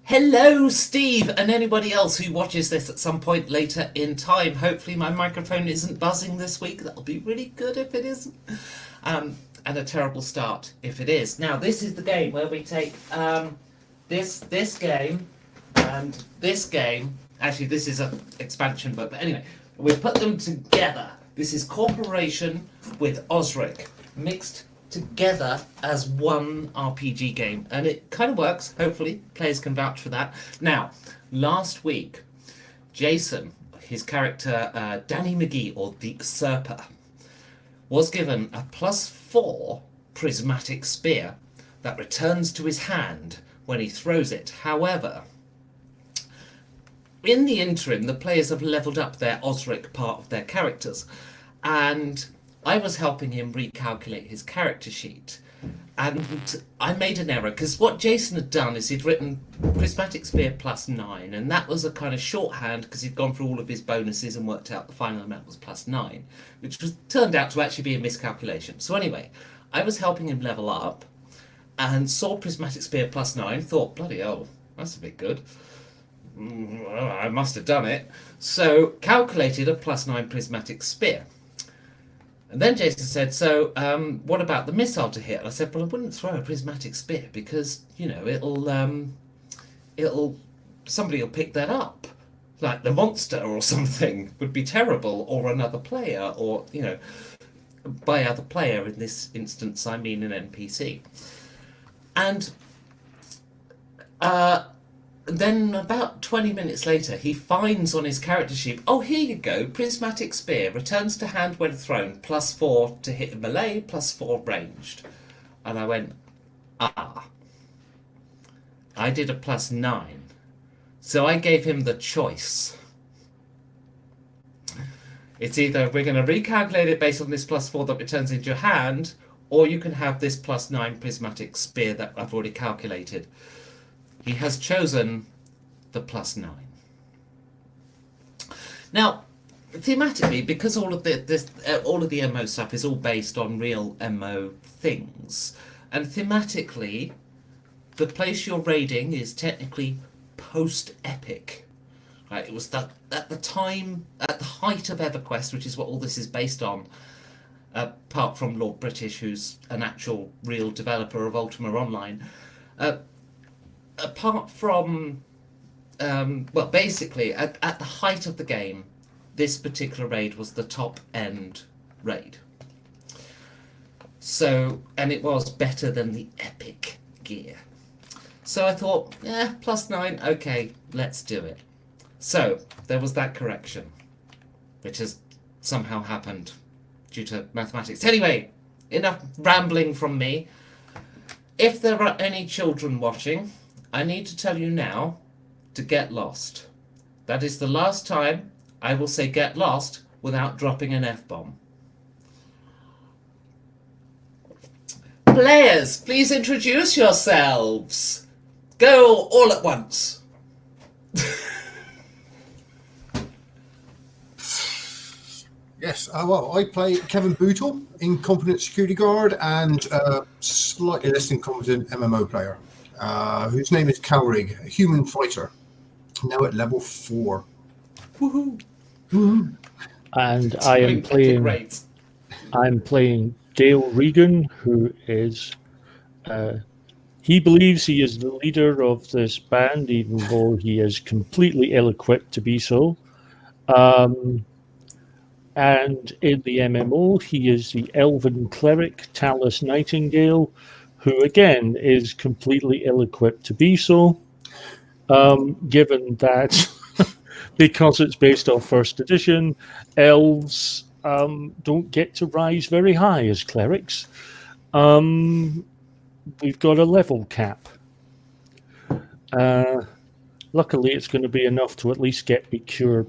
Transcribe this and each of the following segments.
Hello, Steve, and anybody else who watches this at some point later in time. Hopefully, my microphone isn't buzzing this week. That'll be really good if it isn't. And a terrible start if it is. Now, this is the game where we take this game and this game. Actually, this is an expansion book, but anyway, we put them together. This is Corporation with Osric mixed together as one RPG game, and it kind of works. Hopefully players can vouch for that. Now, last week Jason, his character Danny McGee, or the Usurper, was given a +4 prismatic spear that returns to his hand when he throws it. However, in the interim, the players have leveled up their Osric part of their characters, and I was helping him recalculate his character sheet, and I made an error because what Jason had done is he'd written Prismatic Spear +9, and that was a kind of shorthand because he'd gone through all of his bonuses and worked out the final amount was +9, which was turned out to actually be a miscalculation. So anyway, I was helping him level up and saw Prismatic Spear +9, thought, bloody hell, that's a bit good. Well, I must have done it. So calculated a +9 Prismatic Spear. And then Jason said, so what about the missile to hit? And I said, well, I wouldn't throw a prismatic spear because, you know, somebody will pick that up. Like the monster or something would be terrible, or another player, or, you know, by other player in this instance, I mean an NPC. And then about 20 minutes later, he finds on his character sheet, oh, here you go, Prismatic Spear, returns to hand when thrown, +4 to hit melee, +4 ranged. And I went, I did a +9. So I gave him the choice. It's either we're going to recalculate it based on this +4 that returns into your hand, or you can have this +9 Prismatic Spear that I've already calculated. He has chosen the +9. Now, thematically, because all of the MMO stuff is all based on real MMO things, and thematically, the place you're raiding is technically post-epic. Right? It was at the time, at the height of EverQuest, which is what all this is based on. Apart from Lord British, who's an actual real developer of Ultima Online. Apart from, well, basically, at the height of the game, this particular raid was the top end raid. So, and it was better than the epic gear. So I thought, yeah, +9, okay, let's do it. So, there was that correction, which has somehow happened due to mathematics. Anyway, enough rambling from me. If there are any children watching, I need to tell you now to get lost. That is the last time I will say get lost without dropping an F-bomb. Players, please introduce yourselves. Go all at once. Yes, well, I play Kevin Bootle, incompetent security guard and slightly less incompetent MMO player. Whose name is Calrig, a human fighter, now at level 4. Woohoo! Woohoo! And I'm playing Dale Regan, who is he believes he is the leader of this band, even though he is completely ill-equipped to be so. And in the MMO, he is the elven cleric Talus Nightingale, who again is completely ill-equipped to be so, given that because it's based off first edition, elves don't get to rise very high as clerics. We've got a level cap. Luckily, it's going to be enough to at least get me cure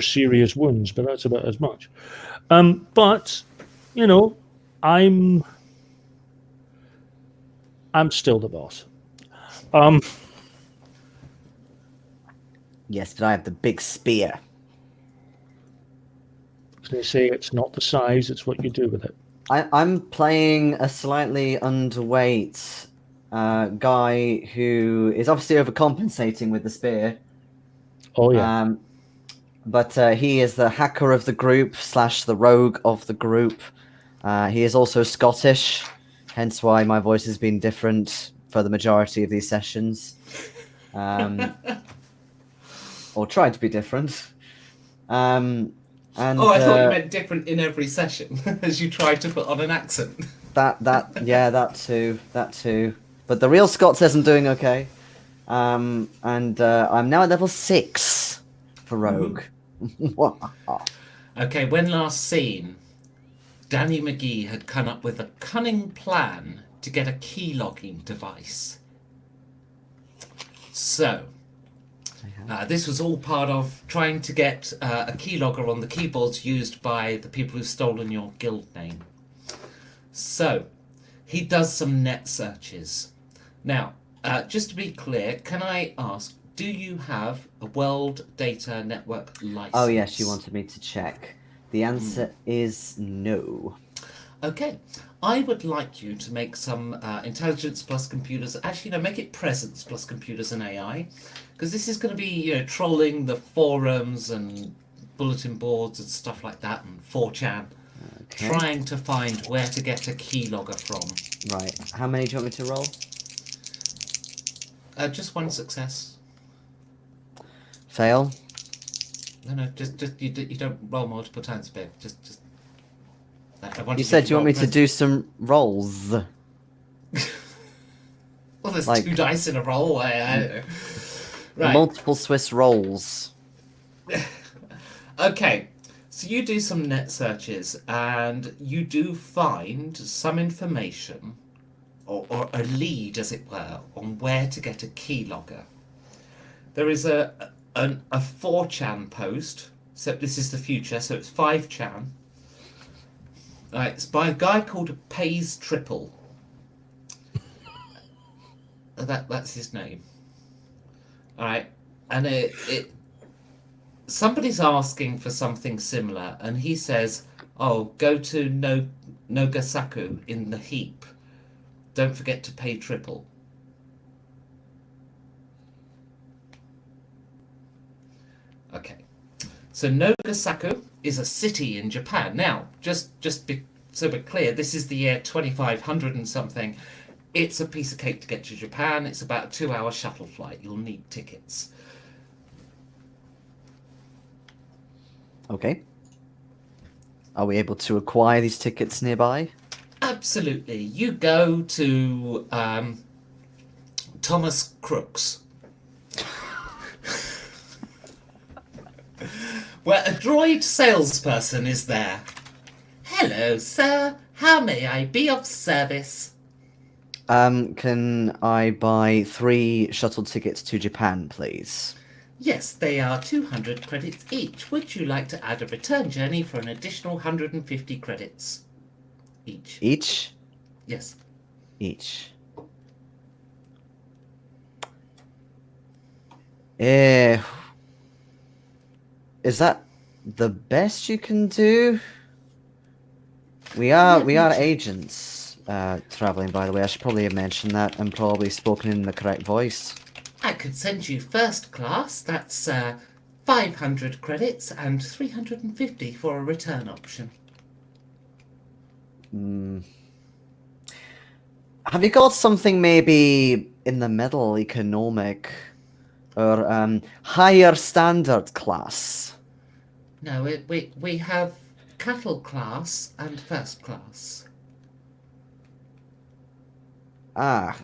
serious wounds, but that's about as much. But you know, I'm still the boss. Yes, but I have the big spear. They say it's not the size, it's what you do with it. I'm playing a slightly underweight guy who is obviously overcompensating with the spear. Oh yeah. But he is the hacker of the group / the rogue of the group. He is also Scottish, hence why my voice has been different for the majority of these sessions. Or tried to be different. And Oh, I thought you meant different in every session, as you tried to put on an accent. that too. But the real Scots isn't doing okay. And I'm now at level 6 for rogue. Okay, when last seen, Danny McGee had come up with a cunning plan to get a keylogging device. So, this was all part of trying to get a keylogger on the keyboards used by the people who've stolen your guild name. So, he does some net searches. Now, just to be clear, can I ask, do you have a World Data Network license? Oh yes, you wanted me to check. The answer is no. Okay. I would like you to make some intelligence plus computers. Actually, no, make it presence plus computers and AI. Because this is going to be, trolling the forums and bulletin boards and stuff like that, and 4chan. Okay. Trying to find where to get a keylogger from. Right. How many do you want me to roll? Just one success. Fail. No, just you don't roll multiple times, babe. Just. You said you want me to do some rolls. Well, there's like- 2 dice in a roll. I don't know. Right. Multiple Swiss rolls. Okay. So you do some net searches, and you do find some information, or a lead, as it were, on where to get a keylogger. There is a 4chan post. So this is the future. So it's 5chan. Right, it's by a guy called Pays Triple. That's his name. All right, and it somebody's asking for something similar, and he says, "Oh, go to Nogasaku in the heap. Don't forget to pay triple." Okay. So Nogasaku is a city in Japan. Now, just so we're clear, this is the year 2500 and something. It's a piece of cake to get to Japan. It's about a 2-hour shuttle flight. You'll need tickets. Okay. Are we able to acquire these tickets nearby? Absolutely. You go to Thomas Crooks, where a droid salesperson is there. "Hello, sir. How may I be of service?" Can I buy 3 shuttle tickets to Japan, please? "Yes, they are 200 credits each. Would you like to add a return journey for an additional 150 credits each?" Each? Yes. Each. Is that the best you can do? We are agents traveling, by the way. I should probably have mentioned that and probably spoken in the correct voice. "I could send you first class. That's 500 credits and 350 for a return option." Have you got something maybe in the middle, economic, or higher standard class? No, we have cattle class and first class.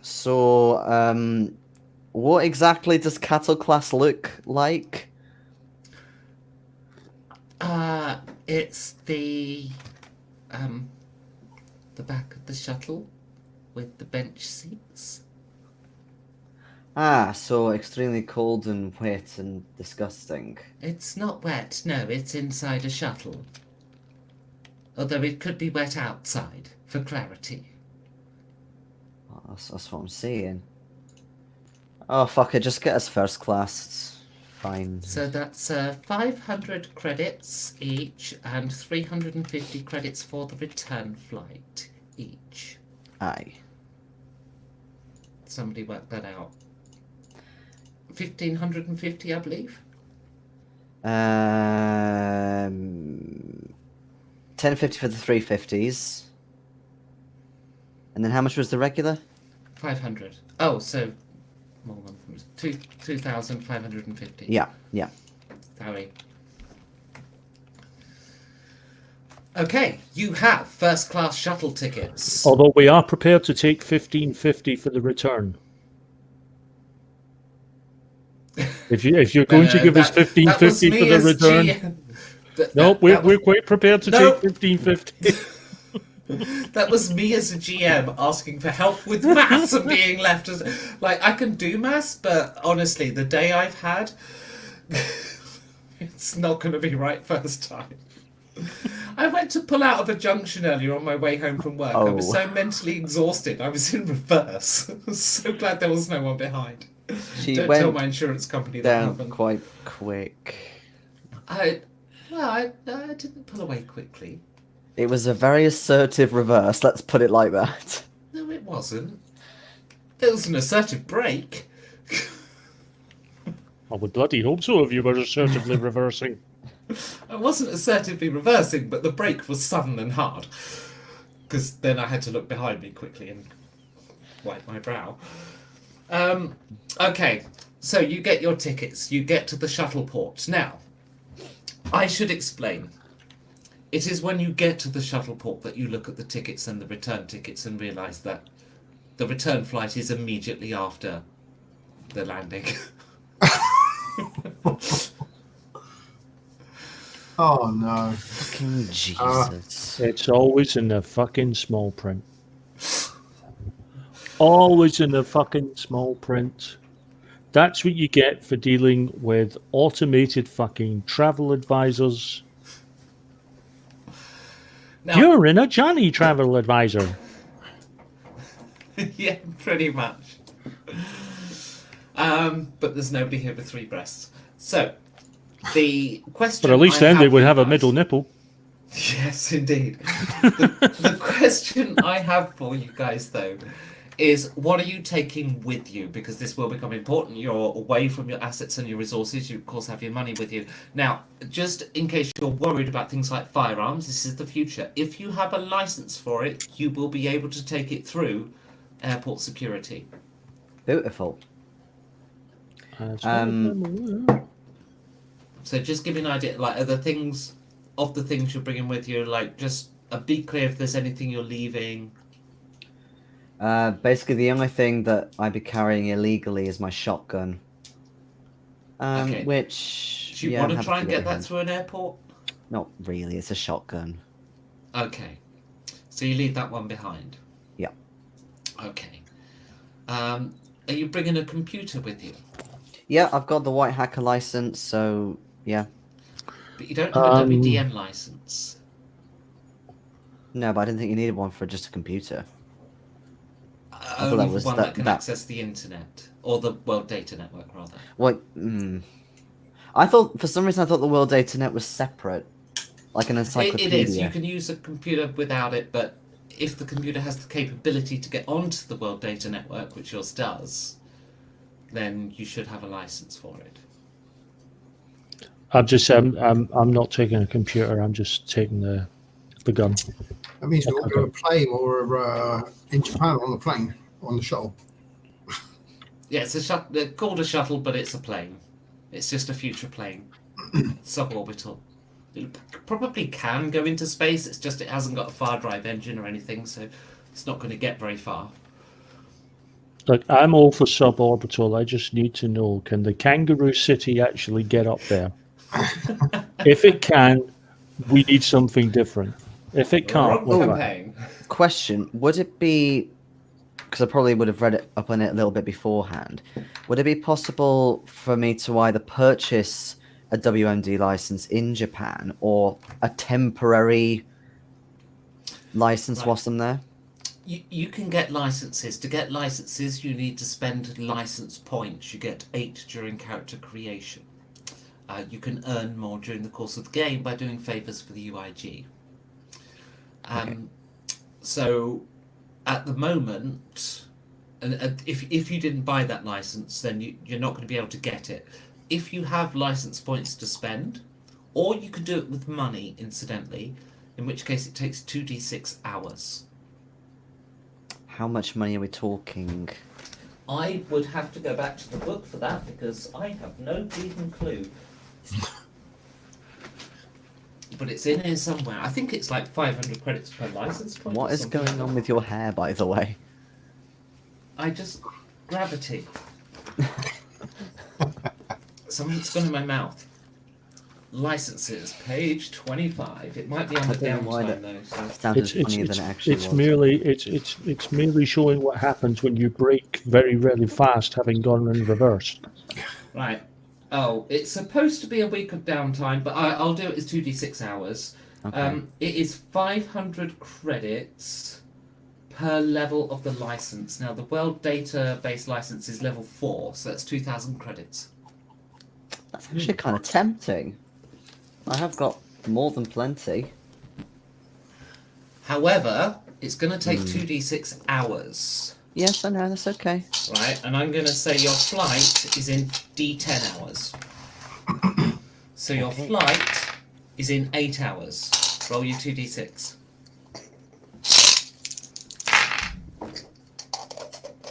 So what exactly does cattle class look like? It's the back of the shuttle with the bench seats. So extremely cold and wet and disgusting. It's not wet, no, it's inside a shuttle. Although it could be wet outside, for clarity. Oh, that's what I'm saying. Oh, fuck it, just get us first class. It's fine. So that's 500 credits each and 350 credits for the return flight each. Aye. Somebody work that out. 1,550, I believe. 1050 for the 350s. And then how much was the regular? 500. Oh, so more than 2,550. Yeah, yeah. Sorry. Okay, you have first class shuttle tickets. Although we are prepared to take 1,550 for the return. If you're going to give us 1,550 for the return, nope, we're quite prepared to take 1,550. That was me as a GM asking for help with maths and being left as like I can do maths, but honestly, the day I've had, it's not going to be right first time. I went to pull out of a junction earlier on my way home from work. I was so mentally exhausted. I was in reverse. I was so glad there was no one behind. Don't tell my insurance company that happened. Quite quick. I didn't pull away quickly. It was a very assertive reverse, let's put it like that. No, it wasn't. It was an assertive break. I would bloody hope so if you were assertively reversing. I wasn't assertively reversing, but the break was sudden and hard. Because then I had to look behind me quickly and wipe my brow. Okay, so you get your tickets. You get to the shuttle port. Now, I should explain. It is when you get to the shuttle port that you look at the tickets and the return tickets and realise that the return flight is immediately after the landing. Oh no. Fucking Jesus. It's always in the fucking small print. Always in the fucking small print. That's what you get for dealing with automated fucking travel advisors. Now, you're in a Johnny travel advisor. Yeah, pretty much. But there's nobody here with 3 breasts. So, the question. But at least then they would have a middle nipple. Yes, indeed. The question I have for you guys, though, is what are you taking with you? Because this will become important. You're away from your assets and your resources. You, of course, have your money with you. Now, just in case you're worried about things like firearms, this is the future. If you have a license for it, you will be able to take it through airport security. Beautiful. So just give me an idea, like, are the things you're bringing with you, like, just be clear if there's anything you're leaving. Basically, the only thing that I'd be carrying illegally is my shotgun. Okay. Which... Do you want to try and get that through an airport? Not really, it's a shotgun. Okay. So you leave that one behind? Yeah. Okay. Are you bringing a computer with you? Yeah, I've got the white hacker license, so yeah. But you don't have a WDM license. No, but I didn't think you needed one for just a computer. Only one that can access the internet. Or the World Data Network, rather. What? I thought, for some reason, I thought the World Data Net was separate. Like an encyclopedia. It is. You can use a computer without it, but if the computer has the capability to get onto the World Data Network, which yours does, then you should have a license for it. I'm not taking a computer. I'm just taking the gun. That means we're going to plane or in Japan on the plane, on the shuttle. Yeah, it's a they're called a shuttle, but it's a plane. It's just a future plane. Suborbital. It probably can go into space, it's just it hasn't got a far drive engine or anything, so it's not going to get very far. Look, I'm all for suborbital. I just need to know, can the Kangaroo City actually get up there? If it can, we need something different. If it can't, Question, would it be, because I probably would have read it up on it a little bit beforehand, would it be possible for me to either purchase a WMD license in Japan or a temporary license whilst I'm there? You can get licenses. To get licenses, you need to spend license points. You get 8 during character creation. You can earn more during the course of the game by doing favours for the UIG. Okay. So, at the moment, and if you didn't buy that license, then you're not going to be able to get it. If you have license points to spend, or you could do it with money, incidentally, in which case it takes 2d6 hours. How much money are we talking? I would have to go back to the book for that because I have no bleeding clue. But it's in here somewhere. I think it's like 500 credits per license point. What is going on with your hair, by the way? I just... gravity. Something's gone in my mouth. Licenses, page 25. It might be on the don't know why downtime though. So. Sounded funnier than it actually it's was. merely it's merely showing what happens when you brake very really fast, having gone in reverse. Right. Oh, it's supposed to be a week of downtime, but I'll do it as 2d6 hours. Okay. It is 500 credits per level of the license. Now, the World Database license is level 4, so that's 2,000 credits. That's actually kind of tempting. I have got more than plenty. However, it's going to take 2d6 hours. Yes, I know, that's okay. Right, and I'm going to say your flight is in d10 hours. So your flight is in 8 hours. Roll your 2d6.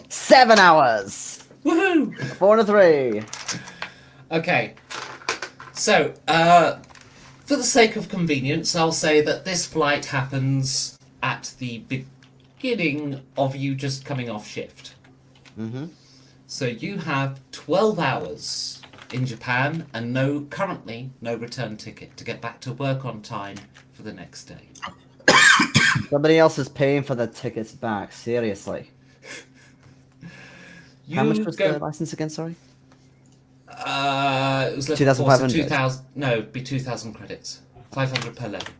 7 hours! Woohoo! 4 and a 3. Okay. So, for the sake of convenience, I'll say that this flight happens at the beginning of you just coming off shift. Mm-hmm. So you have 12 hours in Japan and currently no return ticket to get back to work on time for the next day. Somebody else is paying for the tickets back, seriously. How much was the license again, sorry? It was 2,500. 2,000. No, it'd be 2,000 credits. 500 per level.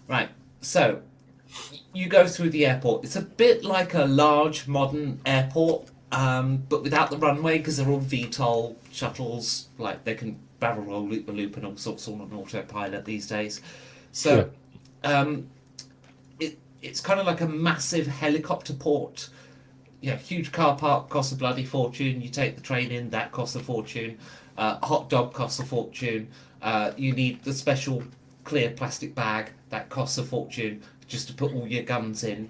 Right. So you go through the airport. It's a bit like a large modern airport, but without the runway because they're all VTOL shuttles. Like they can barrel roll, loop the loop, and all sorts on an autopilot these days. So, it's kind of like a massive helicopter port. Yeah, huge car park costs a bloody fortune. You take the train in, that costs a fortune. Hot dog costs a fortune. You need the special clear plastic bag, that costs a fortune just to put all your guns in.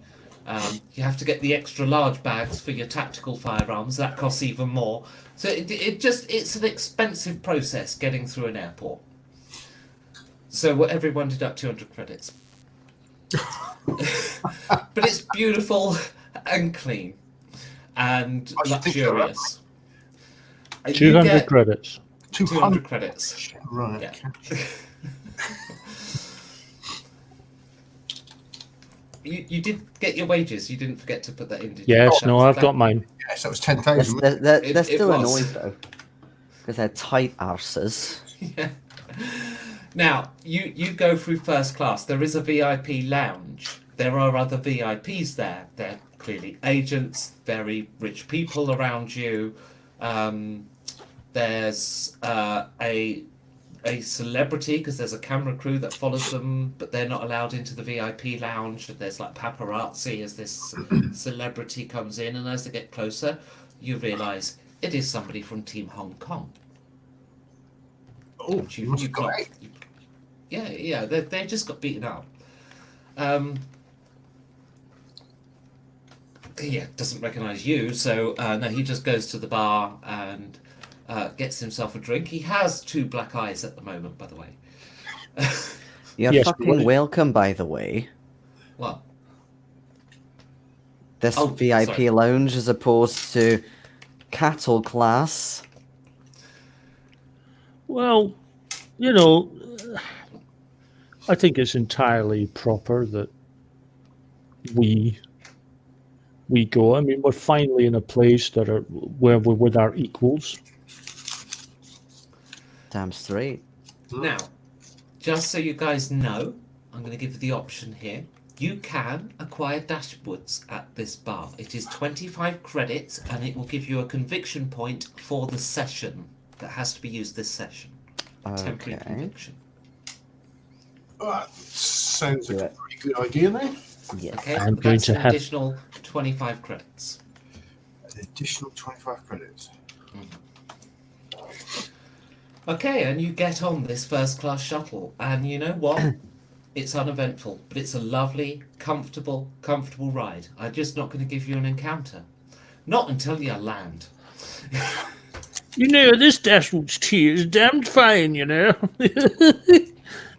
You have to get the extra large bags for your tactical firearms, that costs even more. So it's an expensive process getting through an airport. So everyone deduct 200 credits. But it's beautiful and clean and luxurious. 200 credits. 200 credits. Right. Yeah. You did get your wages. You didn't forget to put that in. Did you? Yes, no, I've got mine. Yes, that was 10,000. They're still it was. annoyed though. Because they're tight arses. Yeah. Now, you go through first class. There is a VIP lounge. There are other VIPs there. They're clearly agents, very rich people around you. There's a celebrity, because there's a camera crew that follows them, but they're not allowed into the VIP lounge. There's like paparazzi as this celebrity comes in, and as they get closer, you realise it is somebody from Team Hong Kong. Oh, You've got, yeah, they just got beaten up. Yeah, doesn't recognise you, so no, he just goes to the bar and gets himself a drink. He has 2 black eyes at the moment, by the way. You're Yes, fucking welcome, by the way. What? This Oh, VIP sorry. lounge as opposed to cattle class. Well, you know, I think it's entirely proper that we go. I mean, we're finally in a place where we're with our equals. Damn straight. Now, just so you guys know, I'm going to give you the option here. You can acquire dashboards at this bar. It is 25 credits, and it will give you a conviction point for the session that has to be used this session. Temporary Okay. conviction. That sounds like Do a it. pretty good idea then. Yes. Okay, I'm but going that's to an have- additional 25 credits. Additional 25 credits. Okay, and you get on this first class shuttle, and you know what? It's uneventful, but it's a lovely, comfortable ride. I'm just not going to give you an encounter. Not until you land. You know, this dashboard's tea is damned fine, you know.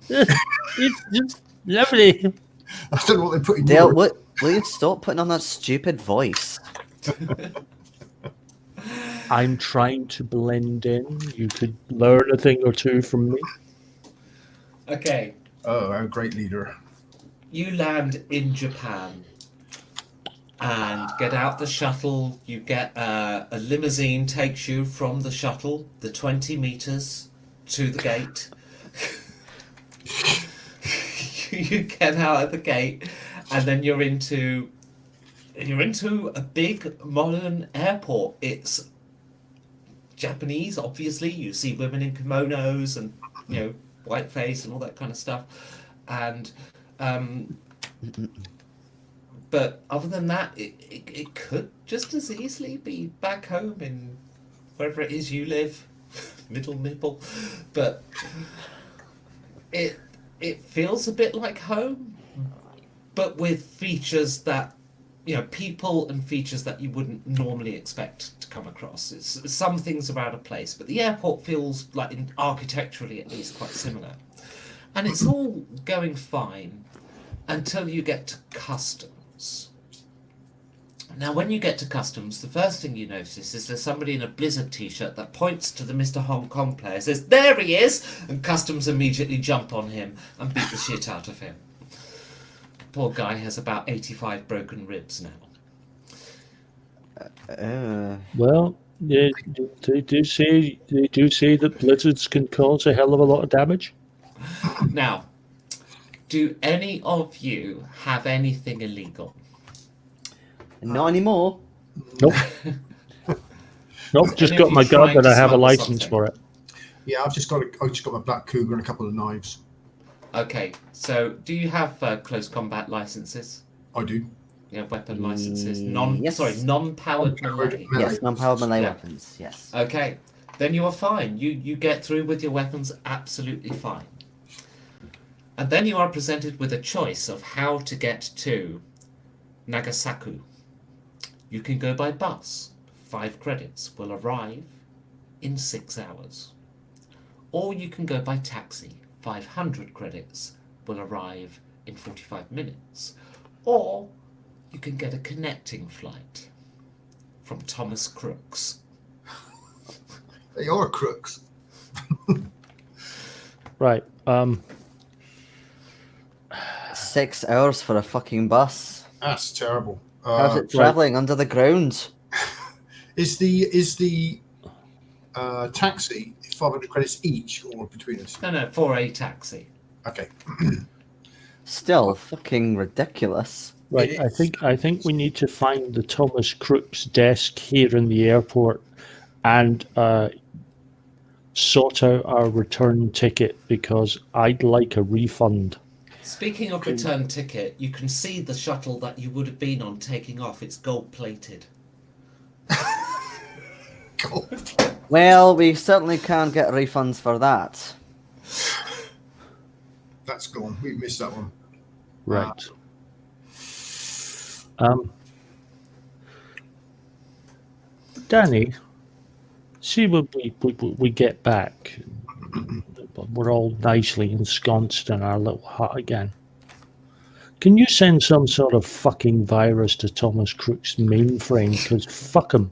It's just lovely. I don't know what they put in Dale, yours. will you stop putting on that stupid voice? I'm trying to blend in. You could learn a thing or two from me. Okay, Oh, our great leader. you land in Japan and get out the shuttle. You get a limousine takes you from the shuttle, the 20 meters to the gate. You get out of the gate, and then you're into a big modern airport. It's Japanese, obviously. You see women in kimonos and whiteface and all that kind of stuff, and but other than that, it could just as easily be back home in wherever it is you live, middle nipple, but it feels a bit like home, but with features that people and features that you wouldn't normally expect to come across. It's some things are out of place, but the airport feels like, architecturally at least, quite similar, and it's all going fine until you get to customs. Now, when you get to customs, the first thing you notice is there's somebody in a Blizzard t-shirt that points to the Mr. Hong Kong player, says, "There he is!" and customs immediately jump on him and beat the shit out of him. Poor guy has about 85 broken ribs now. Well, they do say that blizzards can cause a hell of a lot of damage. Now, do any of you have anything illegal? Not anymore. Nope. Nope, just Any of got you my gun trying and to I have a smuggle license something? for it. Yeah, I've just got my Black Cougar and a couple of knives. Okay, so do you have close combat licenses? I do. Yeah, weapon licenses. Yes. Non-powered melee. Yes, non-powered melee Yeah. weapons. Yes. Okay, then you are fine. You get through with your weapons absolutely fine. And then you are presented with a choice of how to get to Nagasaki. You can go by bus. 5 credits will arrive in 6 hours. Or you can go by taxi. 500 credits will arrive in 45 minutes. Or you can get a connecting flight from Thomas Crooks. They are crooks. Right. 6 hours for a fucking bus. That's terrible. How's it travelling under the ground? Is the taxi 500 credits each or between us? No, for a taxi. Okay. Still fucking ridiculous. Right. It I think we need to find the Thomas Crooks desk here in the airport and sort out our return ticket because I'd like a refund. Speaking of return ticket, you can see the shuttle that you would have been on taking off. It's gold plated. Well, we certainly can't get refunds for that. That's gone. We missed that one. Right. Danny, see when we get back, we're all nicely ensconced in our little hut again. Can you send some sort of fucking virus to Thomas Crook's mainframe? Because fuck him.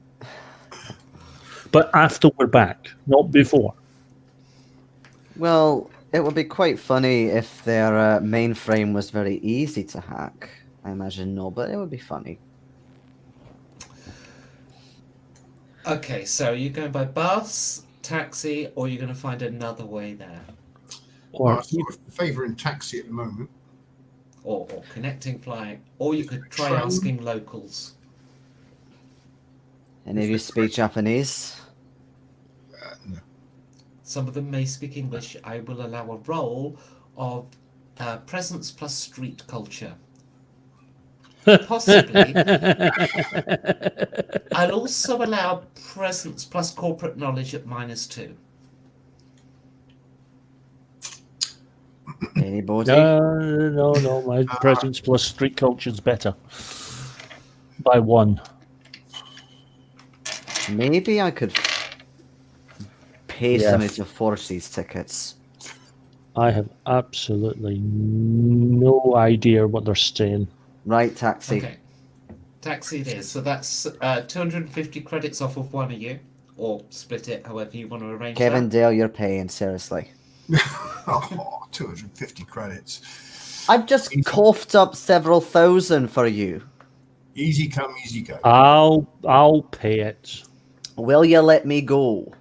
But after we're back, not before. Well, it would be quite funny if their mainframe was very easy to hack. I imagine no, but it would be funny. Okay, so you're going by bus, taxi, or you're going to find another way there? Or I'm sort of favouring taxi at the moment. Or connecting flight, or you could try Train. asking locals. Any of you speak Japanese? No. Some of them may speak English. I will allow a roll of presence plus street culture. Possibly. I'll also allow presence plus corporate knowledge at -2. Anybody? No. My presence plus street culture's better by 1. Maybe I could pay Yeah. somebody to forge these tickets. I have absolutely no idea what they're saying. Right, taxi. Okay. Taxi it is. So that's 250 credits off of 1 a year, or split it however you want to arrange Kevin that. Dale, you're paying, seriously. 250 credits. I've just coughed up several thousand for you. Easy come, easy go. I'll pay it. Will you let me go?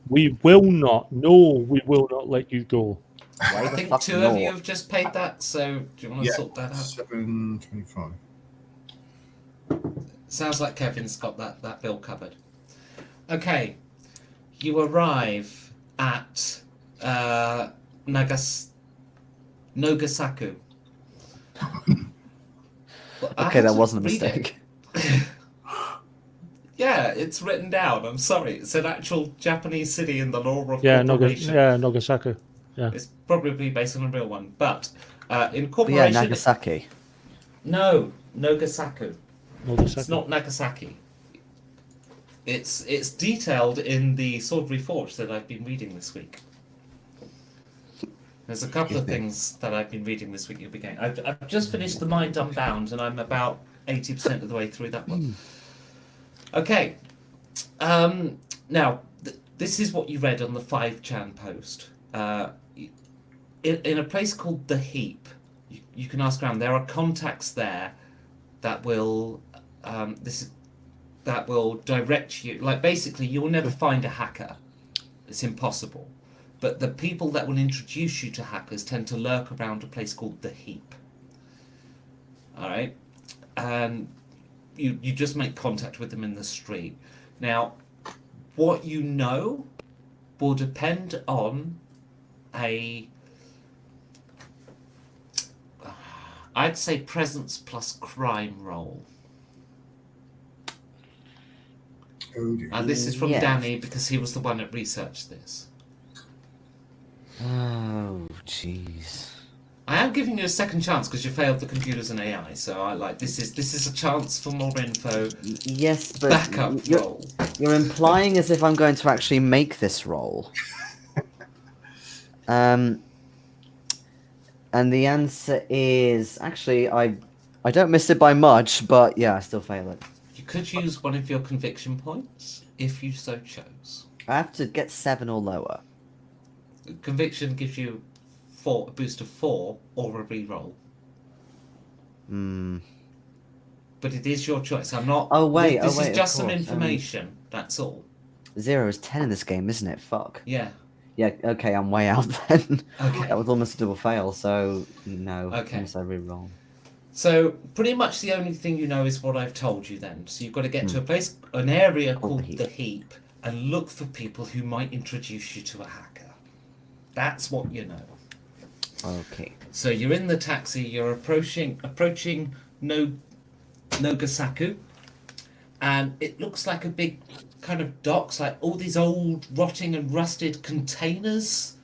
We will not. No, we will not let you go. Why I the think fuck 2 no? of you have just paid that, so do you want to Yeah, sort that out? 725. Sounds like Kevin's got that bill covered. Okay. You arrive at Nogasaku. Well, I Okay, had that to wasn't a read it. mistake. Yeah, it's written down. I'm sorry. It's an actual Japanese city in the law of Yeah, corporation. Nagasaki. Yeah. It's probably based on a real one. But in But yeah, corporation... Nagasaki. No, Nogasaku. Nagasaki. It's not Nagasaki. It's detailed in the Sword Reforged that I've been reading this week. There's a couple of things that I've been reading this week you'll be getting. I've just finished The Mind Unbound, and I'm about 80% of the way through that one. Okay. Now, this is what you read on the 5chan post. In a place called The Heap, you can ask around. There are contacts there that will that will direct you. Like, basically, you'll never find a hacker. It's impossible. But the people that will introduce you to hackers tend to lurk around a place called The Heap. Alright? And you just make contact with them in the street. Now, what you know will depend on I'd say presence plus crime roll. Oh dear. And this is from Yeah. Danny because he was the one that researched this. Oh, jeez. I am giving you a second chance because you failed the computers and AI, so I like this is a chance for more info. Yes, but Backup roll. you're implying as if I'm going to actually make this roll. And the answer is actually I don't miss it by much, but yeah, I still fail it. You could use one of your conviction points if you so chose. I have to get 7 or lower. Conviction gives you a boost of 4 or a reroll. But it is your choice. I'm not. Oh, wait, This of is just some course, information. That's all. 0 is 10 in this game, isn't it? Fuck. Yeah. Yeah, okay, I'm way out then. Okay. That was almost a double fail, so no. Okay. Unless I re-roll. So pretty much the only thing you know is what I've told you. Then, so you've got to get to an area called the Heap, and look for people who might introduce you to a hacker. That's what you know. Okay. So you're in the taxi. You're approaching Nogasaku, and it looks like a big kind of docks, like all these old rotting and rusted containers,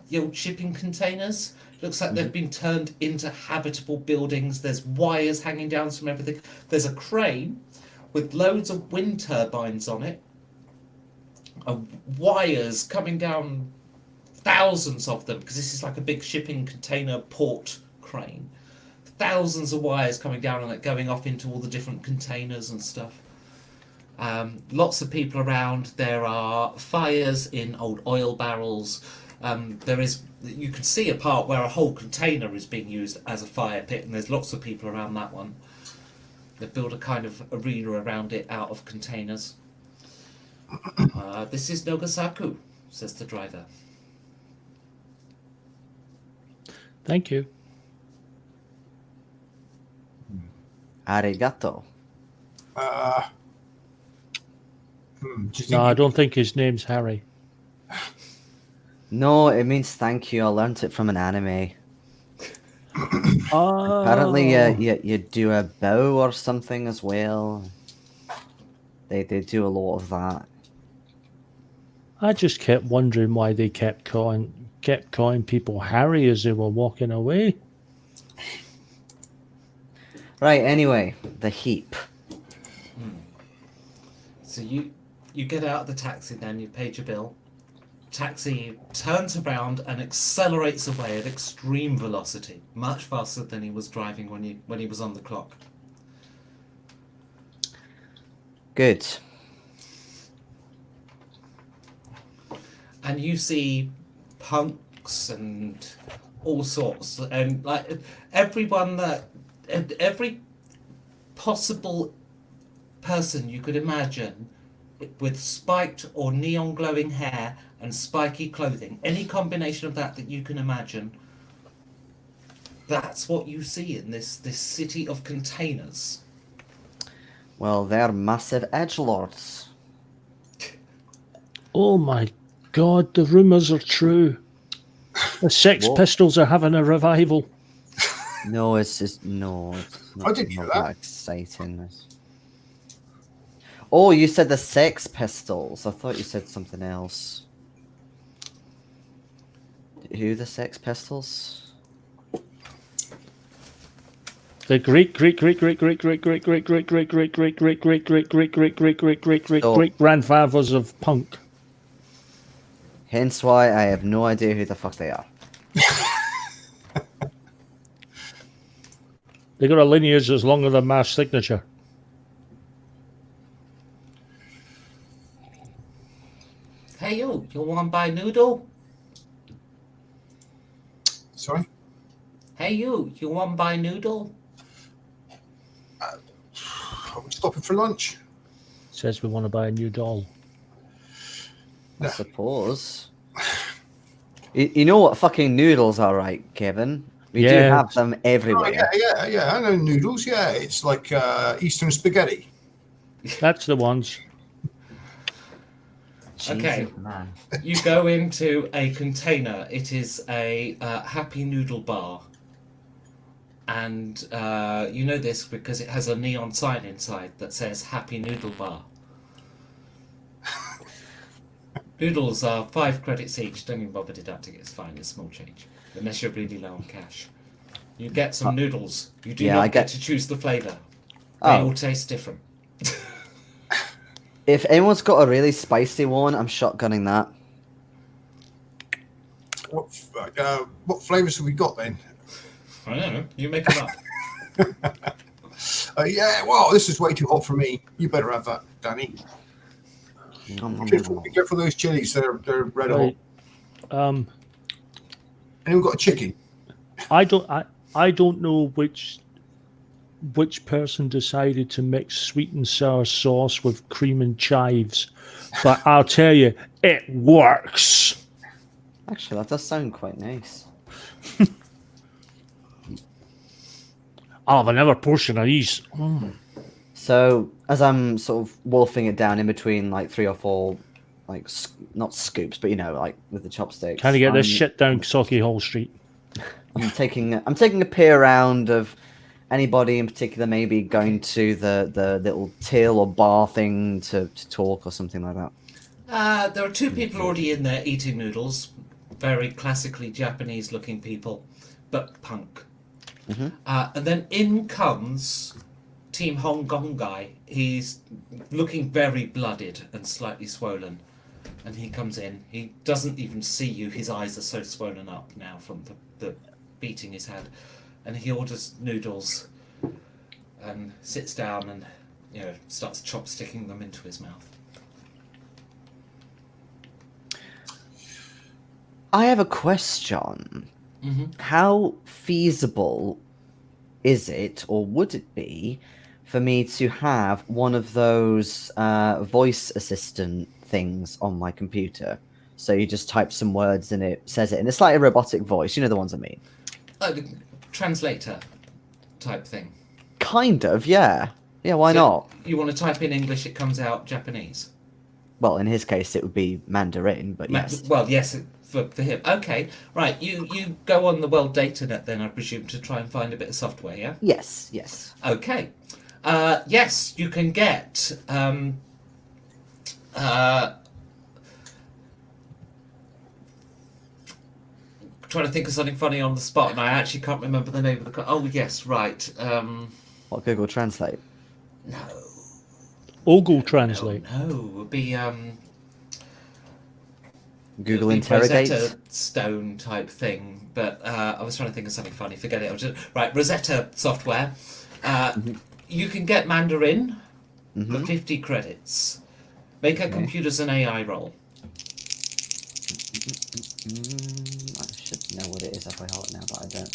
the old shipping containers. Looks like they've been turned into habitable buildings. There's wires hanging down from everything. There's a crane with loads of wind turbines on it. Wires coming down, thousands of them, because this is like a big shipping container port crane. Thousands of wires coming down on it, going off into all the different containers and stuff. Lots of people around. There are fires in old oil barrels. You can see a part where a whole container is being used as a fire pit, and there's lots of people around that one. They build a kind of arena around it out of containers. This is Nogasaku, says the driver. Thank you. Arigato. Do you think No, I don't think his name's Harry. No, it means thank you. I learnt it from an anime. Apparently, Oh, you do a bow or something as well. They do a lot of that. I just kept wondering why they kept calling people Harry as they were walking away. Right. Anyway, the heap. So you get out of the taxi, then you paid your bill. Taxi turns around and accelerates away at extreme velocity, much faster than he was driving when he was on the clock. Good. And you see punks and all sorts, and like everyone that every possible person you could imagine with spiked or neon glowing hair and spiky clothing, any combination of that you can imagine. That's what you see in this city of containers. Well, they're massive edgelords. Oh my God, the rumours are true. The Sex What? Pistols are having a revival. No, it's just no. It's not, I didn't hear not that. that exciting. Oh, you said the Sex Pistols. I thought you said something else. Who the Sex Pistols? The great grandfathers of punk. Hence why I have no idea who the fuck they are. They got a lineage as longer than my signature. Hey you want to buy noodle? Sorry? Hey you want to buy noodle? Are we stopping for lunch? Says we want to buy a new doll. I suppose. You know what fucking noodles are, right, Kevin? We do Yeah. have them Oh, everywhere. yeah. I know noodles. Yeah, it's like Eastern spaghetti. That's the ones. Okay. Jesus, man. You go into a container. It is a Happy Noodle bar. And you know this because it has a neon sign inside that says Happy Noodle Bar. Noodles are 5 credits each. Don't even bother deducting it. It's fine. It's small change. Unless you're really low on cash. You get some noodles. You do yeah, not I get get- to choose the flavour. They Oh. all taste different. If anyone's got a really spicy one, I'm shotgunning that. What flavors have we got then? I don't know. You make them up. Yeah, well, this is way too hot for me. You better have that, Danny. Be careful of those chilies. They're red hot. Right. Anyone got a chicken? I don't know which person decided to mix sweet and sour sauce with cream and chives, but I'll tell you, it works. Actually, that does sound quite nice. I'll have another portion of these. So, as I'm sort of wolfing it down in between like 3 or 4, like not scoops, but you know, like with the chopsticks. Can I get this shit down Socky Hall Street? I'm taking a peer around of anybody in particular, maybe going to the little till or bar thing to talk or something like that. There are 2 people already in there eating noodles. Very classically Japanese-looking people, but punk. And then in comes Team Hong Kong guy. He's looking very blooded and slightly swollen. And he comes in. He doesn't even see you. His eyes are so swollen up now from the beating his head. And he orders noodles and sits down and starts chopsticking them into his mouth. I have a question. How feasible is it, or would it be, for me to have one of those voice assistant things on my computer? So you just type some words and it says it in a slightly robotic voice. You know the ones I mean. The translator type thing. Kind of, yeah. Yeah, why So not? You want to type in English, it comes out Japanese. Well, in his case, it would be Mandarin, but yes. Well, yes, for him. Okay, right. You go on the World Data Net then, I presume, to try and find a bit of software, yeah? Yes, yes. Okay. Yes, you can get trying to think of something funny on the spot, and I actually can't remember the name of the. Oh yes, right. What, Google Translate? No, Google Translate. no, it would be Google the Interrogate? Rosetta Stone type thing. But I was trying to think of something funny. Forget it. Right, Rosetta software. You can get Mandarin for 50 credits. Make a computers and AI roll. I should know what it is if I hold it now, but I don't.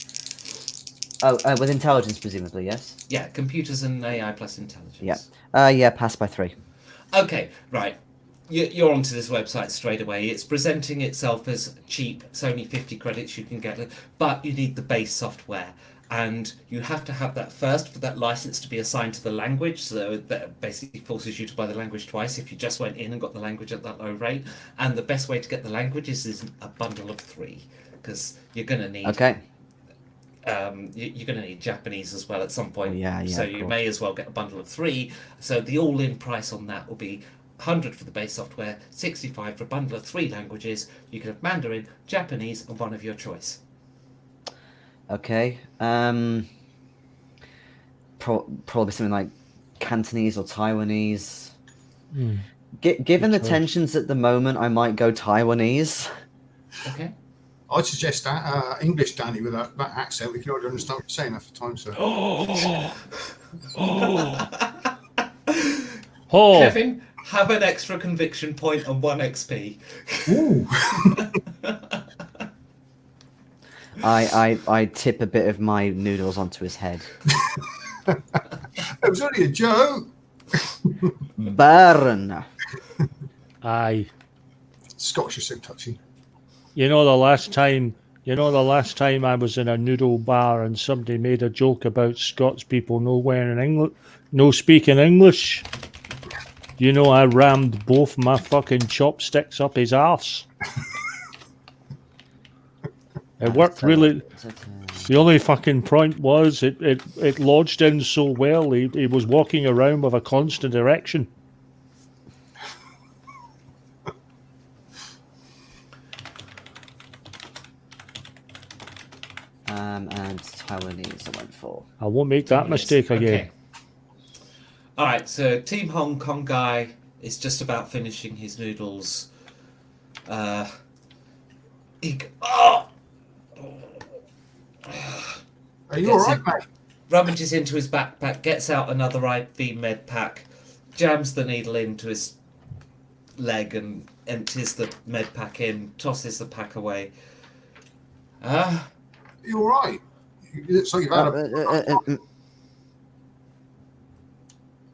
Oh, with intelligence, presumably, yes? Yeah, computers and AI plus intelligence. Yeah. Yeah, pass by 3. Okay, right. You're onto this website straight away. It's presenting itself as cheap. It's only 50 credits you can get, but you need the base software. And you have to have that first for that license to be assigned to the language. So that basically forces you to buy the language twice if you just went in and got the language at that low rate. And the best way to get the language is a bundle of 3, because you're going to need. Okay. You're going to need Japanese as well at some point. Yeah, so of you course. may as well get a bundle of 3. So the all-in price on that will be 100 for the base software, 65 for a bundle of 3 languages. You can have Mandarin, Japanese, and one of your choice. Okay. Probably something like Cantonese or Taiwanese. Given the tensions at the moment, I might go Taiwanese. Okay. I'd suggest that English, Danny, with that accent. We can already understand what you're saying half the time, sir. Kevin, have an extra conviction point and 1 XP. Ooh. I tip a bit of my noodles onto his head. It was only a joke. Burn. Aye. Scotch are so touchy. You know the last time I was in a noodle bar and somebody made a joke about Scots people no speaking English. You know I rammed both my fucking chopsticks up his arse. It worked really. The only fucking point was it lodged in so well. He was walking around with a constant erection. And Taiwanese I went for. I won't make that mistake again. Okay. All right, so Team Hong Kong guy is just about finishing his noodles. Are you all right, mate? Rummages into his backpack, gets out another IV med pack, jams the needle into his leg and empties the med pack in, tosses the pack away. You all right? It's like you've had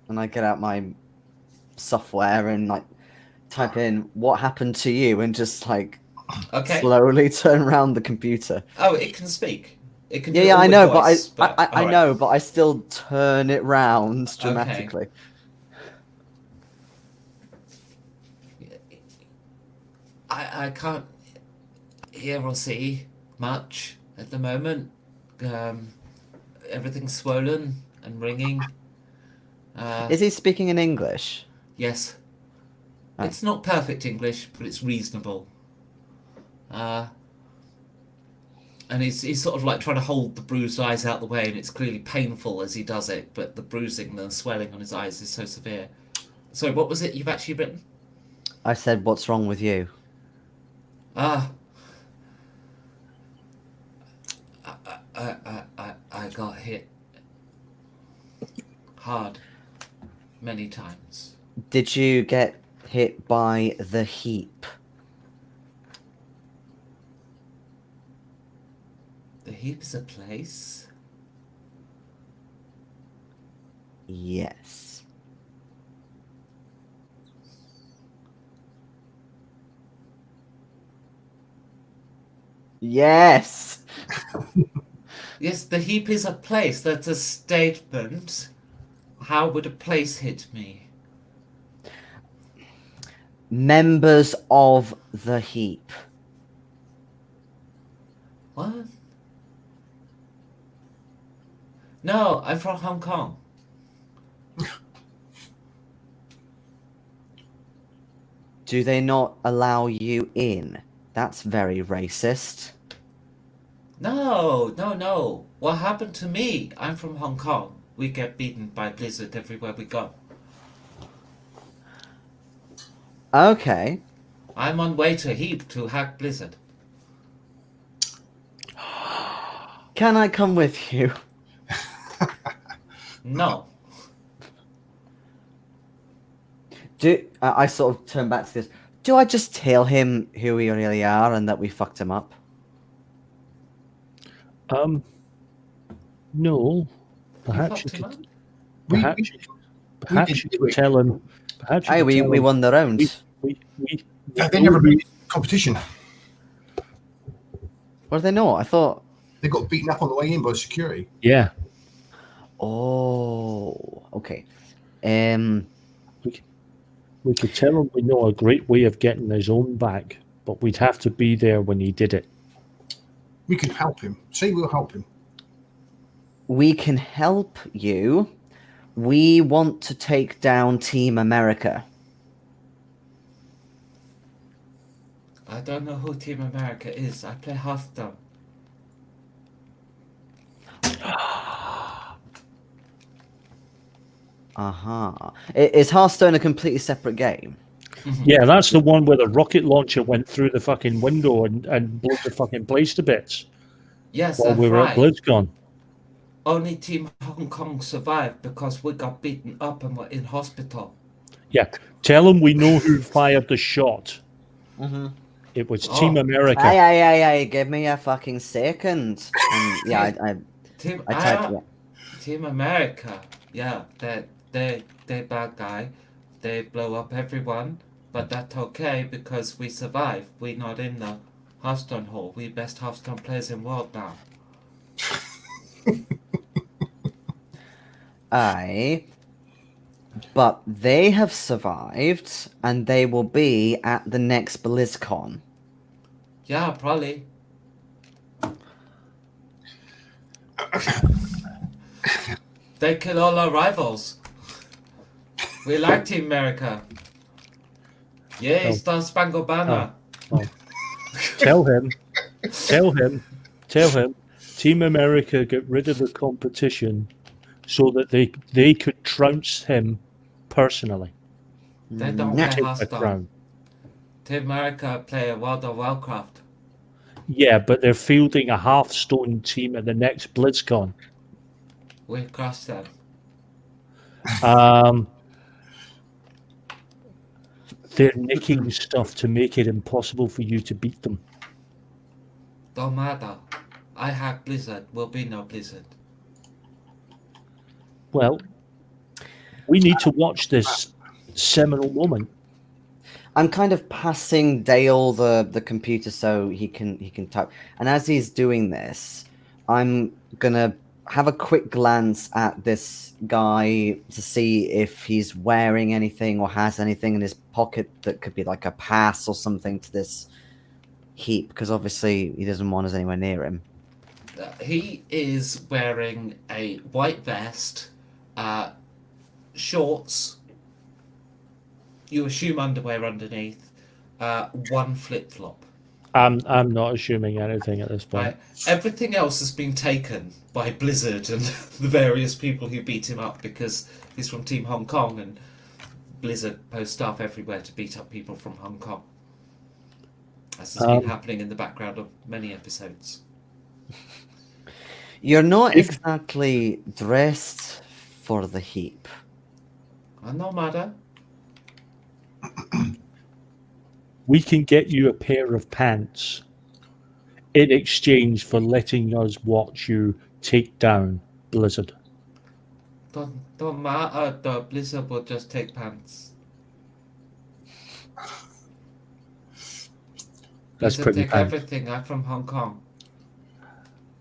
And I get out my software and like type in what happened to you and just like slowly turn around the computer. Oh, it can speak. It can. Yeah, I know, voice, I know, but I still turn it round dramatically. Okay. I can't hear or see much at the moment. Everything's swollen and ringing. Is he speaking in English? Yes. Oh. It's not perfect English, but it's reasonable. And he's sort of like trying to hold the bruised eyes out the way, and it's clearly painful as he does it, but the bruising and the swelling on his eyes is so severe. So what was it you've actually written? I said, what's wrong with you? I got hit hard many times. Did you get hit by the heap? The heap is a place? Yes. Yes! Yes, the heap is a place. That's a statement. How would a place hit me? members of the Heap. What? No, I'm from Hong Kong. Do they not allow you in? That's very racist. No. What happened to me? I'm from Hong Kong. We get beaten by Blizzard everywhere we go. Okay. I'm on way to Heap to hack Blizzard. Can I come with you? No. I sort of turn back to this. Do I just tell him who we really are and that we fucked him up? No. Perhaps fucked him up? Perhaps you could tell him. Perhaps you Hey, could we tell him won the round. They never beat competition. Were they not? I thought. They got beaten up on the way in by security. Yeah. Oh, okay. We could tell him we know a great way of getting his own back, but we'd have to be there when he did it. We can help him. Say we'll help him. We can help you. We want to take down Team America. I don't know who Team America is. I play Hearthstone. Is Hearthstone a completely separate game? Yeah, that's the one where the rocket launcher went through the fucking window and blew the fucking place to bits. Yes, while that's we were right. at BlizzCon. Only Team Hong Kong survived because we got beaten up and were in hospital. Yeah, tell him we know who fired the shot. Mm-hmm. It was Team America. Aye, give me a fucking second. And yeah, Team I typed yeah. Team America. Yeah, they bad guy. They blow up everyone, but that's okay because we survive. We not in the Hearthstone hall. We best Hearthstone players in world now. Aye. But they have survived, and they will be at the next BlizzCon. Yeah, probably. They kill all our rivals. We like Team America. Yay, Star Spangled Banner. Tell him, Team America get rid of the competition so that they could trounce him personally. They don't Nah. play Take the Hearthstone. crown. Team America play World of Warcraft. Yeah, but they're fielding a Hearthstone team at the next BlizzCon. We crush them. They're nicking stuff to make it impossible for you to beat them. Don't matter. I hack Blizzard. Will be no Blizzard. Well, we need to watch this seminal moment. I'm kind of passing Dale the computer so he can type. And as he's doing this, I'm gonna have a quick glance at this guy to see if he's wearing anything or has anything in his pocket that could be like a pass or something to this heap, because obviously he doesn't want us anywhere near him. He is wearing a white vest, shorts. You assume underwear underneath. One flip flop. I'm not assuming anything at this point. Right. Everything else has been taken by Blizzard and the various people who beat him up because he's from Team Hong Kong and Blizzard post staff everywhere to beat up people from Hong Kong. As has been happening in the background of many episodes. You're not exactly dressed for the heap. No matter. We can get you a pair of pants in exchange for letting us watch you take down Blizzard. Don't matter. The Blizzard will just take pants. That's Blizzard pretty take bad. everything. I'm from Hong Kong.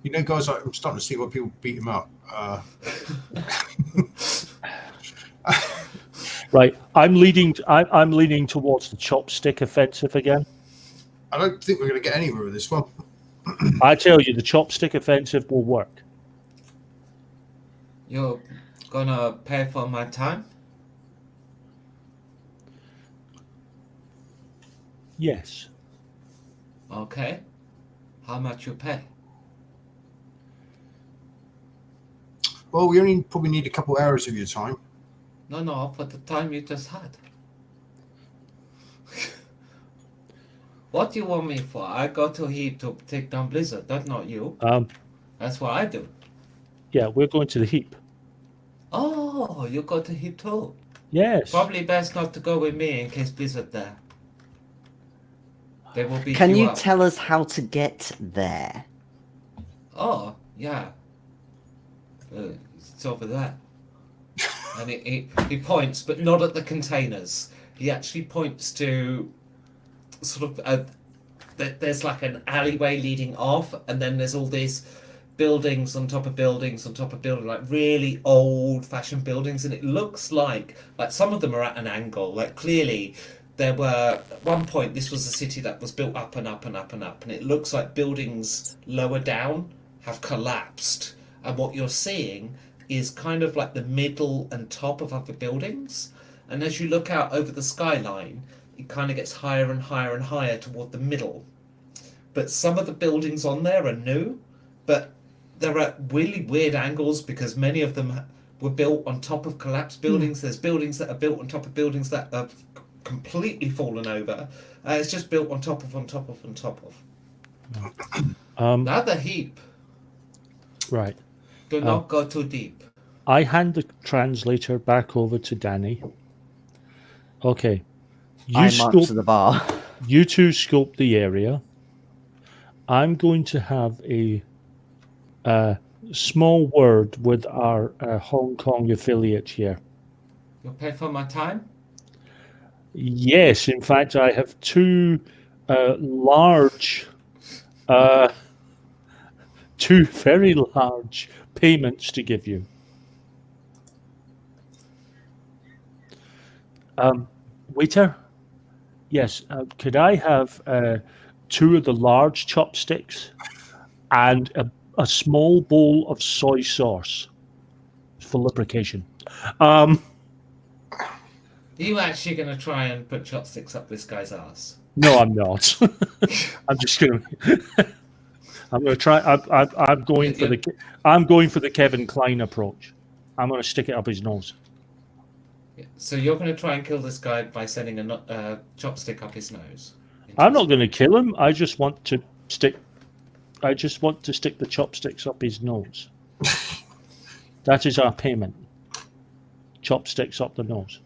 You know, guys, I'm starting to see why people beat him up. Right. I'm leaning towards the chopstick offensive again. I don't think we're going to get anywhere with this one. I tell you, the chopstick offensive will work. You're gonna pay for my time? Yes. Okay. How much you pay? Well, we only probably need a couple hours of your time. No, for the time you just had. What do you want me for? I go to Heat to take down Blizzard. That's not you. That's what I do. Yeah, we're going to the heap. Oh, you go to Heat too. Yes. Probably best not to go with me in case Blizzard there. They will beat Can you up. tell us how to get there? Oh, yeah. It's over there. And he points, but not at the containers. He actually points to sort of there's like an alleyway leading off, and then there's all these buildings on top of buildings on top of buildings, like really old-fashioned buildings, and it looks like some of them are at an angle. Like clearly, there were at one point this was a city that was built up and up and up and up, and it looks like buildings lower down have collapsed, and what you're seeing is kind of like the middle and top of other buildings, and as you look out over the skyline, it kind of gets higher and higher and higher toward the middle. But some of the buildings on there are new, but they're at really weird angles because many of them were built on top of collapsed buildings. There's buildings that are built on top of buildings that have completely fallen over. It's just built on top of, on top of, on top of. Another heap. Right. Do not go too deep. I hand the translator back over to Danny. Okay. I march to the bar. You two scope the area. I'm going to have a small word with our Hong Kong affiliate here. You'll pay for my time? Yes, in fact, I have two very large payments to give you. Waiter? Yes, could I have two of the large chopsticks and a small bowl of soy sauce for lubrication? Are you actually going to try and put chopsticks up this guy's ass? No, I'm not. I'm just going to. I'm going to try. I'm going for the Kevin Klein approach. I'm going to stick it up his nose. So you're going to try and kill this guy by sending a chopstick up his nose? I'm not going to kill him. I just want to stick the chopsticks up his nose. That is our payment. Chopsticks up the nose.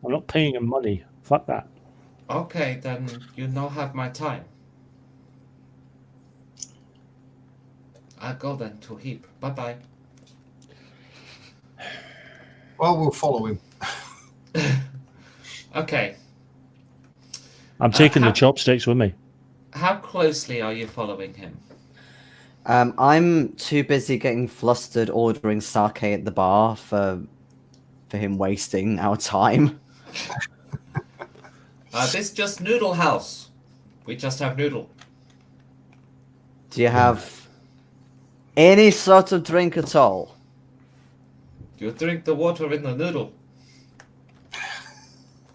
I'm not paying him money. Fuck that. Okay, then you now have my time. I'll go then to Heap. Bye-bye. Well, we'll follow him. Okay. I'm taking the chopsticks with me. How closely are you following him? I'm too busy getting flustered ordering sake at the bar for him wasting our time. This just Noodle House. We just have noodle. Do you have any sort of drink at all? You drink the water in the noodle.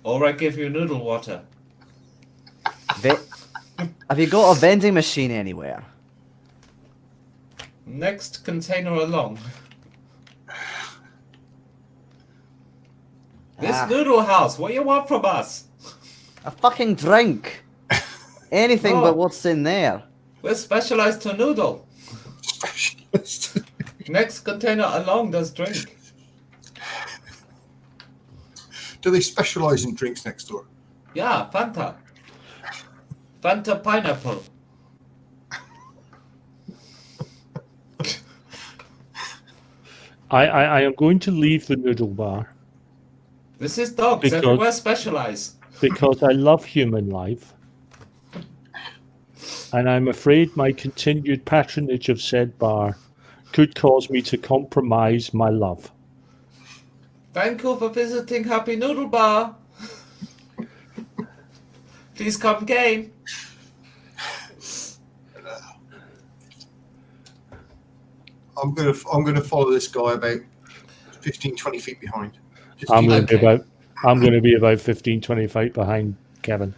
Or I give you noodle water. Have you got a vending machine anywhere? Next container along. This Noodle House, what do you want from us? A fucking drink. Anything but what's in there. We're specialized to noodle. Next container along does drink. Do they specialize in drinks next door? Yeah, Fanta. Fanta pineapple. I am going to leave the noodle bar. This is dogs. Everywhere specialize. Because I love human life. And I'm afraid my continued patronage of said bar could cause me to compromise my love. Thank you for visiting Happy Noodle Bar. Please come again. I'm gonna follow this guy about 15, 20 feet behind. Just I'm keep- going to Okay. be about 15, 20 feet behind Kevin.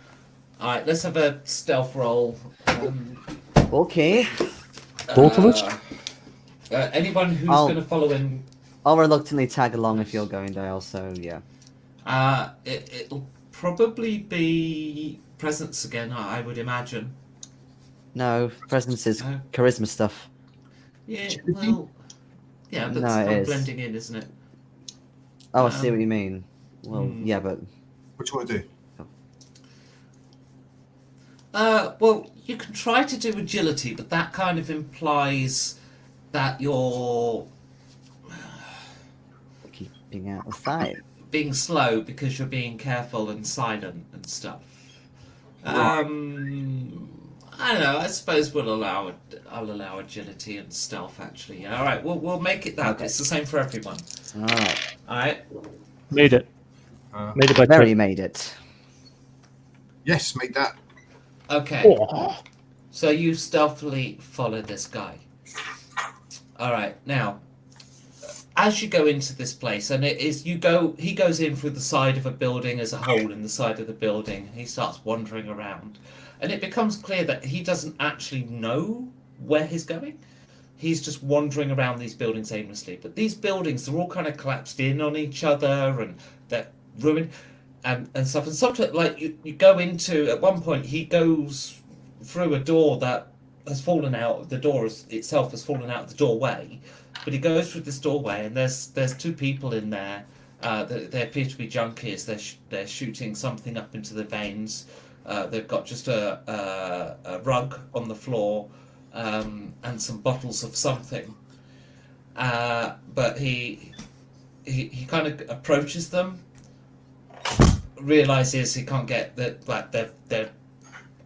All right, let's have a stealth roll. Okay. Both of us? Anyone who's I'll- going to follow him, I'll reluctantly tag along if you're going, Dale, so yeah. it'll probably be presence again, I would imagine. No, presence is No. charisma stuff. Yeah, well, yeah, but No, it's it kind of is. blending in, isn't it? Oh, I see what you mean. Well, yeah, but What do you want to do? Well, you can try to do agility, but that kind of implies that you're keeping out of sight. being slow because you're being careful and silent and stuff. I don't know. I suppose I'll allow agility and stealth. Actually, all right. We'll make it that. Okay. It's the same for everyone. Alright. All right. Made it. Uh, Made it by Very 10. made it. Yes, make that. Okay. Oh. So you stealthily follow this guy. All right. Now, as you go into this place, and he goes in through the side of a building. As a hole in the side of the building. He starts wandering around, and it becomes clear that he doesn't actually know where he's going. He's just wandering around these buildings aimlessly. But these buildings, they're all kind of collapsed in on each other, and they're ruined, and stuff. And sometimes, like you go into, at one point, he goes through a door that has fallen out. The door itself has fallen out of the doorway, but he goes through this doorway, and there's two people in there. They appear to be junkies. They're shooting something up into the veins. They've got just a rug on the floor, and some bottles of something. But he kind of approaches them, realizes he can't get that, like their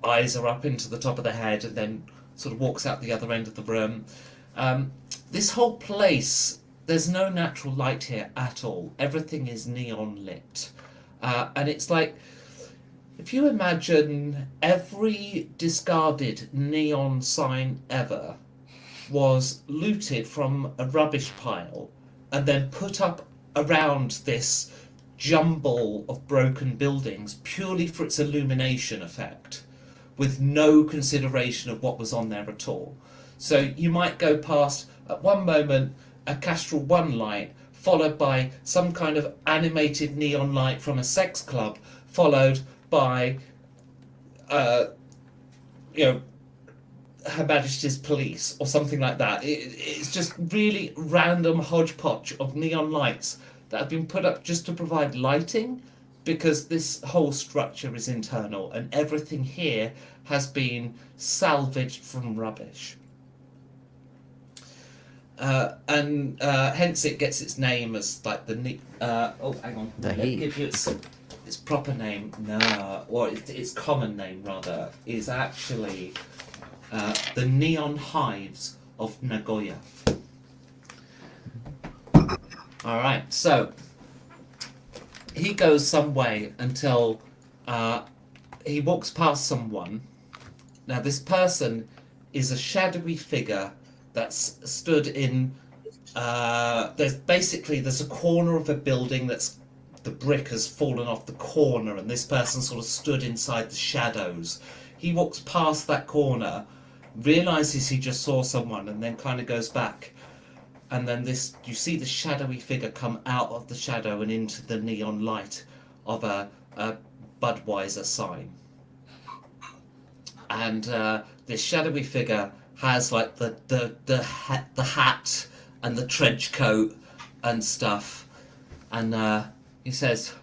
eyes are up into the top of their head, and then sort of walks out the other end of the room. This whole place, there's no natural light here at all. Everything is neon lit, and it's like, if you imagine every discarded neon sign ever was looted from a rubbish pile and then put up around this jumble of broken buildings purely for its illumination effect, with no consideration of what was on there at all. So you might go past, at one moment, a Castrol 1 light, followed by some kind of animated neon light from a sex club, followed by, Her Majesty's Police or something like that. It's just really random hodgepodge of neon lights that have been put up just to provide lighting, because this whole structure is internal and everything here has been salvaged from rubbish. And hence it gets its name as like hang on. The Let me Heap. give you its proper name. No, or its common name rather is actually the Neon Hives of Nagoya. All right, so he goes some way until he walks past someone. Now, this person is a shadowy figure that's stood in. There's a corner of a building that's, the brick has fallen off the corner, and this person sort of stood inside the shadows. He walks past that corner, realizes he just saw someone, and then kind of goes back. And then you see the shadowy figure come out of the shadow and into the neon light of a Budweiser sign. And this shadowy figure has like the hat and the trench coat and stuff. And he says,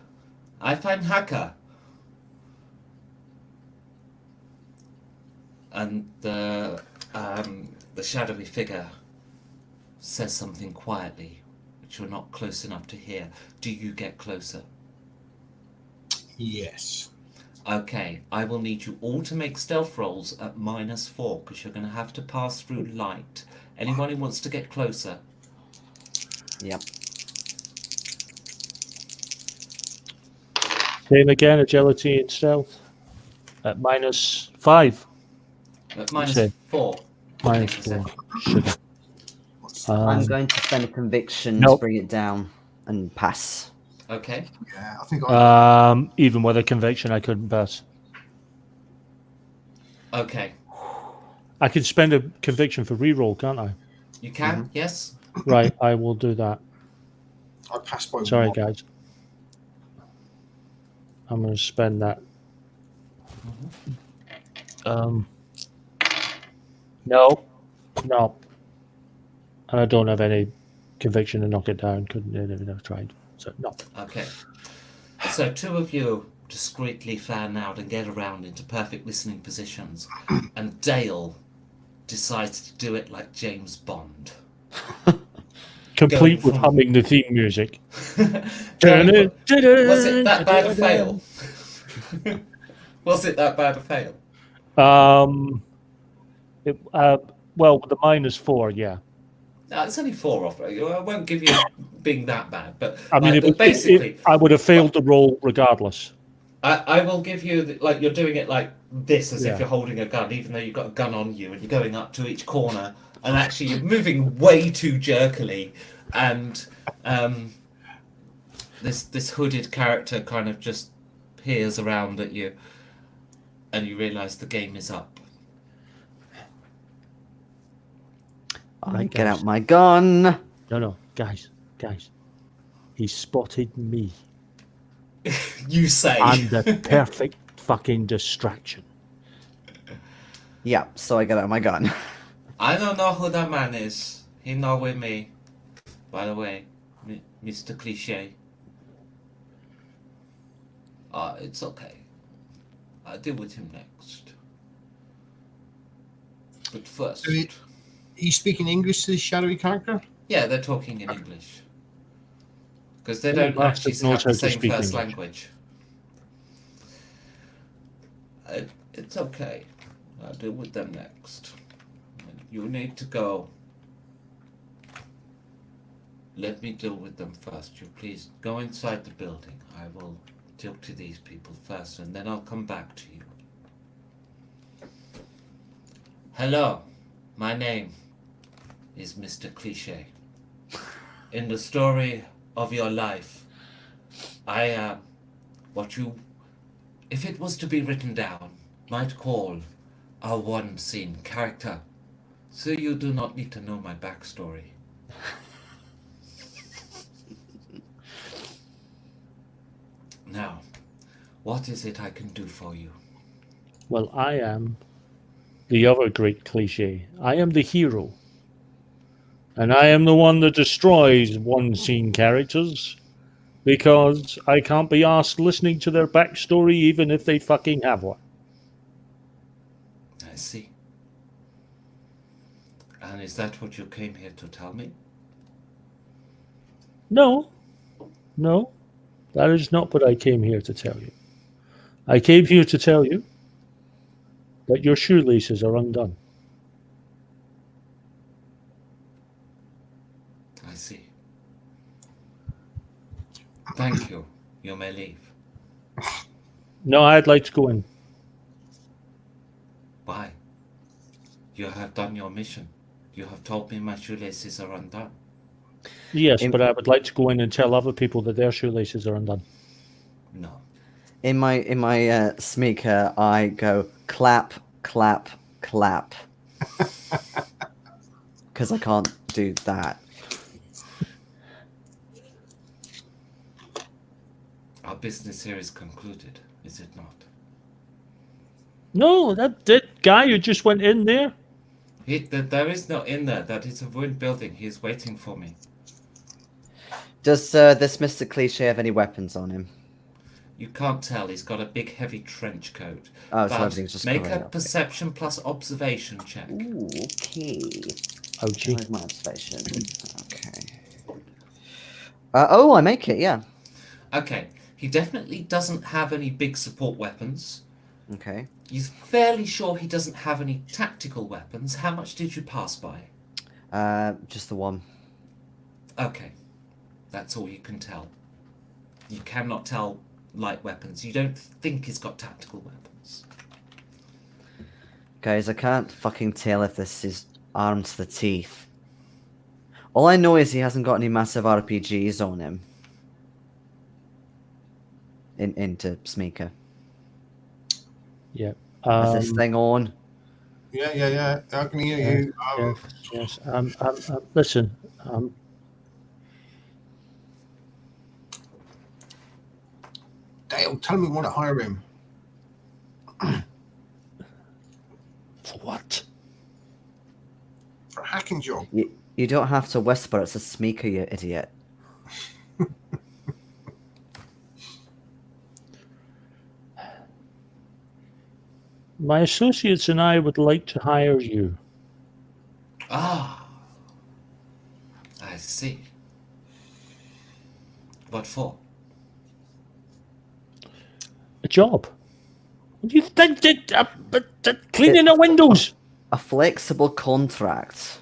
"I find Hacker." And the shadowy figure says something quietly, which you're not close enough to hear. Do you get closer? Yes. Okay, I will need you all to make stealth rolls at -4, because you're going to have to pass through light. Anyone who wants to get closer? Yep. Same again, agility and stealth. At -5. At Say. -4. -4. Sugar. I'm going to spend a conviction Nope. to bring it down and pass. Okay. Yeah, I think I. Even with a conviction, I couldn't pass. Okay. I could spend a conviction for reroll, can't I? You can, yes? Right, I will do that. I passed by. Sorry, one. guys. I'm going to spend that. No. And I don't have any conviction to knock it down. Couldn't even have tried. So, no. Okay. So 2 of you discreetly fan out and get around into perfect listening positions, and Dale decides to do it like James Bond. Complete Going with from- humming the theme music. Was it that bad a fail? Was it that bad a fail? Well, with the -4, yeah. No, it's only 4 off. I won't give you being that bad, but I mean, basically, I would have failed the roll regardless. I will give you like you're doing it like this, as Yeah. if you're holding a gun, even though you've got a gun on you, and you're going up to each corner, and actually you're moving way too jerkily, and this hooded character kind of just peers around at you, and you realise the game is up. I get out my gun. No, guys. He spotted me. You say. I'm the perfect fucking distraction. Yeah, so I get out my gun. I don't know who that man is. He not with me. By the way, Mr. Cliche. It's okay. I'll deal with him next. But first... So he's speaking English to the shadowy character? Yeah, they're talking in English. Because they Oh, don't actually bastard knows have how the to same speak first English. language. It's okay. I'll deal with them next. You need to go. Let me deal with them first. You please go inside the building. I will talk to these people first, and then I'll come back to you. Hello, my name is Mr. Cliche. In the story of your life, I am what you, if it was to be written down, might call a one-scene character. So you do not need to know my backstory. Now, what is it I can do for you? Well, I am the other great cliche. I am the hero. And I am the one that destroys one-scene characters because I can't be asked listening to their backstory even if they fucking have one. I see. And is that what you came here to tell me? No, that is not what I came here to tell you. I came here to tell you that your shoelaces are undone. I see. Thank you. You may leave. No, I'd like to go in. Why? You have done your mission. You have told me my shoelaces are undone. Yes, but I would like to go in and tell other people that their shoelaces are undone. No. In my sneaker, I go clap, clap, clap. Because I can't do that. Our business here is concluded, is it not? No, that guy who just went in there. There is no in there. That is a ruined building. He is waiting for me. Does this Mr. Cliche have any weapons on him? You can't tell. He's got a big, heavy trench coat. Oh, so But everything's just make covered a up. perception plus observation check. Ooh, okay. Ouchie. Where's my observation? Okay. Oh, I make it, yeah. Okay. He definitely doesn't have any big support weapons. Okay. You're fairly sure he doesn't have any tactical weapons. How much did you pass by? Just the one. Okay. That's all you can tell. You cannot tell light weapons. You don't think he's got tactical weapons. Guys, I can't fucking tell if this is armed to the teeth. All I know is he hasn't got any massive RPGs on him. Into Smeeka. Yeah. Is this thing on? Yeah. I can hear you. Yes. Listen. Dale, tell me want to hire him. For what? For a hacking job. You don't have to whisper. It's a Smeeka, you idiot. My associates and I would like to hire you. Ah, I see. What for? A job. You cleaning the windows. A flexible contract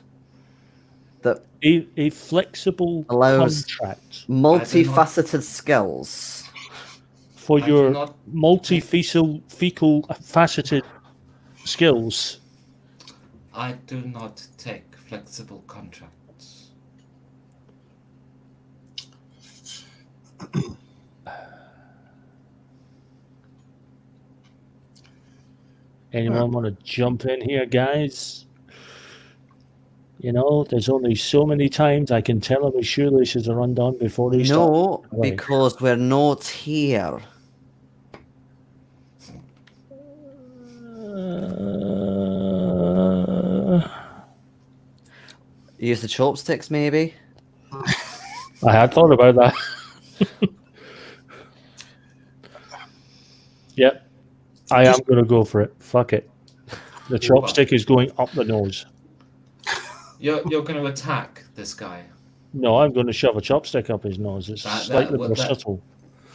that A flexible allows contract multifaceted skills. for I do your not- fecal faceted skills. I do not take flexible contracts. Anyone want to jump in here, guys? You know, there's only so many times I can tell him his shoelaces are undone before he starts. No, away. because we're not here. Use the chopsticks, maybe? I had thought about that. Yep. I am going to go for it. Fuck it. The chopstick is going up the nose. You're going to attack this guy. No, I'm going to shove a chopstick up his nose. It's slightly more subtle.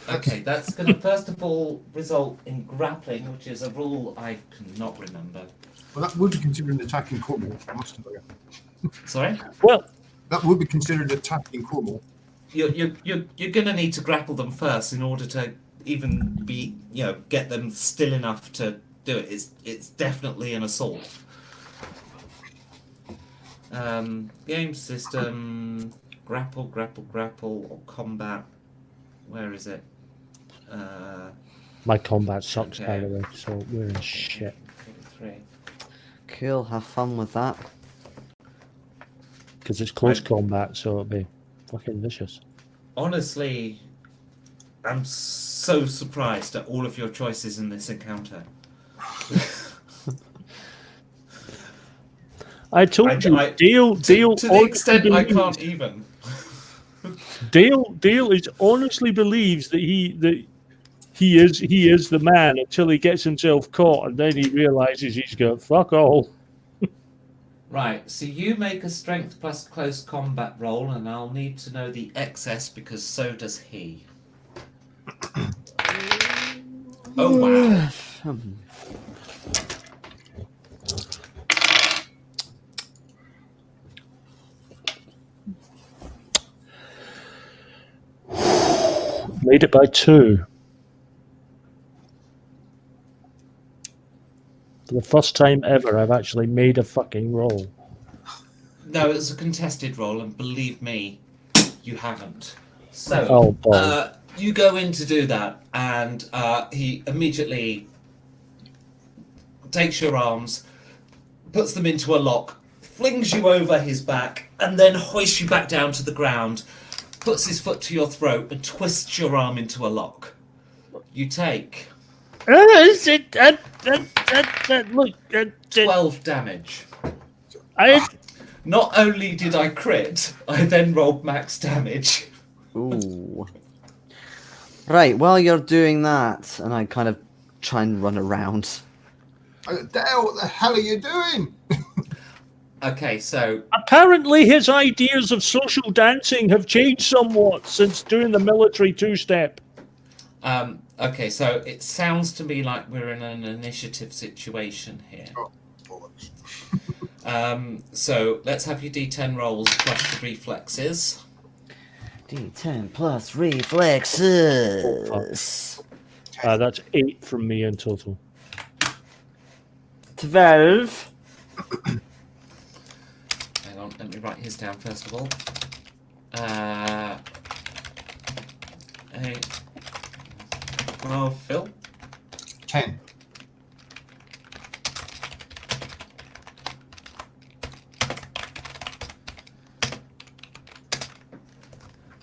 Okay, that's going to first of all result in grappling, which is a rule I cannot remember. Well, that would be considered attacking Cornwall, I must tell you. Sorry? Well, That would be considered attacking Cornwall. You're going to need to grapple them first in order to even be, get them still enough to do it. It's definitely an assault. Game system, grapple, or combat. Where is it? my combat sucks, by Okay. the way, so we're in shit. 3. Cool, have fun with that. Because it's close Right. combat, so it'll be fucking vicious. Honestly, I'm so surprised at all of your choices in this encounter. I told you, Dale to the honestly extent I believes- can't even. Dale is honestly believes that he is the man until he gets himself caught, and then he realizes he's got fuck all. Right, so you make a strength plus close combat roll, and I'll need to know the excess because so does he. Oh wow. Made it by 2. For the first time ever, I've actually made a fucking roll. No, it's a contested roll, and believe me, you haven't. So, Oh, boy. you go in to do that, and he immediately takes your arms, puts them into a lock, flings you over his back, and then hoists you back down to the ground, puts his foot to your throat, and twists your arm into a lock. You take Look, 12 damage. I Not only did I crit, I then rolled max damage. Ooh. Right, while you're doing that, and I kind of try and run around. Dale, what the hell are you doing? Okay, so apparently his ideas of social dancing have changed somewhat since doing the military 2-step. okay, so it sounds to me like we're in an initiative situation here. Oh, bollocks. So let's have your D10 rolls plus the reflexes. D10 plus reflexes. That's 8 from me in total. 12. Hang on, let me write his down first of all. 8. Oh, Phil? 10.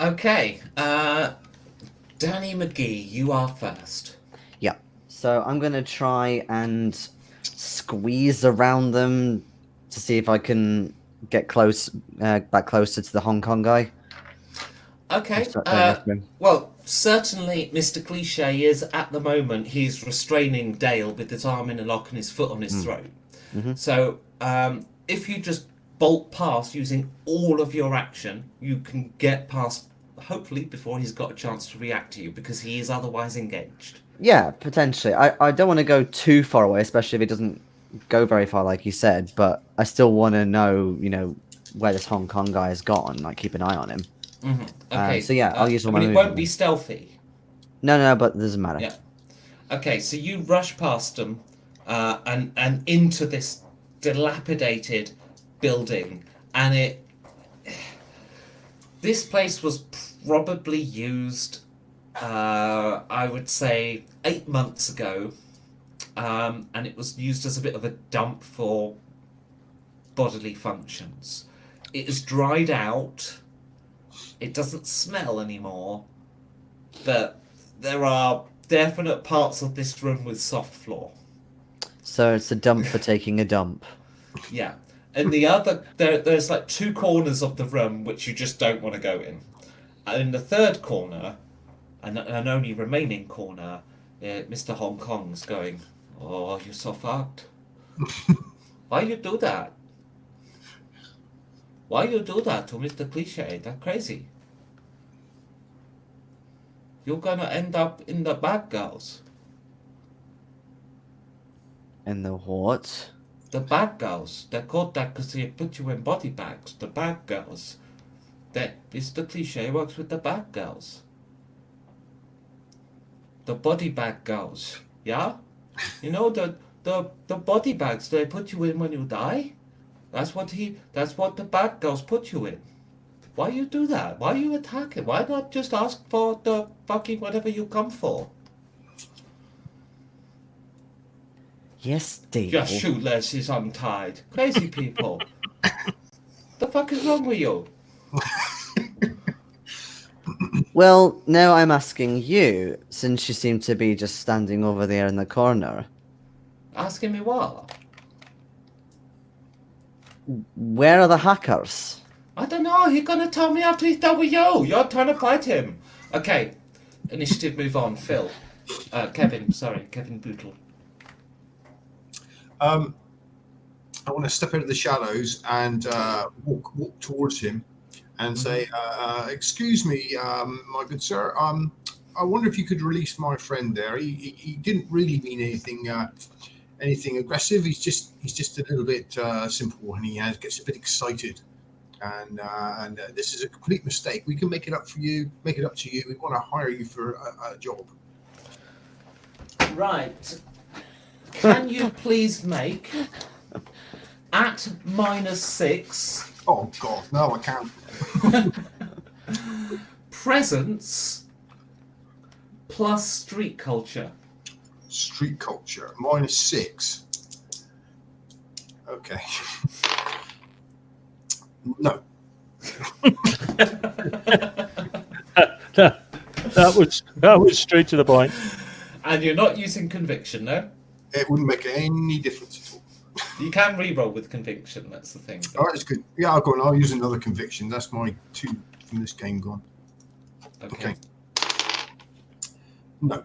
Okay, Danny McGee, you are first. Yeah. So I'm going to try and squeeze around them to see if I can get back closer to the Hong Kong guy. Okay, Start going after him. well, certainly Mr. Cliche is, at the moment, he's restraining Dale with his arm in a lock and his foot on his throat. Mhm. So, if you just bolt past using all of your action, you can get past, hopefully, before he's got a chance to react to you, because he is otherwise engaged. Yeah, potentially. I don't want to go too far away, especially if he doesn't go very far, like you said. But I still want to know, where this Hong Kong guy has gone. Like, keep an eye on him. Mm-hmm. Okay. So yeah, I'll use all my it movement won't be then. stealthy. No, but it doesn't matter. Yeah. Okay, so you rush past them, and into this dilapidated building, and this place was probably used, I would say, 8 months ago, and it was used as a bit of a dump for bodily functions. It is dried out. It doesn't smell anymore, but there are definite parts of this room with soft floor. So it's a dump for taking a dump. Yeah. And the other, there's like 2 corners of the room which you just don't want to go in. And in the third corner, and only remaining corner, Mr. Hong Kong's going, "Oh, you're so fucked. Why you do that? Why you do that to Mr. Cliche? That's crazy. You're gonna end up in the bad girls. And the what? The bad girls. They're called that because they put you in body bags. The bad girls. That Mr. Cliche works with the bad girls. The body bag girls. Yeah? You know the body bags they put you in when you die? That's what the bad girls put you in. Why you do that? Why you attack it? Why not just ask for the fucking whatever you come for? Yes, Dale. Your shoelace is untied. Crazy people. The fuck is wrong with you? Well, now I'm asking you, since you seem to be just standing over there in the corner. Asking me what? Where are the hackers? I don't know. He's gonna tell me after he's done with you. You're trying to fight him. Okay. Initiative move on. Phil. Kevin Bootle. I want to step into the shadows and walk towards him and say, "Excuse me, my good sir. I wonder if you could release my friend there. He didn't really mean anything aggressive. He's just a little bit simple, and he gets a bit excited. And this is a complete mistake. We can make it up to you. We want to hire you for a job." Right. Can you please make at -6 Oh God, no, I can't. presence plus street culture? Street culture -6. Okay. No. That was straight to the point. And you're not using conviction, no? It wouldn't make any difference at all. You can re-roll with conviction, that's the thing. All right, that's good. Yeah, I'll go on. I'll use another conviction. That's my 2 from this game gone. Okay. No.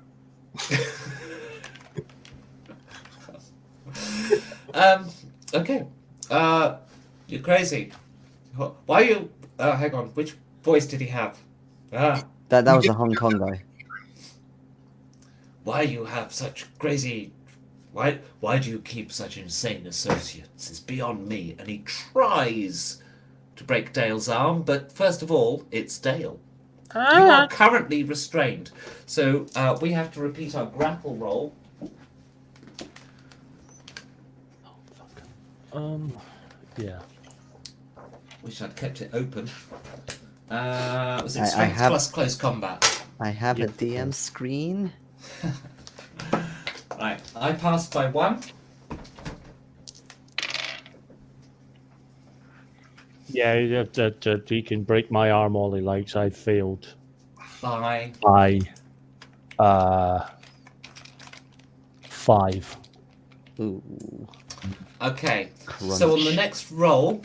Okay. You're crazy. Why are you... hang on. Which voice did he have? That was a Hong Kong guy. Why you have such crazy... Why do you keep such insane associates? It's beyond me. And he tries to break Dale's arm, but first of all, it's Dale. You are currently restrained. So we have to repeat our grapple roll. Yeah. Wish I'd kept it open. Was it I strength have- plus close combat? I have a Yes, DM screen. Right, I passed by 1. Yeah, that he can break my arm all he likes. I failed. By By 5. Ooh. okay. So on the Crunch. next roll,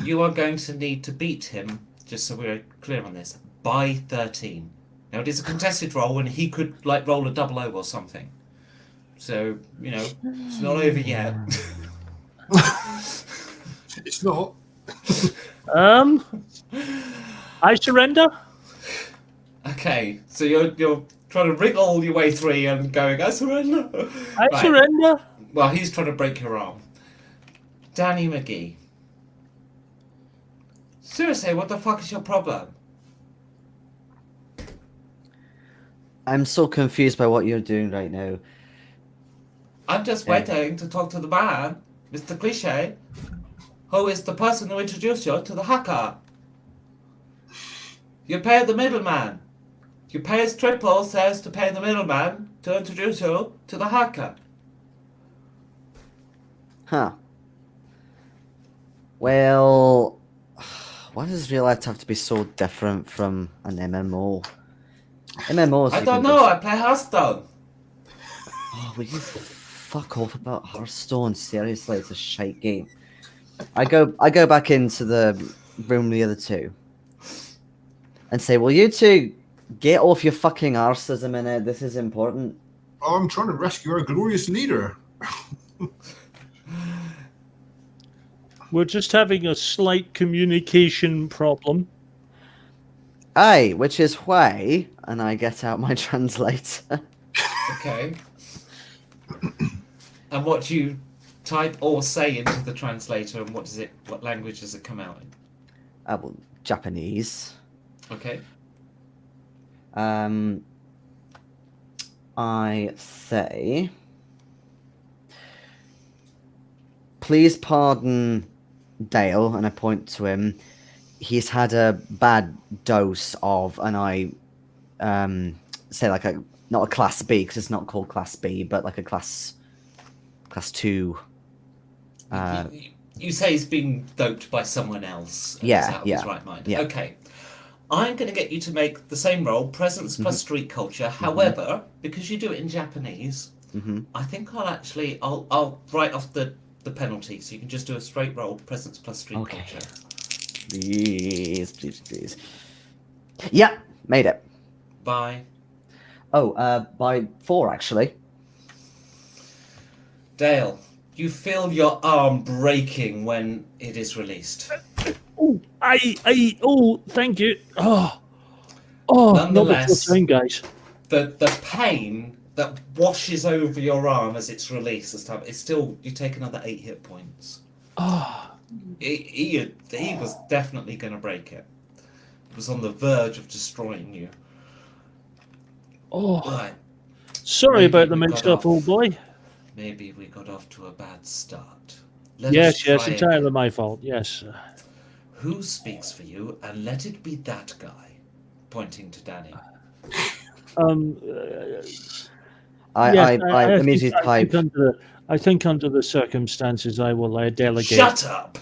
you are going to need to beat him. Just so we're clear on this, by 13. Now it is a contested roll, and he could like roll a 00 or something. So it's not over yet. It's not. I surrender. Okay, so you're trying to wriggle your way through and going, I surrender. I Right. surrender. Well, he's trying to break your arm. Danny McGee. Seriously, what the fuck is your problem? I'm so confused by what you're doing right now. I'm just waiting to talk to the man, Mr. Cliche, who is the person who introduced you to the hacker. You pay the middleman. You pay his triple says to pay the middleman to introduce you to the hacker. Huh. Well, why does real life have to be so different from an MMO? MMOs. I you don't can know, just- I play Hearthstone. Oh, will you fuck off about Hearthstone? Seriously, it's a shite game. I go back into the room with the other two and say, "Will you two get off your fucking arses a minute? This is important." I'm trying to rescue our glorious leader. We're just having a slight communication problem. Aye, which is why, and I get out my translator. Okay. And what do you type or say into the translator, and what language does it come out in? Well, Japanese. Okay. I say, please pardon Dale, and I point to him. He's had a bad dose of, and I say like not a class B because it's not called class B, but like a class 2. You say he's been doped by someone else. And Yeah, he's out of his yeah, right mind. yeah. Okay. I'm going to get you to make the same roll, presence plus street culture. However, because you do it in Japanese, I think I'll write off the penalty, so you can just do a straight roll, presence plus street Okay. culture. Please. Yeah, made it. By By 4 actually. Dale, you feel your arm breaking when it is released. Thank you. Not before Nonetheless, time, guys. the pain that washes over your arm as it's released this time, it's still, you take another 8 hit points. He was definitely going to break it. It was on the verge of destroying you. Right. Sorry Maybe about the we got mix-up, off. old boy. Maybe we got off to a bad start. Let us Yes, try entirely again. my fault. Yes. Who speaks for you, and let it be that guy, pointing to Danny. I immediately type. I think under the circumstances, I will delegate. Shut up!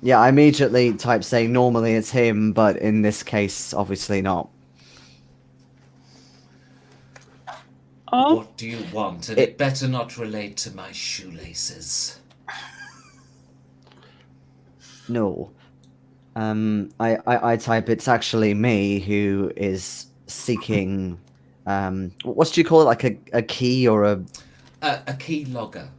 Yeah, I immediately type saying normally it's him, but in this case, obviously not. What do you want? And it better not relate to my shoelaces. No. I type it's actually me who is seeking what do you call it? Like a key or A key logger.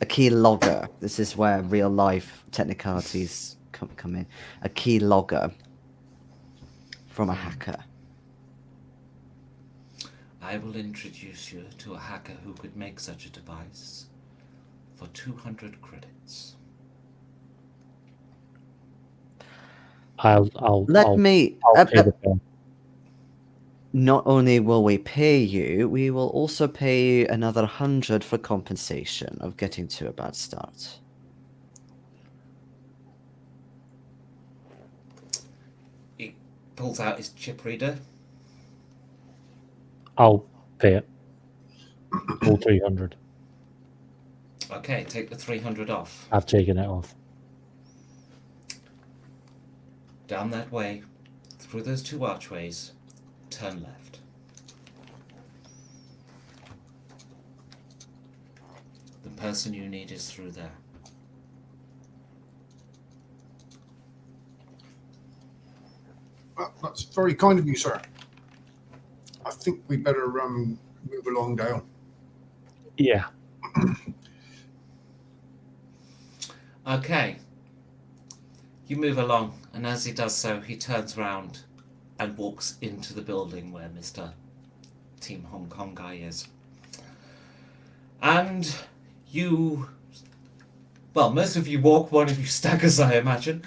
a key logger. This is where real life technicalities come in. A key logger from a hacker. I will introduce you to a hacker who could make such a device for 200 credits. I'll Let me pay the bill. not only will we pay you, we will also pay you another 100 for compensation of getting to a bad start. He pulls out his chip reader. I'll pay it. All 300. Okay, take the 300 off. I've taken it off. Down that way, through those 2 archways, turn left. The person you need is through there. Well, that's very kind of you, sir. I think we better move along, Dale. Yeah. Okay. You move along, and as he does so, he turns round and walks into the building where Mr. Team Hong Kong guy is. And you... Well, most of you walk, one of you staggers, I imagine.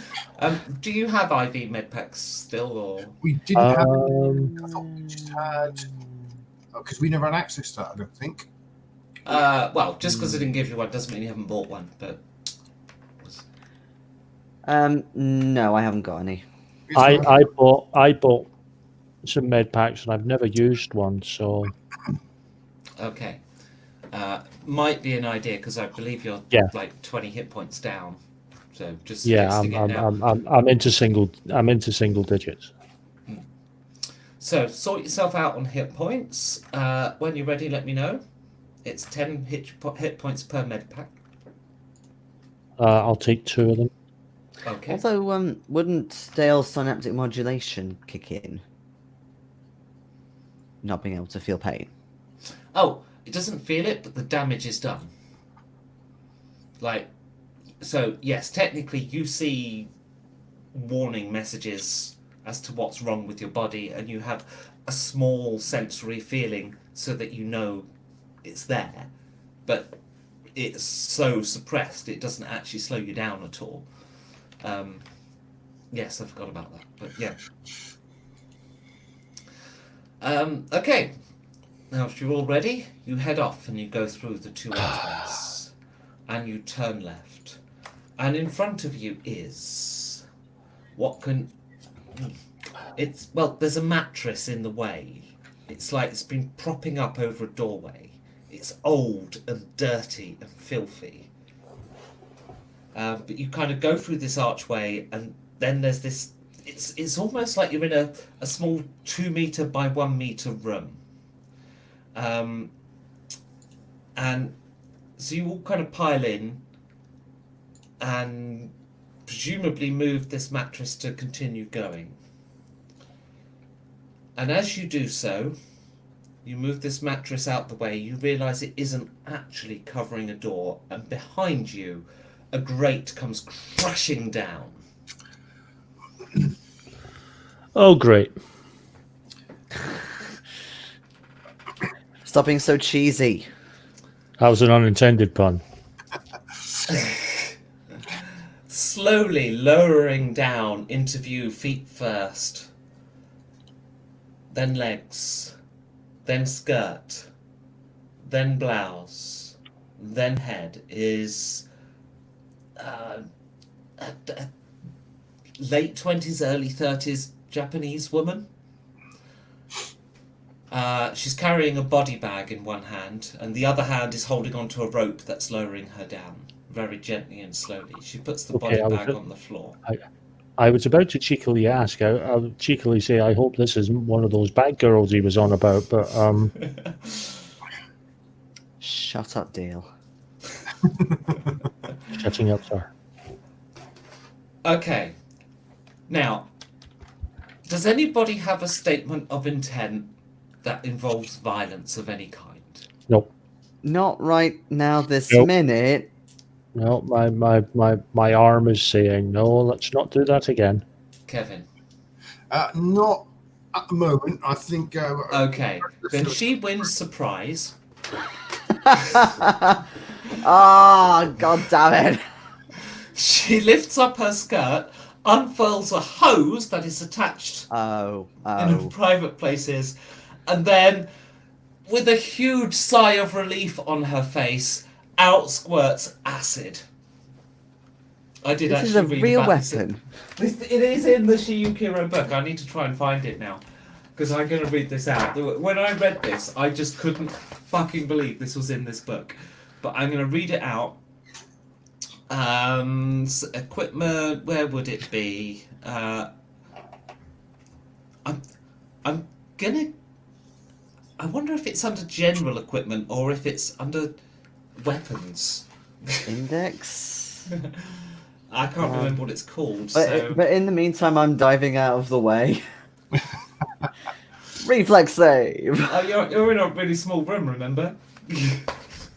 Do you have IV medpacks still, or...? We didn't have it. I thought we just had... Because we never had access to that, I don't think. Well, just because I didn't give you one doesn't mean you haven't bought one, but... No, I haven't got any. I bought some med packs and I've never used one, so Okay. Might be an idea, because I believe you're Yeah. like 20 hit points down. So just yeah, suggesting it now. I'm into single digits. So sort yourself out on hit points. When you're ready, let me know. It's 10 hit points per med pack. I'll take 2 of them. Okay. Although, wouldn't Dale's synaptic modulation kick in? Not being able to feel pain. Oh, it doesn't feel it, but the damage is done. Like, so yes, technically you see warning messages as to what's wrong with your body, and you have a small sensory feeling so that you know it's there, but it's so suppressed it doesn't actually slow you down at all. Yes, I forgot about that, but yeah. Okay. Now, if you're all ready, you head off and you go through the 2 archways, and you turn left, and in front of you is what can... It's, well, there's a mattress in the way. It's like it's been propping up over a doorway. It's old and dirty and filthy. But you kind of go through this archway, and then there's this... It's almost like you're in a small 2 meter by 1 meter room. And so you all kind of pile in and presumably move this mattress to continue going. And as you do so, you move this mattress out the way, you realise it isn't actually covering a door, and behind you, a grate comes crashing down. Oh, great. Stop being so cheesy. That was an unintended pun. Slowly lowering down into view, feet first, then legs, then skirt, then blouse, then head, is a late 20s, early 30s Japanese woman. She's carrying a body bag in one hand, and the other hand is holding onto a rope that's lowering her down very gently and slowly. She puts the body bag on the floor. I was about to cheekily ask. I'll cheekily say, I hope this isn't one of those bad girls he was on about, but Shut up, Dale. shutting up, sir. Okay. Now, does anybody have a statement of intent that involves violence of any kind? Nope. Not right now this Nope. minute. No, my arm is saying, no, let's not do that again. Kevin? Not at the moment. I think... Okay. Then she wins surprise. Ah, god damn it. She lifts up her skirt, unfurls a hose that is attached Oh, in private places, and then, with a huge sigh of relief on her face, out squirts acid. I did this actually is a read real about weapon. this. It is in the Shiyukiro book. I need to try and find it now, because I'm going to read this out. When I read this, I just couldn't fucking believe this was in this book. But I'm going to read it out. Equipment, where would it be? I'm gonna. I wonder if it's under general equipment or if it's under weapons. Index. I can't remember what it's called. But in the meantime, I'm diving out of the way. Reflex save. Oh, you're in a really small room, remember?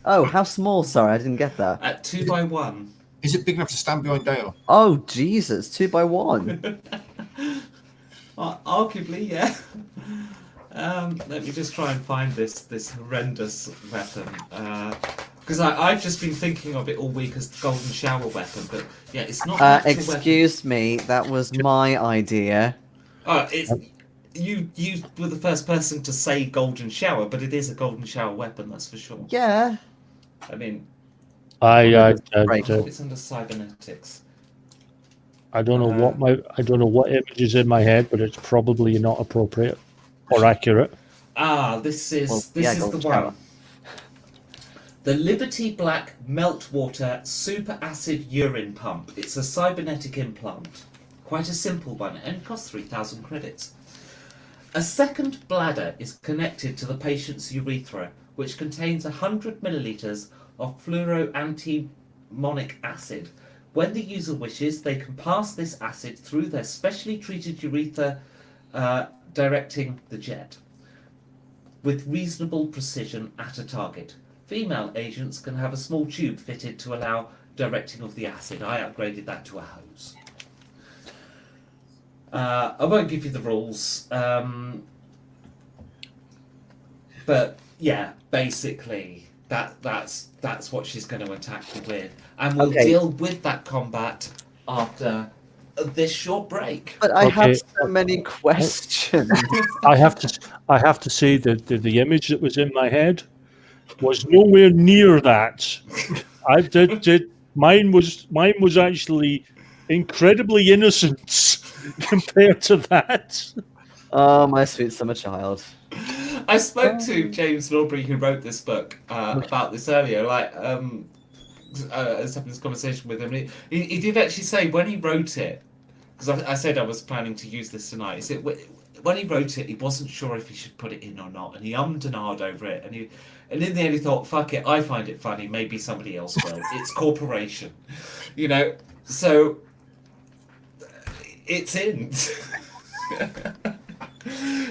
Oh, how small? Sorry, I didn't get that. At 2x1. Is it big enough to stand behind Dale? Oh, Jesus, 2x1. Arguably, yeah. Let me just try and find this horrendous weapon. Because I've just been thinking of it all week as the golden shower weapon, but yeah, it's not. Excuse me, that was my idea. It's you were the first person to say golden shower, but it is a golden shower weapon, that's for sure. Yeah. I mean, It's under cybernetics. I don't know what image is in my head, but it's probably not appropriate or accurate. This is the golden one. shower. The Liberty Black Meltwater Super Acid Urine Pump. It's a cybernetic implant. Quite a simple one, and it costs 3,000 credits. A second bladder is connected to the patient's urethra, which contains 100 millilitres of fluoroantimonic acid. When the user wishes, they can pass this acid through their specially treated urethra, directing the jet with reasonable precision at a target. Female agents can have a small tube fitted to allow directing of the acid. I upgraded that to a hose. I won't give you the rules, but yeah, basically that's what she's going to attack you with, and we'll deal with that combat after this short break. But I have so many questions. I have to say that the image that was in my head was nowhere near that. Mine was actually incredibly innocent compared to that. Oh, my sweet summer child. I spoke to James Norbury, who wrote this book, about this earlier. I was having this conversation with him. He did actually say when he wrote it, because I said I was planning to use this tonight. He said when he wrote it, he wasn't sure if he should put it in or not, and he ummed and ahed over it, and in the end he thought, "Fuck it, I find it funny. Maybe somebody else will. It's corporation, So it's in."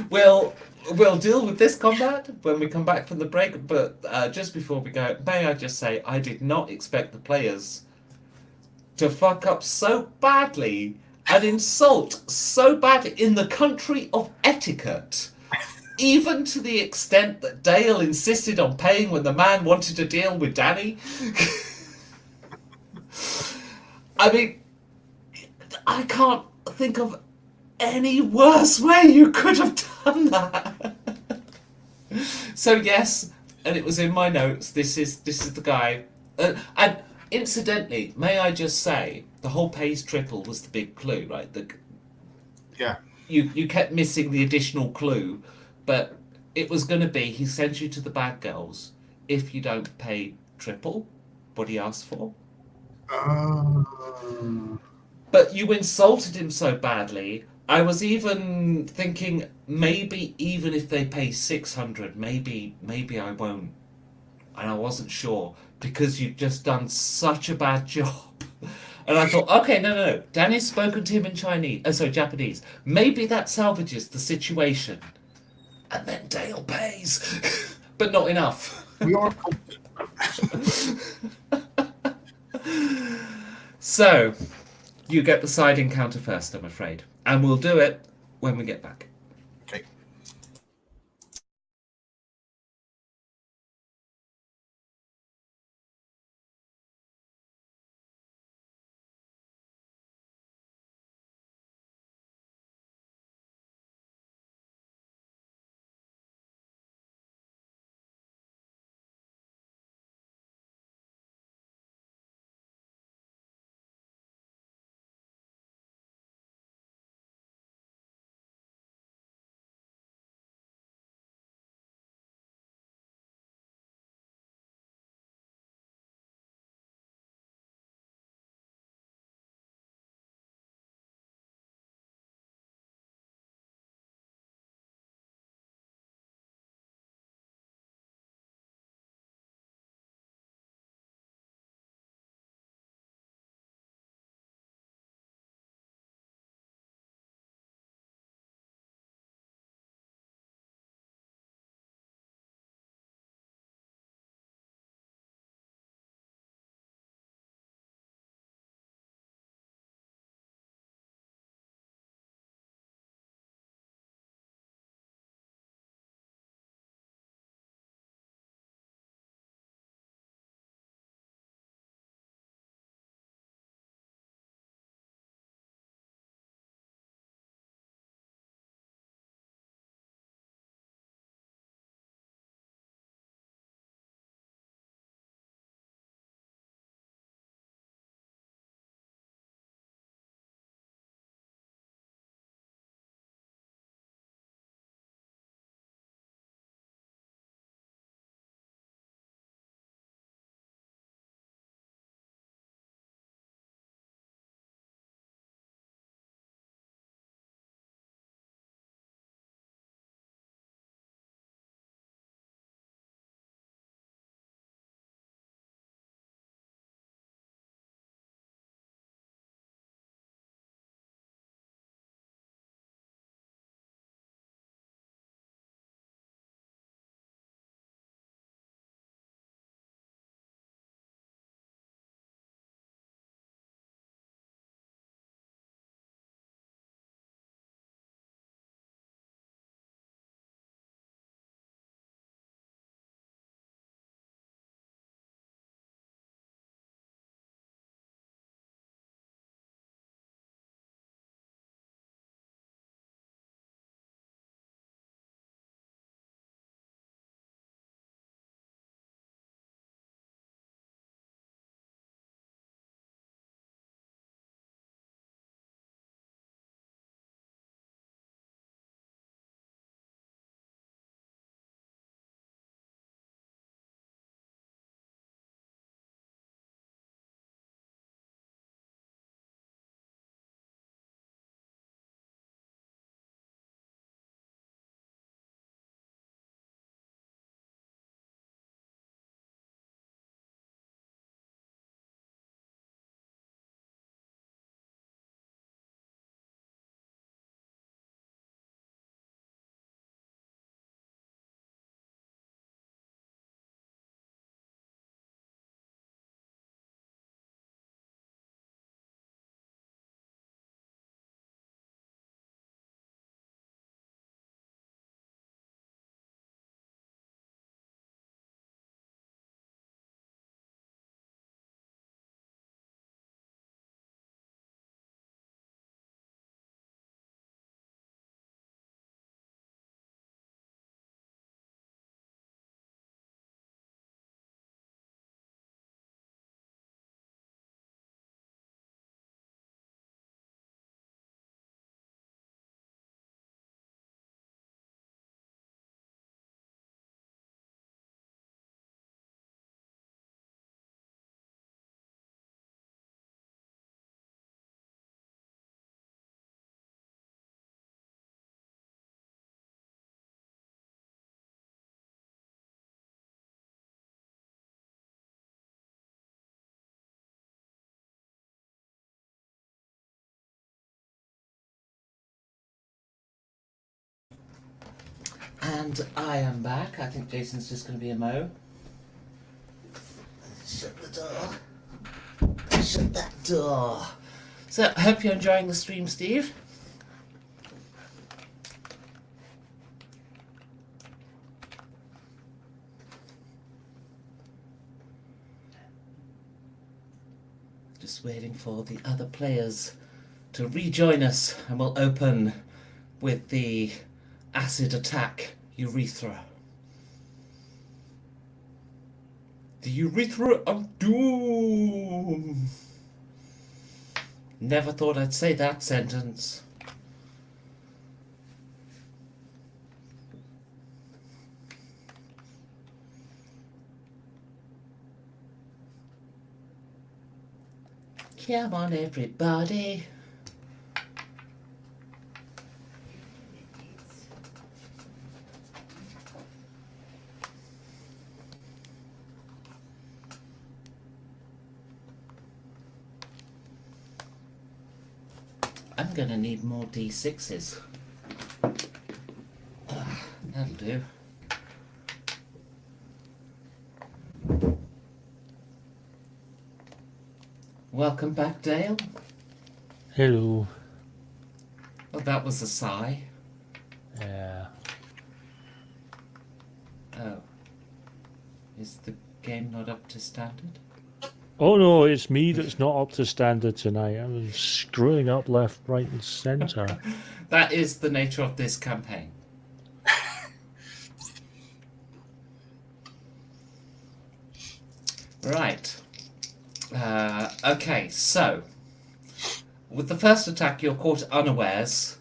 We'll deal with this combat when we come back from the break, but just before we go, may I just say I did not expect the players to fuck up so badly and insult so badly in the country of etiquette, even to the extent that Dale insisted on paying when the man wanted to deal with Danny. I mean, I can't think of any worse way you could have done that. So yes, and it was in my notes. This is the guy, and incidentally, may I just say, the whole pays triple was the big clue, right? You kept missing the additional clue, but it was going to be he sends you to the bad girls if you don't pay triple what he asked for. But you insulted him so badly. I was even thinking maybe even if they pay 600, maybe I won't. And I wasn't sure because you'd just done such a bad job. And I thought, okay, no. Danny's spoken to him in Japanese. Maybe that salvages the situation. And then Dale pays. But not enough. We are. So, you get the side encounter first, I'm afraid. And we'll do it when we get back. And I am back. I think Jason's just going to be a mo. Shut the door. Shut that door. So, I hope you're enjoying the stream, Steve. Just waiting for the other players to rejoin us, and we'll open with the acid attack urethra. The urethra of doom. Never thought I'd say that sentence. Come on, everybody. I'm gonna need more D6s. That'll do. Welcome back, Dale. Hello. Well, that was a sigh. Yeah. Oh. Is the game not up to standard? Oh no, it's me that's not up to standard tonight. I'm screwing up left, right, and centre. That is the nature of this campaign. Right. Okay, so with the first attack, you're caught unawares.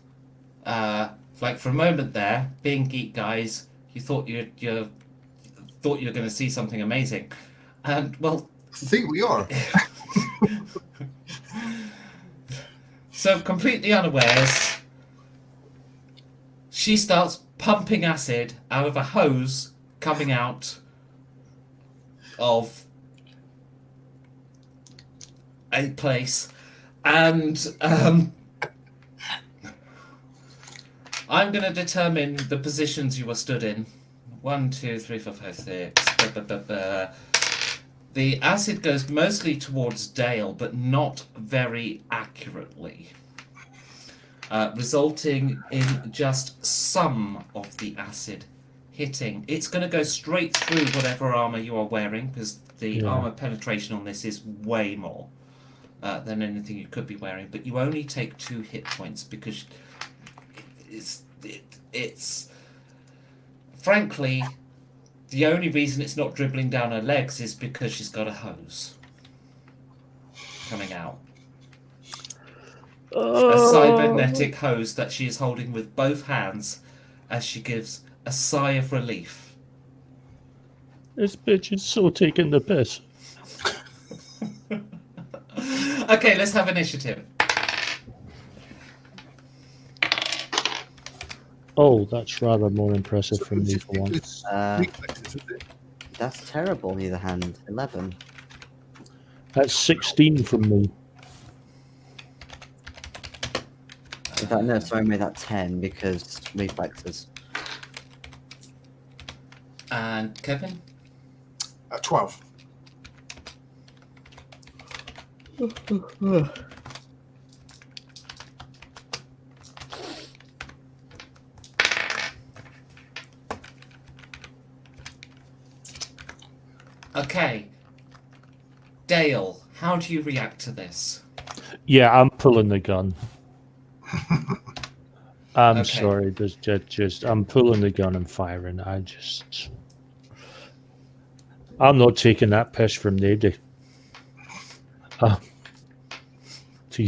Like for a moment there, being geek guys, you thought you were going to see something amazing, and well, I think we are. so completely unawares, she starts pumping acid out of a hose coming out of a place, and I'm going to determine the positions you were stood in. 1, 2, 3, 4, 5, 6. The acid goes mostly towards Dale, but not very accurately, resulting in just some of the acid hitting. It's going to go straight through whatever armor you are wearing, because the armor penetration on this is way more than anything you could be wearing. But you only take 2 hit points because it's frankly, the only reason it's not dribbling down her legs is because she's got a hose coming out. A cybernetic hose that she is holding with both hands as she gives a sigh of relief. This bitch is so taking the piss. Okay, let's have initiative. Oh, that's rather more impressive from me for one. It's reflexes, isn't it? That's terrible on the other hand. 11. That's 16 from me. In fact, no, sorry, I made that 10 because reflexes. And Kevin? 12. Okay. Dale, how do you react to this? Yeah, I'm pulling the gun. I'm Okay. sorry, just I'm pulling the gun and firing. I'm not taking that piss from nobody. To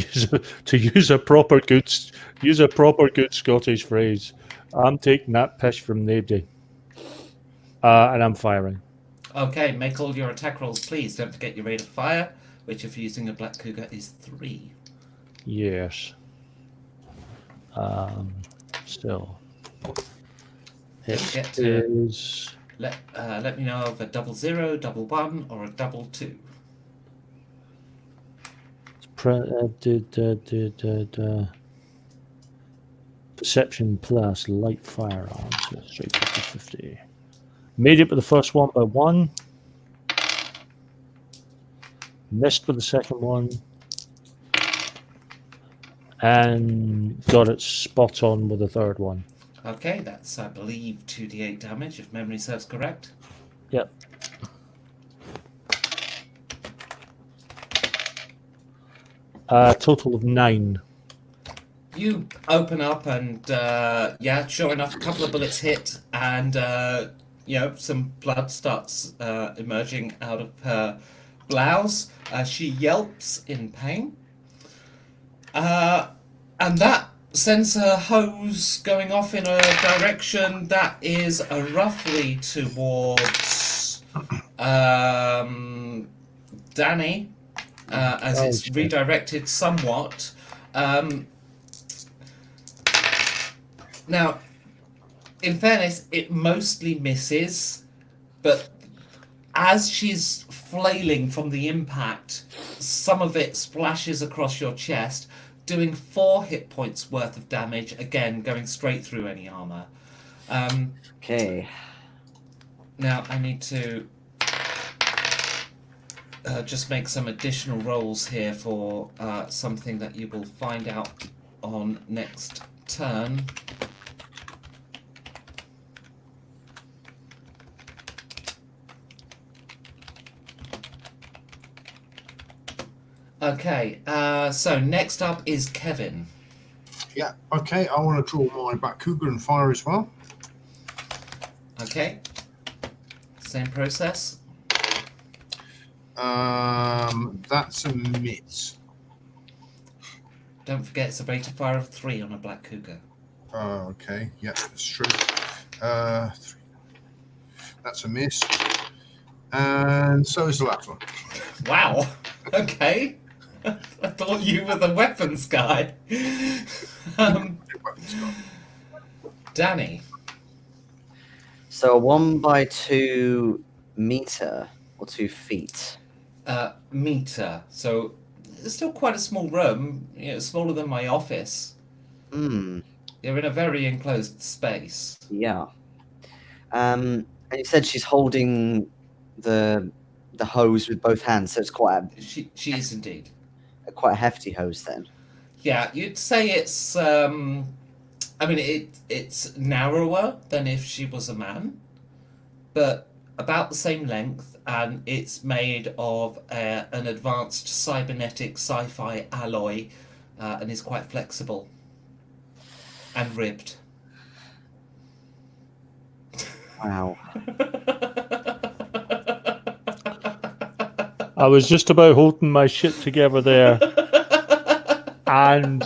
use a proper good Scottish phrase, I'm taking that piss from nobody. And I'm firing. Okay, make all your attack rolls, please. Don't forget your rate of fire, which if you're using a Black Cougar is 3. Yes. Still. Don't It forget to is. let me know of a 00, 11, or a 22. Perception plus light firearms. So straight 50-50. Made it with the first one by 1. Missed with the second one. And got it spot on with the third one. Okay, that's, I believe, 2d8 damage, if memory serves correct. Yep. Total of 9. You open up and, yeah, sure enough, a couple of bullets hit and, some blood starts emerging out of her blouse. She yelps in pain. And that sends her hose going off in a direction that is roughly towards Danny, as it's shit. redirected somewhat. Now, in fairness, it mostly misses, but as she's flailing from the impact, some of it splashes across your chest, doing 4 hit points worth of damage, again, going straight through any armor. Okay. Now, I need to just make some additional rolls here for something that you will find out on next turn. Okay, so next up is Kevin. Yeah, okay. I want to draw my back cougar and fire as well. Okay, same process. That's a miss. Don't forget it's a rate of fire of 3 on a black cougar. Okay, yeah, that's true. 3. That's a miss. And so is the last one. Wow, okay. I thought you were the weapons guy. Danny. So a 1 by 2 meter or 2 feet. Meter. So it's still quite a small room. Smaller than my office. Hmm. You're in a very enclosed space. Yeah. And you said she's holding the hose with both hands, so it's quite She is indeed. quite a hefty hose then. Yeah, you'd say it's. It's narrower than if she was a man, but about the same length, and it's made of an advanced cybernetic sci-fi alloy, and is quite flexible and ribbed. Wow. I was just about holding my shit together there. And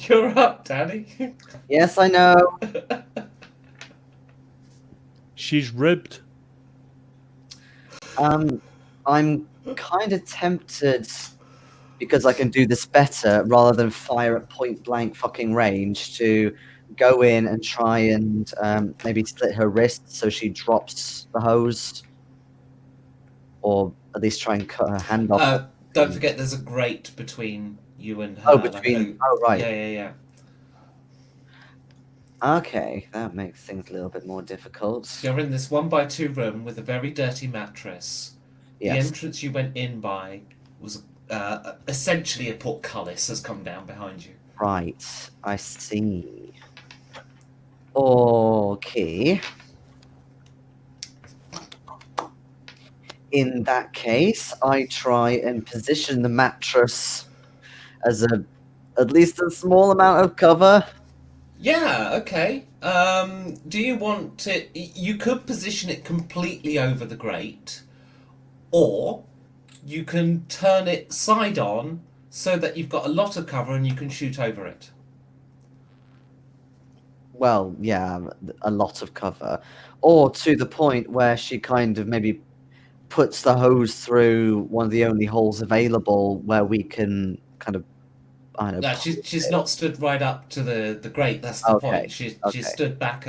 You're up, Danny. Yes, I know. she's ribbed. I'm kind of tempted because I can do this better rather than fire at point blank fucking range to go in and try and maybe slit her wrist so she drops the hose, or at least try and cut her hand off. Don't forget, there's a grate between you and her. Oh, between. Oh, right. Yeah. Okay, that makes things a little bit more difficult. You're in this 1x2 room with a very dirty mattress. Yes. The entrance you went in by was essentially a portcullis has come down behind you. Right, I see. Okay. In that case, I try and position the mattress as at least a small amount of cover. Yeah, okay. Do you want to... You could position it completely over the grate, or you can turn it side on so that you've got a lot of cover and you can shoot over it. Well, yeah, a lot of cover. Or to the point where she kind of maybe puts the hose through one of the only holes available where we can kind of, I don't know. No, she's not stood right up to the grate, that's the Okay, point. She's okay. stood back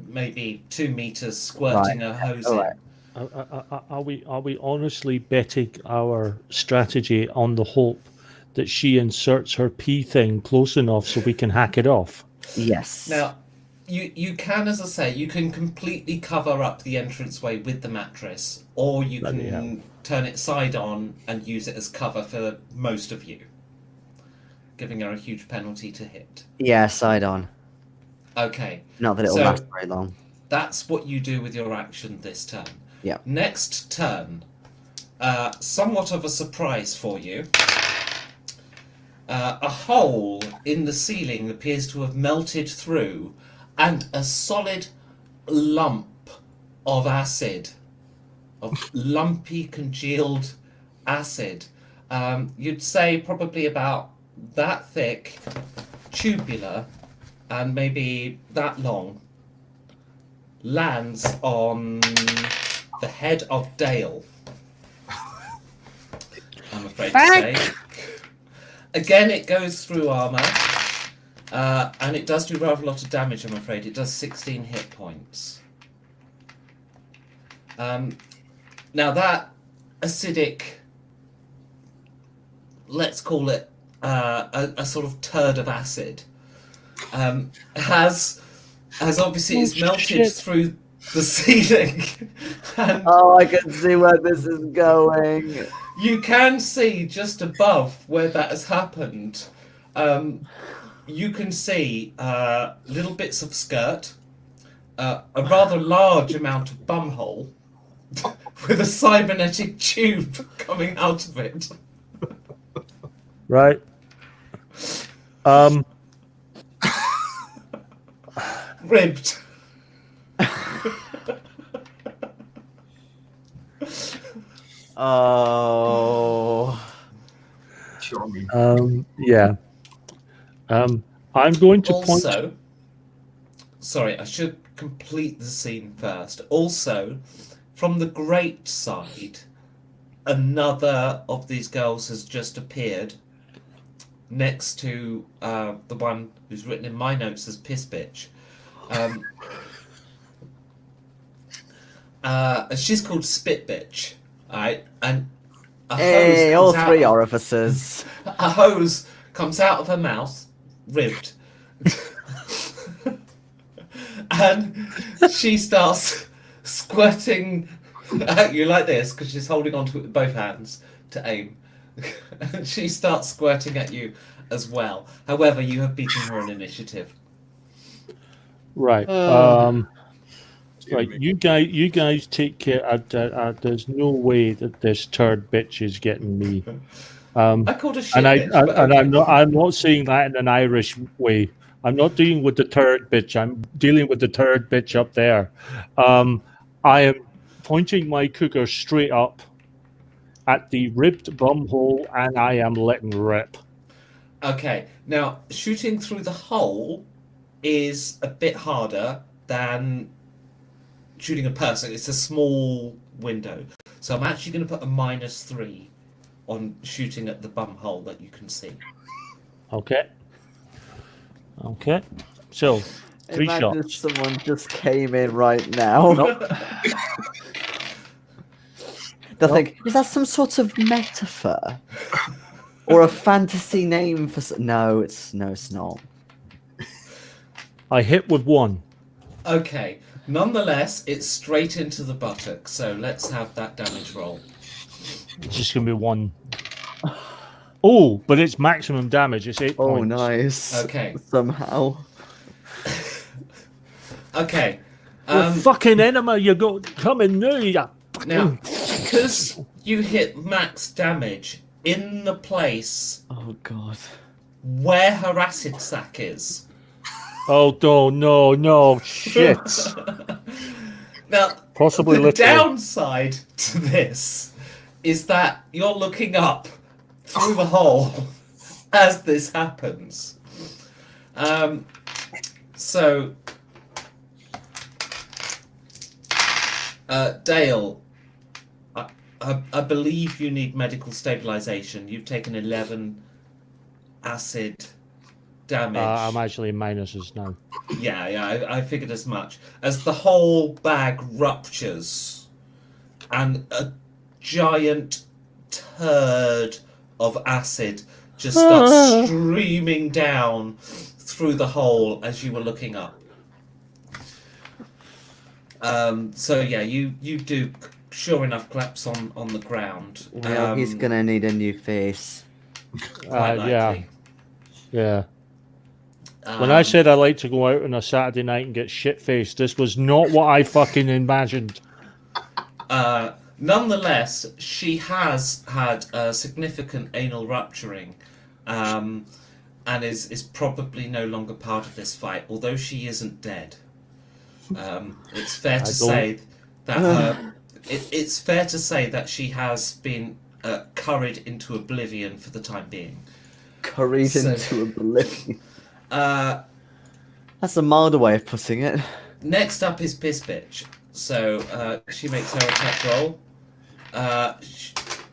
maybe 2 meters, squirting her hose in. All right. Are we honestly betting our strategy on the hope that she inserts her pee thing close enough so we can hack it off? Yes. Now, you can, as I say, you can completely cover up the entranceway with the mattress, or you Bloody can hell. turn it side on and use it as cover for most of you, giving her a huge penalty to hit. Yeah, side on. Okay, Not that it'll so last very long. that's what you do with your action this turn. Yeah. Next turn, somewhat of a surprise for you. A hole in the ceiling appears to have melted through, and a solid lump of acid, of lumpy, congealed acid, you'd say probably about that thick, tubular, and maybe that long, lands on the head of Dale. I'm afraid to say. Again, it goes through armor, and it does do rather a lot of damage, I'm afraid. It does 16 hit points. Now that acidic, let's call it a sort of turd of acid, has obviously is melted shit. through the ceiling, and Oh, I can see where this is going. you can see just above where that has happened. You can see little bits of skirt, a rather large amount of bumhole, with a cybernetic tube coming out of it. Right. Ribbed. Oh. Charming. Yeah. I'm going to point. Also, sorry, I should complete the scene first. Also, from the great side, another of these girls has just appeared next to the one who's written in my notes as Piss Bitch. She's called Spit Bitch, alright? And a Hey, hose all comes three out, orifices. a hose comes out of her mouth, ribbed. And she starts squirting at you like this, because she's holding onto it with both hands to aim. And she starts squirting at you as well. However, you have beaten her in initiative. Right. Right. You guys take care. There's no way that this turd bitch is getting me. I called her shit And bitch, but okay. I'm not saying that in an Irish way. I'm not dealing with the turd bitch. I'm dealing with the turd bitch up there. I am pointing my cooker straight up at the ribbed bum hole, and I am letting rip. Okay, now shooting through the hole is a bit harder than shooting a person. It's a small window, so I'm actually going to put a -3 on shooting at the bum hole that you can see. Okay. Okay. So, 3 Imagine if shots. someone just came in right now. They'll think, is that some sort of metaphor? Or a fantasy name for... No, it's not. I hit with 1. Okay, nonetheless, it's straight into the buttock, so let's have that damage roll. It's just going to be 1. Oh, but it's maximum damage. It's 8 Oh, points. nice. Okay. Somehow. Okay. You fucking enema, you got coming now. You Now, because you hit max damage in the place Oh, God. where her acid sac is. Oh, no, shit. Now, Possibly the literally. downside to this is that you're looking up through the hole as this happens. So, Dale, I believe you need medical stabilization. You've taken 11 acid damage. I'm actually in minuses now. Yeah, I figured as much. As the whole bag ruptures, and a giant turd of acid just starts streaming down through the hole as you were looking up. So yeah, you do sure enough collapse on the ground. Well, he's gonna need a new face. Quite likely. Yeah. When I said I like to go out on a Saturday night and get shit-faced, this was not what I fucking imagined. Nonetheless, she has had a significant anal rupturing, and is probably no longer part of this fight, although she isn't dead. It's fair to say that it's fair to say that she has been curried into oblivion for the time being. Curried into oblivion. That's a milder way of putting it. Next up is Piss Bitch. So she makes her attack roll.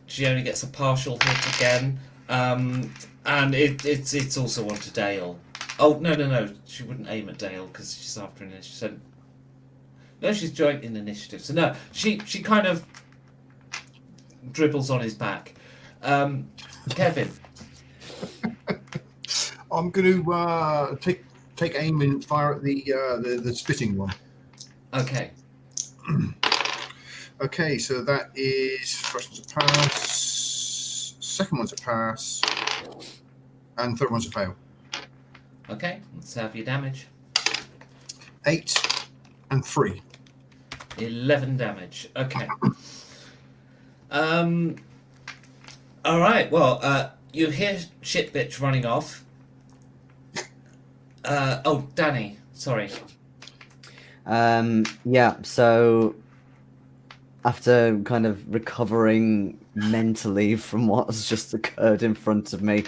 She only gets a partial hit again, and it's also on to Dale. Oh no! She wouldn't aim at Dale because she's after an initiative. No, she's joint in initiative. So no, she kind of dribbles on his back. Kevin. I'm going to take aim and fire at the spitting one. Okay. Okay, so that is first one's a pass, second one's a pass, and third one's a fail. Okay, let's have your damage. 8 and 3. 11 damage. Okay. All right. Well, you hear shit bitch running off. Oh, Danny. Sorry. Yeah. So after kind of recovering mentally from what has just occurred in front of me,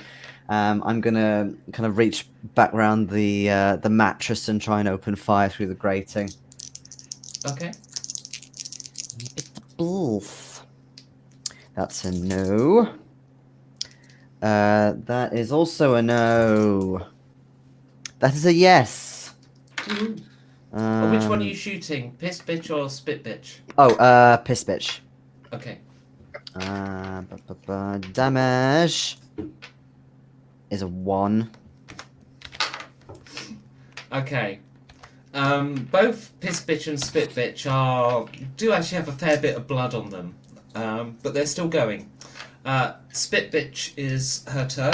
I'm gonna kind of reach back around the mattress and try and open fire through the grating. Okay. Oof. That's a no. That is also a no. That is a yes. Which one are you shooting? Piss bitch or spit bitch? Oh, piss bitch. Okay. Damage is a 1. Okay. Both piss bitch and spit bitch do actually have a fair bit of blood on them, but they're still going. Spit bitch is her turn.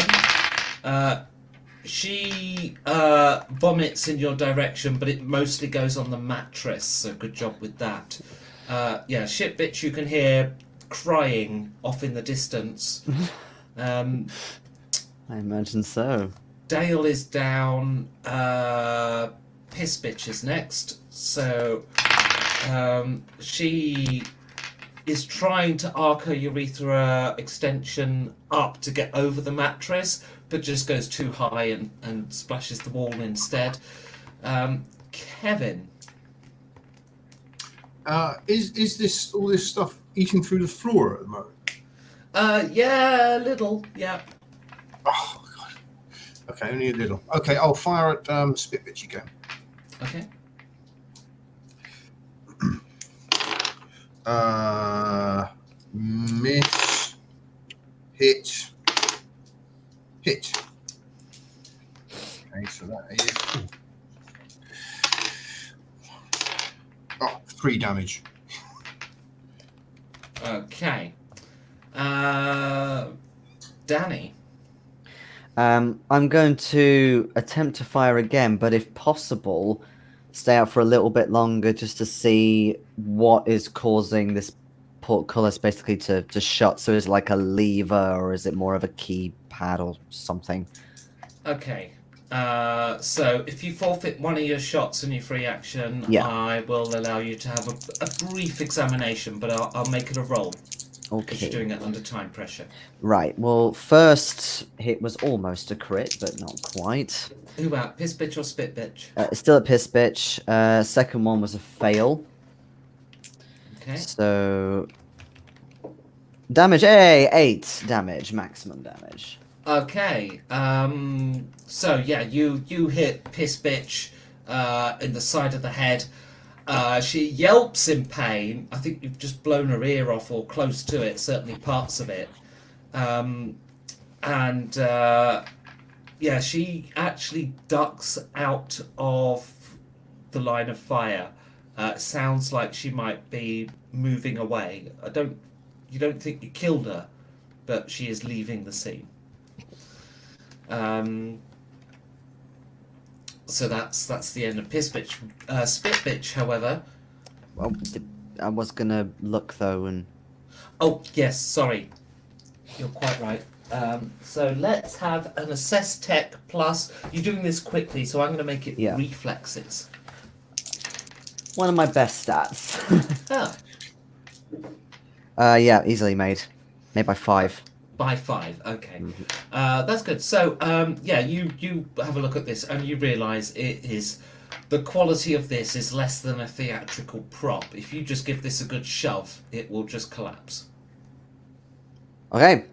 She vomits in your direction, but it mostly goes on the mattress, so good job with that. Yeah, shit bitch you can hear crying off in the distance. I imagine so. Dale is down. Piss bitch is next. So she is trying to arc her urethra extension up to get over the mattress, but just goes too high and splashes the wall instead. Kevin. Is this all this stuff eating through the floor at the moment? Yeah, a little, yeah. Oh god. Okay, only a little. Okay, I'll fire at spit bitch again. Okay. Miss, hit. Okay, so that is 3 damage. Okay. Danny. I'm going to attempt to fire again, but if possible, stay out for a little bit longer just to see what is causing this portcullis basically to shut. So is it like a lever, or is it more of a keypad or something? Okay. So if you forfeit one of your shots in your free action, Yeah. I will allow you to have a brief examination, but I'll make it a roll. Because Okay. you're doing it under time pressure. Right. Well, first hit was almost a crit, but not quite. Who about? Piss bitch or spit bitch? Still a piss bitch. Second one was a fail. Okay. So damage, 8 damage, maximum damage. Okay. So yeah, you hit piss bitch in the side of the head, She yelps in pain. I think you've just blown her ear off or close to it, certainly parts of it. And yeah, she actually ducks out of the line of fire. Sounds like she might be moving away. You don't think you killed her, but she is leaving the scene. So that's the end of Piss Bitch. Spit Bitch, however. Well, I was gonna look though, and Oh yes, sorry, you're quite right. So let's have an assess tech plus. You're doing this quickly, so I'm going to make it Yeah. reflexes. one of my best stats. Ah, Yeah, easily made. Made by 5. by 5. Okay, that's good. So yeah, you have a look at this and you realise it is. The quality of this is less than a theatrical prop. If you just give this a good shove, it will just collapse. Okay.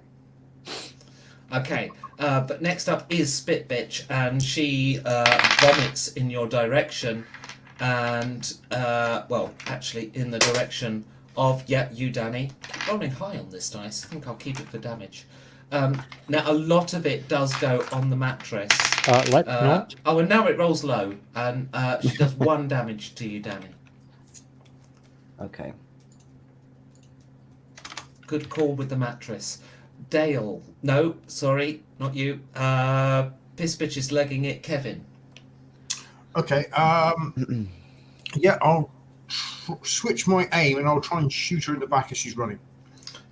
Okay, but next up is Spit Bitch, and she vomits in your direction, and well, actually, in the direction of you, Danny. Rolling high on this dice. I think I'll keep it for damage. Now, a lot of it does go on the mattress. Let's not. Oh, and now it rolls low, and she does 1 damage to you, Danny. Okay. Good call with the mattress. Dale. No, sorry, not you. Piss Bitch is legging it. Kevin. Okay. Yeah, I'll switch my aim and I'll try and shoot her in the back as she's running.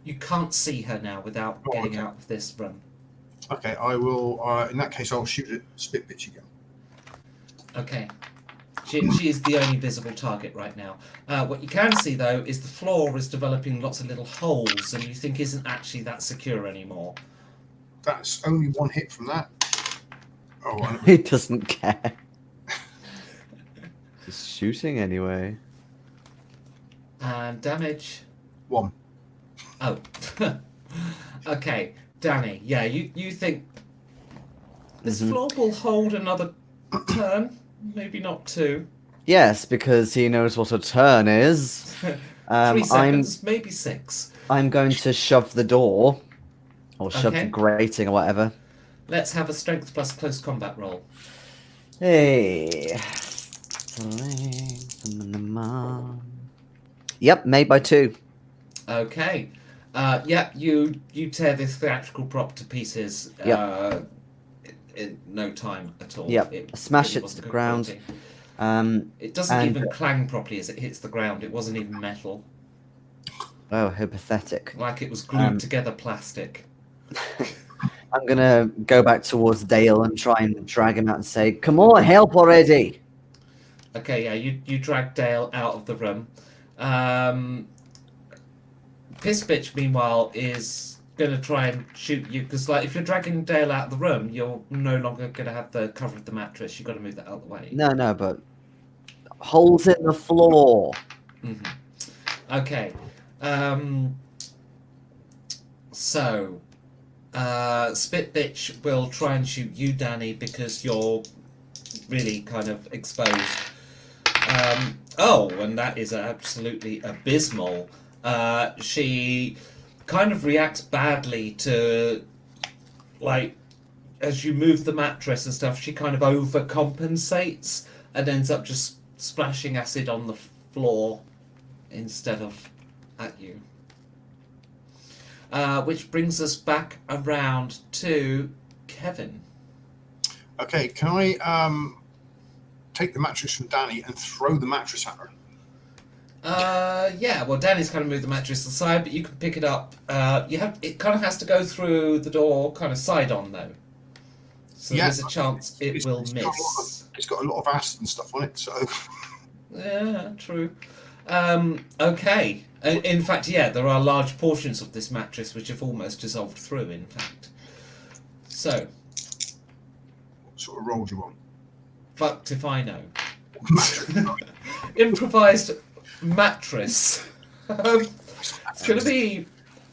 You can't see her now without getting out of this run. Okay, I will. In that case, I'll shoot at Spit Bitch again. Okay. She is the only visible target right now. What you can see, though, is the floor is developing lots of little holes, and you think isn't actually that secure anymore. That's only 1 hit from that. Oh, and He doesn't care. Just shooting anyway. And damage. 1. Oh. Okay, Danny. Yeah, you think this floor will hold another turn? Maybe not 2. Yes, because he knows what a turn is. 3 seconds, maybe 6. I'm going to shove the door. Or shove Okay. the grating or whatever. Let's have a strength plus close combat roll. Hey. Yep, made by 2. Okay. Yeah, you tear this theatrical prop to pieces in no time at all. Yep. It Smash really it to wasn't the good ground. quality. It doesn't and- even clang properly as it hits the ground. It wasn't even metal. Oh, how pathetic. Like it was glued together plastic. I'm gonna go back towards Dale and try and drag him out and say, "Come on, help already!" Okay, yeah, you drag Dale out of the room. Piss Bitch, meanwhile, is going to try and shoot you, because like, if you're dragging Dale out of the room, you're no longer going to have the cover of the mattress. You've got to move that out of the way. No, but holes in the floor. Okay. So, Spit Bitch will try and shoot you, Danny, because you're really kind of exposed. Oh, and that is absolutely abysmal. She kind of reacts badly to, like, as you move the mattress and stuff, she kind of overcompensates and ends up just splashing acid on the floor instead of at you. Which brings us back around to Kevin. Okay, can I take the mattress from Danny and throw the mattress at her? Yeah, well, Danny's kind of moved the mattress aside, but you can pick it up. It kind of has to go through the door, kind of side on though. So Yeah. there's a chance it will miss. It's got a lot of acid and stuff on it, so Yeah, true. Okay. In fact, yeah, there are large portions of this mattress which have almost dissolved through. In fact, so what sort of roll do you want? fucked if I know. Improvised mattress. It's going to be,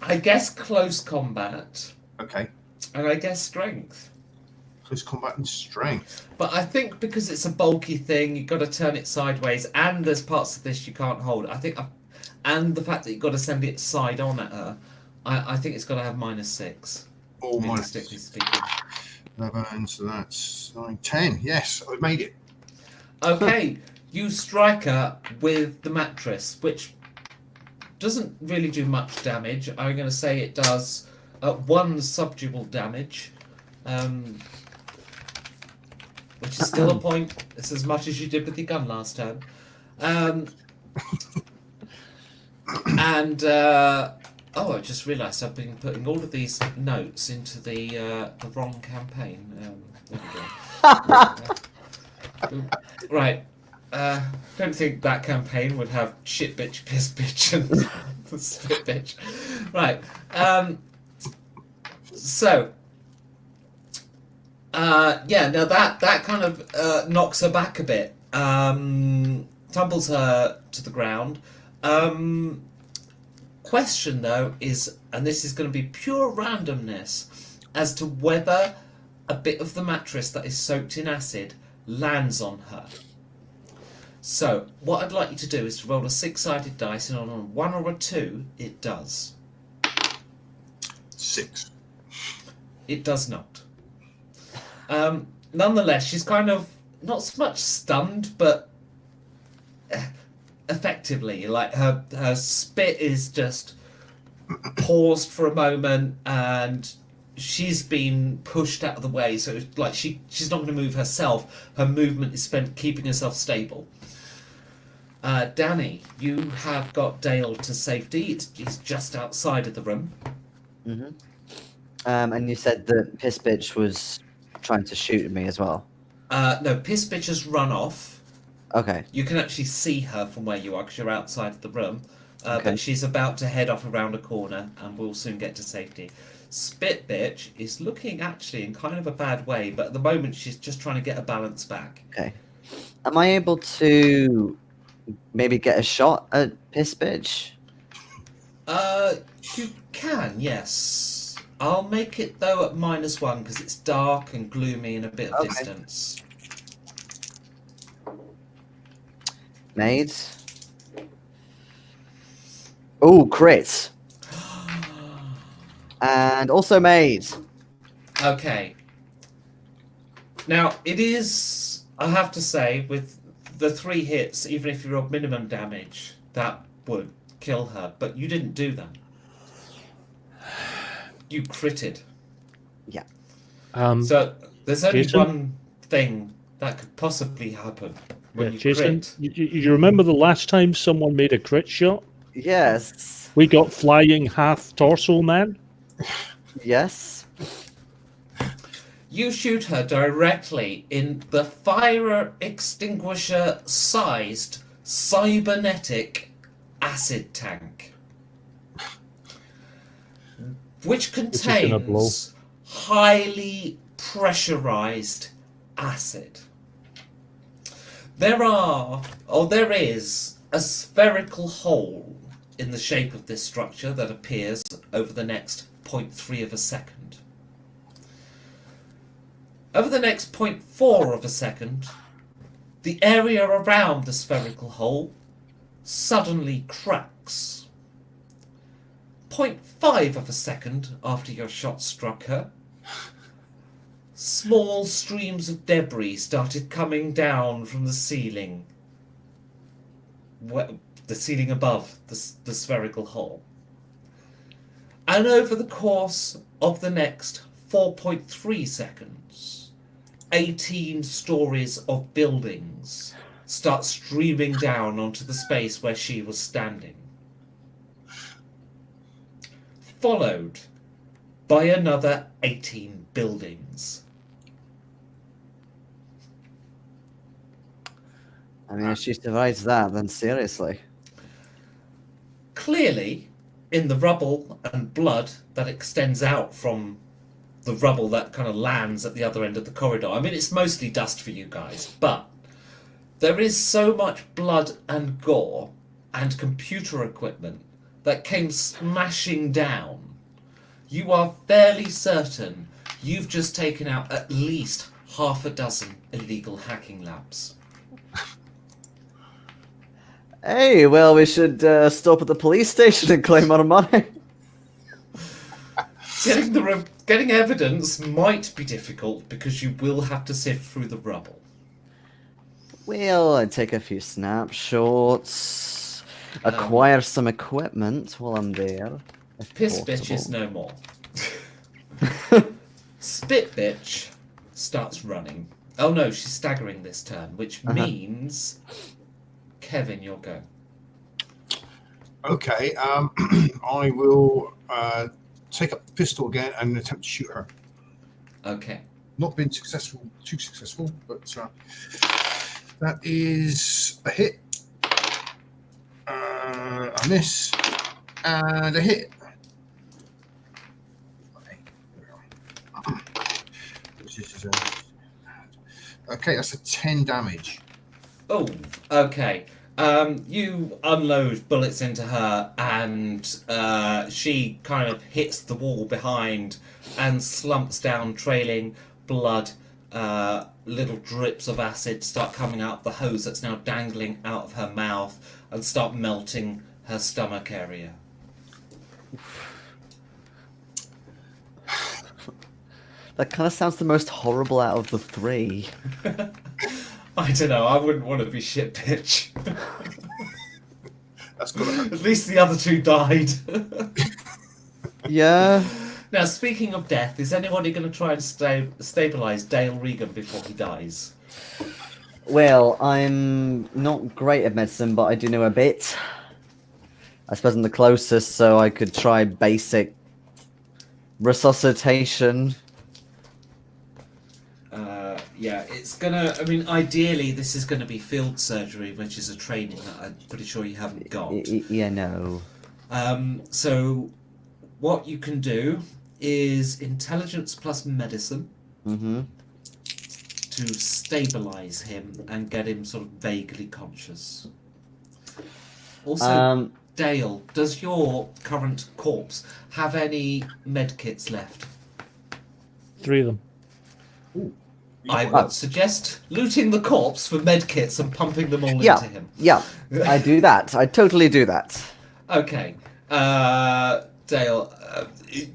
I guess, close combat, Okay. and I guess strength. Close combat and strength. But I think because it's a bulky thing, you've got to turn it sideways, and there's parts of this you can't hold. And the fact that you've got to send it side on at her, I think it's got to have -6. Oh, Realistically speaking. 11, so that's 9, 10. Yes, I've made it. Okay, you strike her with the mattress, which doesn't really do much damage. I'm going to say it does 1 subdual damage, which is still a point. It's as much as you did with your gun last time. I just realised I've been putting all of these notes into the wrong campaign. There we go. Right. Don't think that campaign would have shit bitch, piss bitch, and spit bitch. Right. Now that kind of knocks her back a bit. Tumbles her to the ground. Question though is, and this is going to be pure randomness, as to whether a bit of the mattress that is soaked in acid lands on her. So what I'd like you to do is to roll a 6-sided dice, and on a 1 or a 2 it does. 6. It does not. Nonetheless, she's kind of not so much stunned, but effectively, like her spit is just paused for a moment, and she's been pushed out of the way. So it's like she's not going to move herself. Her movement is spent keeping herself stable. Danny, you have got Dale to safety. He's just outside of the room. Mm-hmm. And you said that Piss Bitch was trying to shoot at me as well. No, Piss Bitch has run off. Okay. You can actually see her from where you are because you're outside of the room. Okay. But she's about to head off around a corner, and we'll soon get to safety. Spit Bitch is looking actually in kind of a bad way, but at the moment she's just trying to get her balance back. Okay. Am I able to maybe get a shot at Piss Bitch? You can, yes. I'll make it though at -1 because it's dark and gloomy and a bit of Okay. distance. Made. Oh, crit. And also made. Okay. Now, it is, I have to say, with the 3 hits, even if you rolled minimum damage, that would kill her. But you didn't do that. You critted. Yeah. So there's only Jason? one thing that could possibly happen when you Jason, crit. you remember the last time someone made a crit shot? Yes. We got flying half torso man. Yes. You shoot her directly in the fire extinguisher sized cybernetic acid tank, which is gonna blow. contains highly pressurized acid. There is a spherical hole in the shape of this structure that appears over the next 0.3 of a second. Over the next 0.4 of a second, the area around the spherical hole suddenly cracks. 0.5 of a second after your shot struck her, small streams of debris started coming down from the ceiling. The ceiling above the spherical hole. And over the course of the next 4.3 seconds, 18 stories of buildings start streaming down onto the space where she was standing. Followed by another 18 buildings. I mean, if she survives that, then seriously. Clearly, in the rubble and blood that extends out from the rubble that kind of lands at the other end of the corridor. I mean, it's mostly dust for you guys, but there is so much blood and gore and computer equipment that came smashing down. You are fairly certain you've just taken out at least half a dozen illegal hacking labs. Hey, well, we should stop at the police station and claim our money. Getting evidence might be difficult because you will have to sift through the rubble. Well, I'd take a few snapshots, acquire some equipment while I'm there. If Piss possible. bitch is no more. Spit bitch starts running. Oh no, she's staggering this turn, which means Kevin, your go. Okay, I will take up the pistol again and attempt to shoot her. Okay. Not been too successful, but that is a hit, a miss, and a hit. Okay, that's a 10 damage. Oh, okay. You unload bullets into her, and she kind of hits the wall behind and slumps down, trailing blood. Little drips of acid start coming out of the hose that's now dangling out of her mouth and start melting her stomach area. That kind of sounds the most horrible out of the three. I don't know, I wouldn't want to be shit bitch. That's good. At least the other two died. Yeah. Now, speaking of death, is anybody going to try and stabilise Dale Regan before he dies? Well, I'm not great at medicine, but I do know a bit. I suppose I'm the closest, so I could try basic resuscitation. Yeah, it's gonna. I mean, ideally, this is going to be field surgery, which is a training that I'm pretty sure you haven't got. Yeah, no. So, what you can do is intelligence plus medicine to stabilise him and get him sort of vaguely conscious. Also, Dale, does your current corpse have any medkits left? 3 of them. Ooh. I would suggest looting the corpse for medkits and pumping them all into him. Yeah, I do that. I totally do that. Okay. Dale,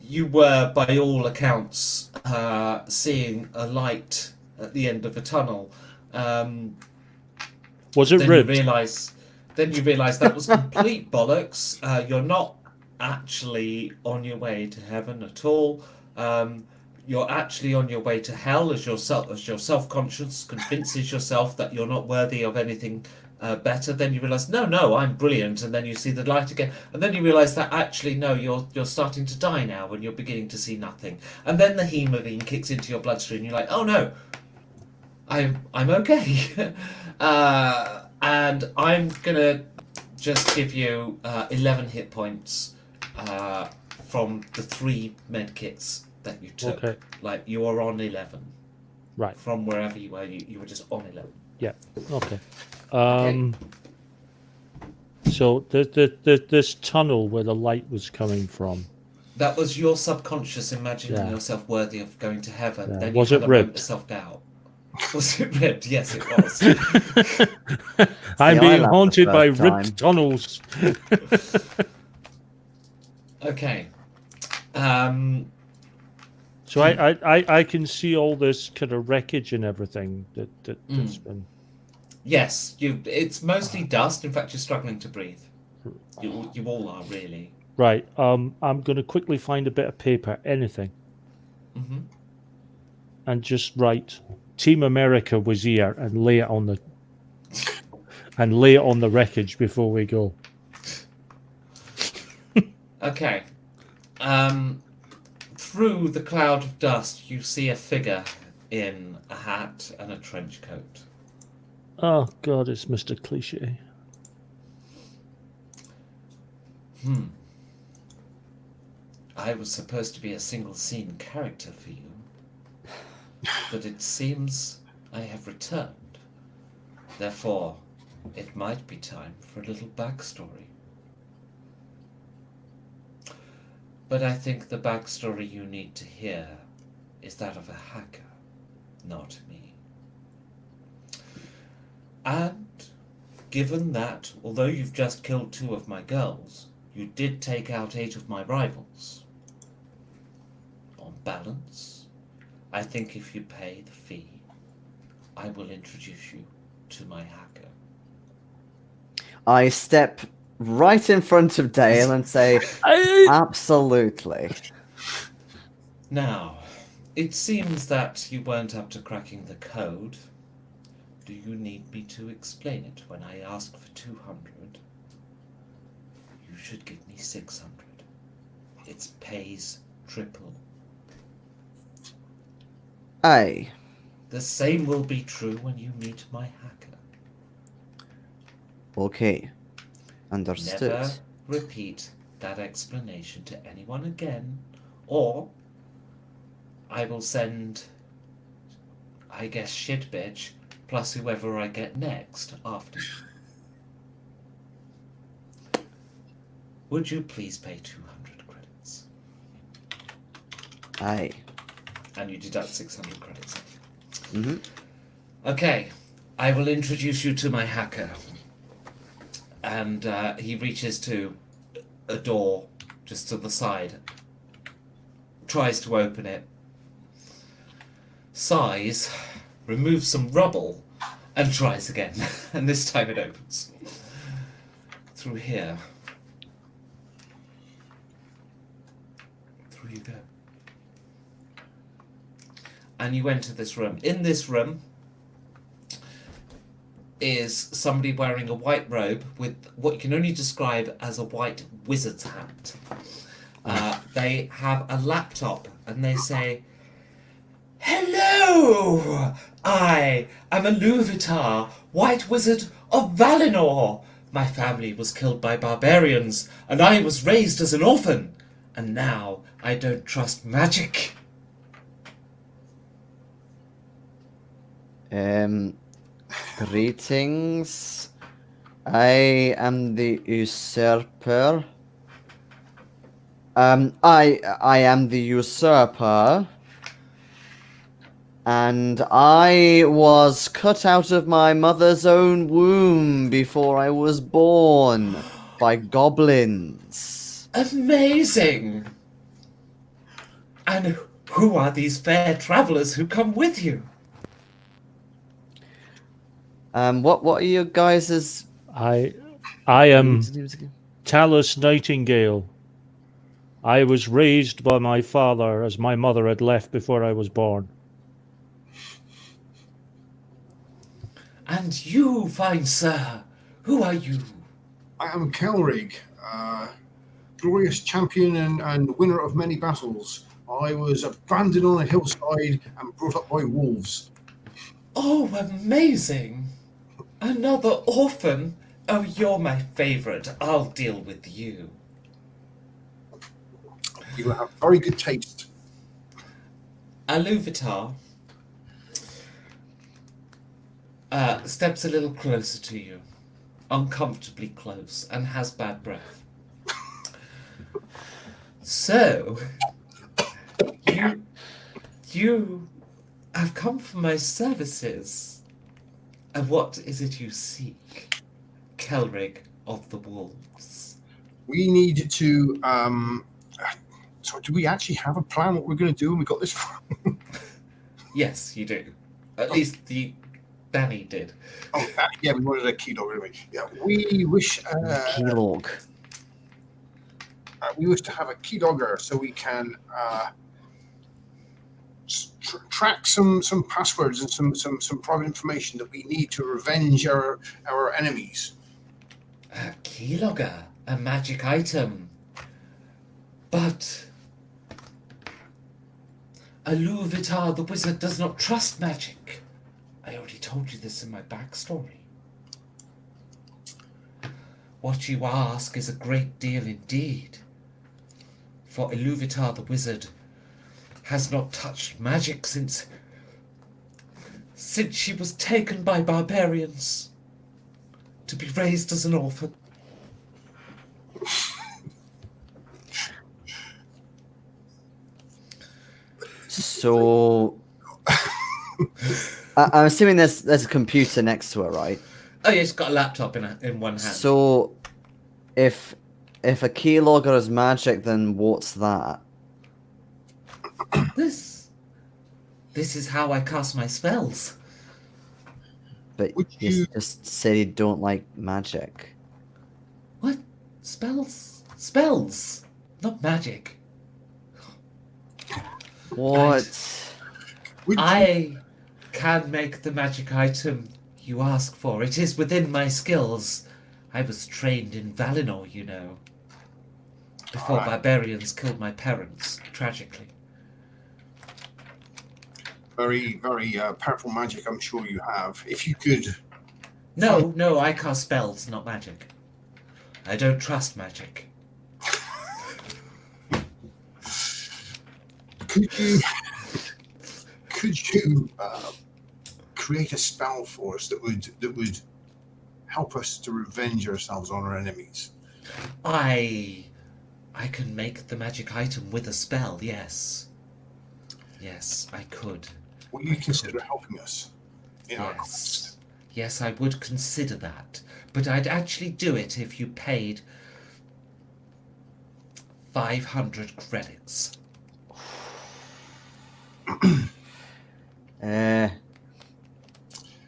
you were, by all accounts, seeing a light at the end of a tunnel. Was it Then ribbed? you realise that was complete bollocks. You're not actually on your way to heaven at all. You're actually on your way to hell as your self-conscious convinces yourself that you're not worthy of anything better. Then you realise, no, I'm brilliant, and then you see the light again, and then you realise that actually no, you're starting to die now, and you're beginning to see nothing. And then the hemoglobin kicks into your bloodstream, and you're like, oh no, I'm okay. And I'm gonna just give you 11 hit points from the 3 medkits that you took. Okay. Like, you are on 11. Right. From wherever you were, you were just on 11. Yeah. Okay. So this tunnel where the light was coming from. That was your subconscious imagining Yeah. yourself worthy of going to heaven. Yeah. Then Was you it had a moment ribbed? of self-doubt. Was it ribbed? Yes, it was. I'm I being laughed haunted the by first ribbed time. tunnels. Okay. So I can see all this kind of wreckage and everything that's been. Yes, it's mostly dust. In fact, you're struggling to breathe. You all are, really. Right. I'm going to quickly find a bit of paper, anything, and just write Team America was here and lay it on the wreckage before we go. Okay. Through the cloud of dust, you see a figure in a hat and a trench coat. Oh God, it's Mr. Cliche. I was supposed to be a single scene character for you, but it seems I have returned. Therefore, it might be time for a little backstory. But I think the backstory you need to hear is that of a hacker, not me. And given that, although you've just killed 2 of my girls, you did take out 8 of my rivals. On balance, I think if you pay the fee, I will introduce you to my hacker. I step right in front of Dale and say, absolutely. Now, it seems that you weren't up to cracking the code. Do you need me to explain it? When I ask for 200, you should give me 600. It pays triple. Aye. The same will be true when you meet my hacker. Okay. Understood. Never repeat that explanation to anyone again, or I will send, I guess, shit bitch, plus whoever I get next after you. Would you please pay 200 credits? Aye. And you deduct 600 credits. Mm-hmm. Okay, I will introduce you to my hacker. And he reaches to a door just to the side, tries to open it, sighs, removes some rubble, and tries again. And this time it opens. Through here. Through you go. And you enter this room. In this room is somebody wearing a white robe with what you can only describe as a white wizard's hat. They have a laptop and they say, "Hello! I am a Luvitar, White Wizard of Valinor. My family was killed by barbarians and I was raised as an orphan. And now I don't trust magic." Greetings. I am the usurper. I am the usurper. And I was cut out of my mother's own womb before I was born by goblins. Amazing! And who are these fair travellers who come with you? What are you guys' I am Talus Nightingale. I was raised by my father as my mother had left before I was born. And you, fine sir, who are you? I am Kelrig, glorious champion and winner of many battles. I was abandoned on a hillside and brought up by wolves. Oh, amazing! Another orphan? Oh, you're my favourite. I'll deal with you. You will have very good taste. Aluvitar steps a little closer to you, uncomfortably close, and has bad breath. So, you have come for my services. And what is it you seek, Kelrig of the Wolves? We need to. So, do we actually have a plan? What we're going to do? And we got this. Yes, you do. At least Danny did. Oh, yeah, we wanted a key dog anyway. Yeah, we wish. Keylog. We wish to have a key dogger so we can track some passwords and some private information that we need to revenge our enemies. A keylogger, a magic item. But Aluvitar the wizard does not trust magic. I already told you this in my backstory. What you ask is a great deal indeed. For Aluvitar the wizard has not touched magic since she was taken by barbarians to be raised as an orphan. So I'm assuming there's a computer next to it, right? Oh, yeah, it's got a laptop in one hand. So if a keylogger is magic, then what's that? This is how I cast my spells. But Would you you- just said you don't like magic. What? Spells? Spells, not magic. What? Would you- I can make the magic item you ask for. It is within my skills. I was trained in Valinor, you know. Before Alright. barbarians killed my parents, tragically. very, very powerful magic, I'm sure you have. If you could, No, I cast spells, not magic. I don't trust magic. could you create a spell for us that would help us to revenge ourselves on our enemies? I can make the magic item with a spell, yes. Yes, I could. Will you consider helping us in our quest? Yes. Yes, I would consider that. But I'd actually do it if you paid 500 credits.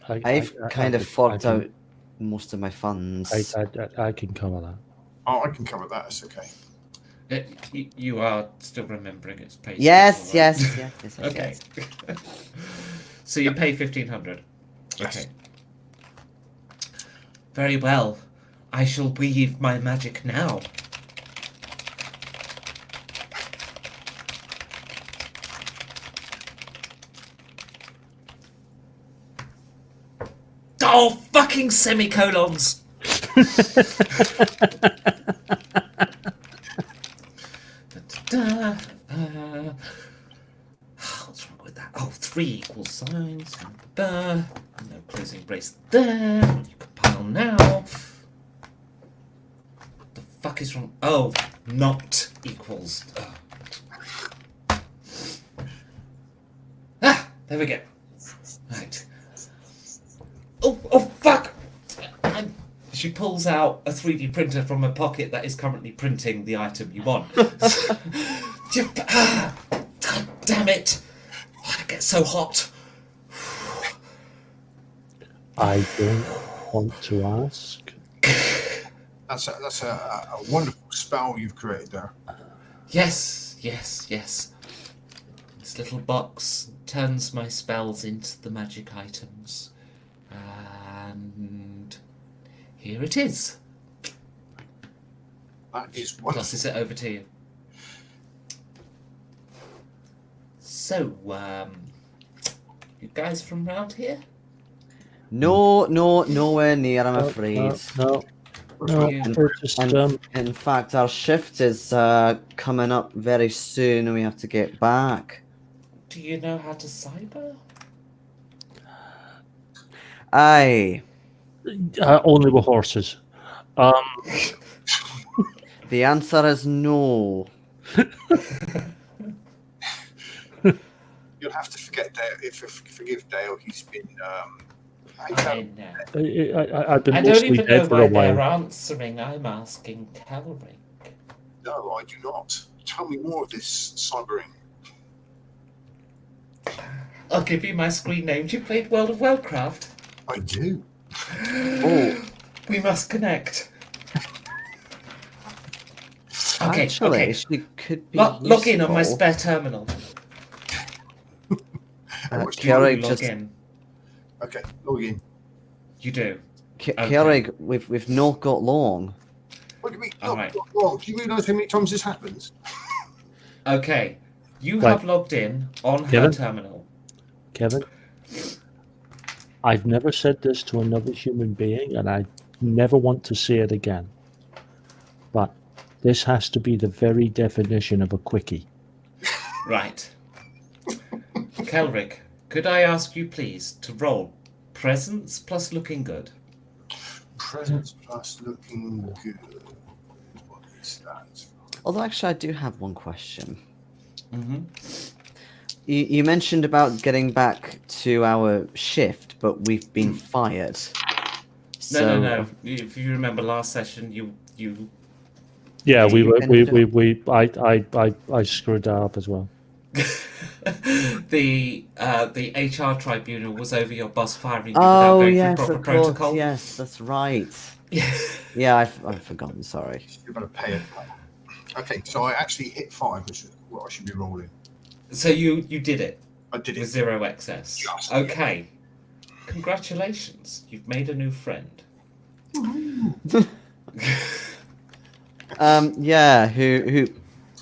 I've kind of forked out most of my funds. I can cover that. Oh, I can cover that. It's okay. You are still remembering its pay. Yes, schedule, right? yes. Okay. So you pay 1,500. Yes. Okay. Very well. I shall weave my magic now. Oh, fucking semicolons! Da, what's wrong with that? Oh, 3 equal signs. No closing brace there. You compile now. The fuck is wrong? Oh, not equals. Ah, there we go. Right. Oh, fuck! She pulls out a 3D printer from her pocket that is currently printing the item you want. God damn it! I get so hot. I don't want to ask. That's a wonderful spell you've created there. Yes. This little box turns my spells into the magic items. And here it is. That is wonderful. Tosses it over to you. So, you guys from round here? No, nowhere near, I'm afraid. No. You- We're just, In fact, our shift is coming up very soon and we have to get back. Do you know how to cyber? Aye. only with horses. The answer is no. You'll have to forget Dale. Forgive Dale. He's been. I know. I've been I don't mostly even know dead for why a they're while. answering. I'm asking Calric. No, I do not. Tell me more of this cybering. I'll give you my screen name. You played World of Warcraft? I do. Oh, We must connect. Okay, actually, okay. she could be Log in on my useful. spare terminal. much do You Keurig log just in. Okay, log in. You do. Keurig, we've not got long. What do you mean? All No, right. not wrong. Do you realise how many times this happens? Okay. You Right. have logged in on her Kevin? terminal. Kevin, I've never said this to another human being, and I never want to say it again. But this has to be the very definition of a quickie. Right. Kelric, could I ask you please to roll presence plus looking good? Presence plus looking good. What is that? Although, actually, I do have one question. Mm-hmm. You mentioned about getting back to our shift, but we've been fired. No. If you remember last session, you Yeah, Yeah, you ended I screwed that up as well. the HR tribunal was over your boss firing you without Oh going through yes, proper of course. protocol. Yes, that's right. Yeah, I've forgotten. Sorry. You're going to pay it. Okay, so I actually hit 5, which is what I should be rolling. So you did it I did with it. 0 excess. Just, okay. Congratulations, you've made a new friend. Yeah, who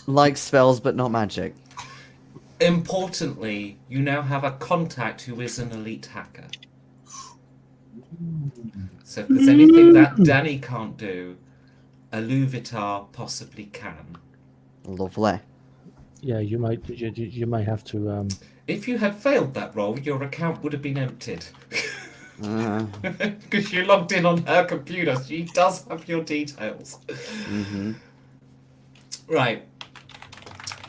likes spells but not magic. Importantly, you now have a contact who is an elite hacker. So if there's anything that Danny can't do, Aluvitar possibly can. Lovely. Yeah, you might have to. If you had failed that roll, your account would have been emptied. Because you logged in on her computer. She does have your details. Mm-hmm. Right.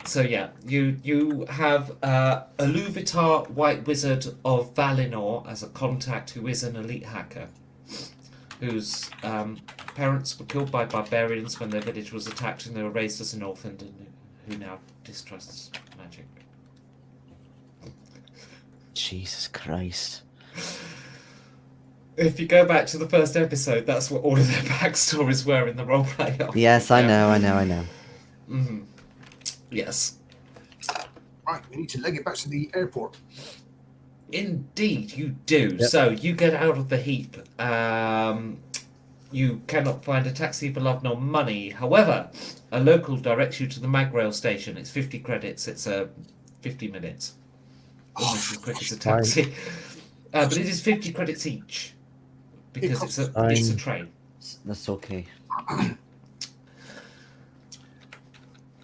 So yeah, you have Aluvitar White Wizard of Valinor as a contact who is an elite hacker, whose parents were killed by barbarians when their village was attacked and they were raised as an orphan, and who now distrusts magic. Jesus Christ. If you go back to the first episode, that's what all of their backstories were in the roleplay. Yes, I know. Mm-hmm. Yes. Right, we need to leg it back to the airport. Indeed, you do. Yep. So you get out of the heap. You cannot find a taxi for love nor money. However, a local directs you to the Magrail station. It's 50 credits. It's 50 minutes. Almost as quick as a taxi. But it is 50 credits each. Because it's a train. That's okay.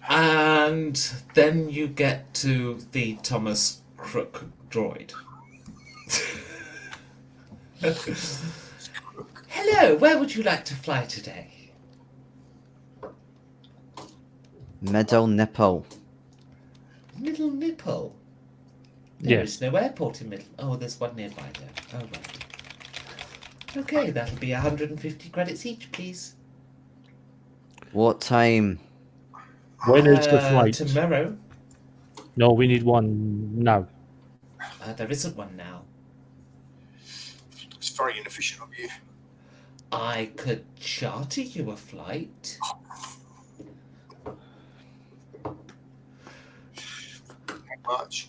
And then you get to the Thomas Crook droid. Hello, where would you like to fly today? Middle nipple. Middle Nipple. Yes. There is no airport in Middle. Oh, there's one nearby there. Oh, right. Okay, that'll be 150 credits each, please. What time? When is the flight? Tomorrow. No, we need one now. There isn't one now. It's very inefficient of you. I could charter you a flight. How much?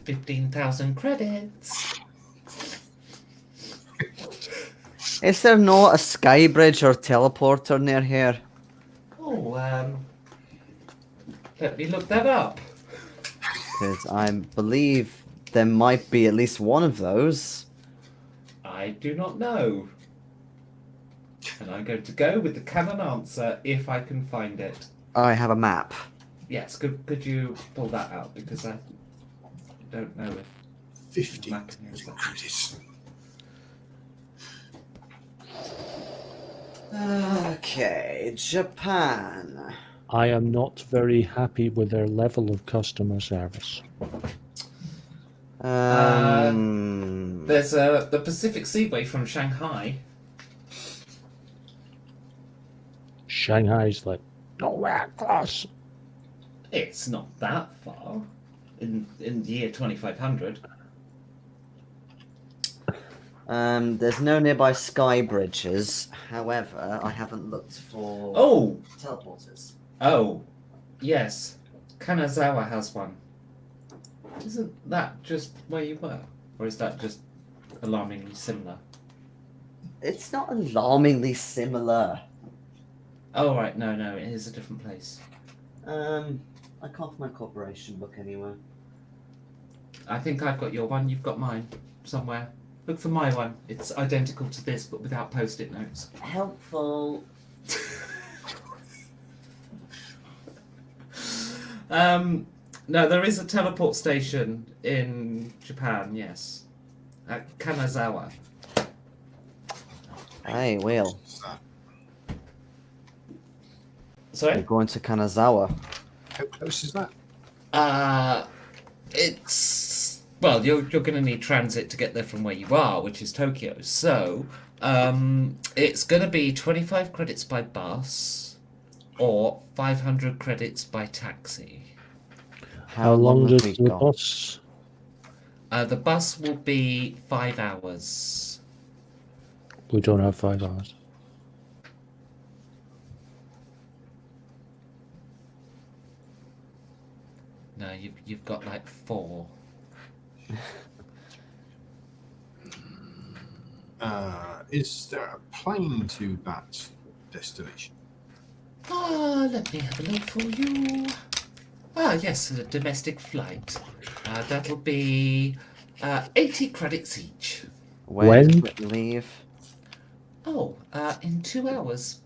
15,000 credits. Is there not a sky bridge or teleporter near here? Oh, let me look that up. Because I believe there might be at least one of those. I do not know. And I'm going to go with the canon answer if I can find it. I have a map. Yes, could you pull that out? Because I don't know if 50 map is that. credits. Okay, Japan. I am not very happy with their level of customer service. There's the Pacific Seaway from Shanghai. Shanghai's like nowhere close. It's not that far. In the year 2500. There's no nearby sky bridges. However, I haven't looked for teleporters. Oh, yes. Kanazawa has one. Isn't that just where you were? Or is that just alarmingly similar? It's not alarmingly similar. Oh, right. No, it is a different place. I can't find my corporation book anywhere. I think I've got your one. You've got mine somewhere. Look for my one. It's identical to this, but without post-it notes. Helpful. No, there is a teleport station in Japan, yes. At Kanazawa. I will. We're Sorry? going to Kanazawa. How close is that? It's well, you're going to need transit to get there from where you are, which is Tokyo. So, it's going to be 25 credits by bus or 500 credits by taxi. How long have does we the got? bus? The bus will be 5 hours. We don't have 5 hours. No, you've got like 4. Is there a plane to that destination? Let me have a look for you. Yes, a domestic flight. That'll be 80 credits each. When does When? it leave? Oh, in 2 hours.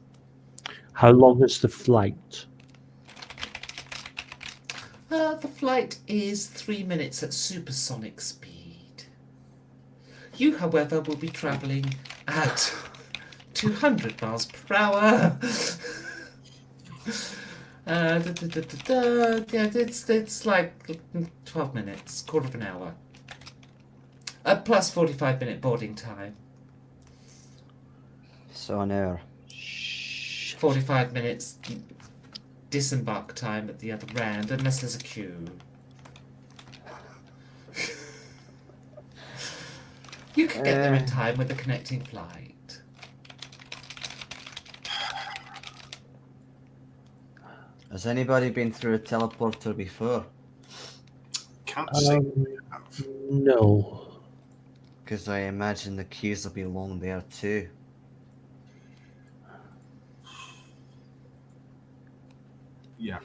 How long is the flight? The flight is 3 minutes at supersonic speed. You, however, will be travelling at 200 miles per hour. Yeah, it's like 12 minutes, quarter of an hour. Plus 45-minute boarding time. So an hour. 45 minutes disembark time at the other end, unless there's a queue. You can get there in time with a connecting flight. Has anybody been through a teleporter before? Can't say. No. Because I imagine the queues will be long there too. Yeah.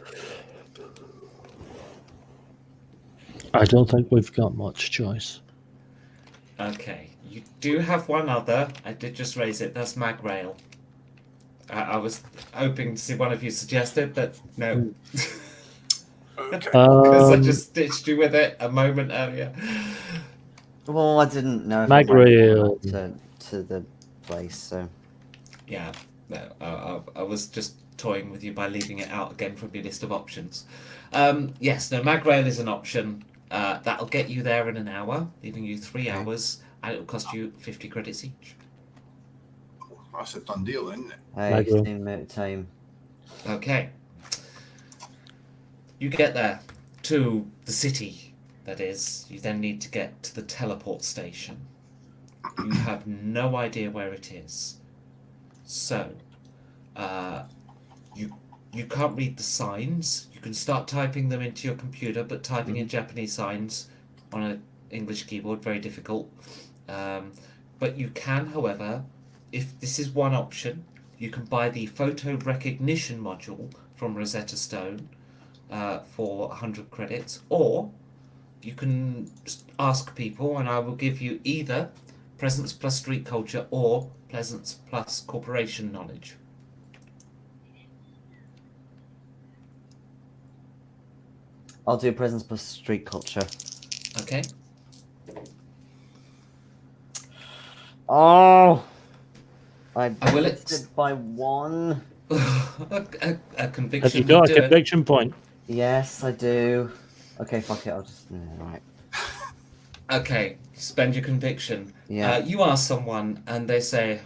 I don't think we've got much choice. Okay, you do have one other. I did just raise it. That's Magrail. I was hoping to see one of you suggest it, but no. Okay. Because I just stitched you with it a moment earlier. Well, I didn't know if Magrail. I went to the place, so. Yeah, no, I was just toying with you by leaving it out again from your list of options. Yes, no, Magrail is an option. That'll get you there in an hour, leaving you 3 hours, and it'll cost you 50 credits each. That's a done deal, isn't it? Hey, Magrail. same amount of time. Okay. You get there to the city, that is. You then need to get to the teleport station. You have no idea where it is. So, you can't read the signs. You can start typing them into your computer, but typing in Japanese signs on an English keyboard, very difficult. But you can, however, if this is one option, you can buy the photo recognition module from Rosetta Stone for 100 credits, or you can ask people, and I will give you either presence plus street culture or presence plus corporation knowledge. I'll do presence plus street culture. Okay. Oh! I will missed it by 1. a conviction Have you would got a do it. conviction point? Yes, I do. Okay, fuck it, I'll just. Right. Okay, spend your conviction. Yeah. You ask someone, and they say,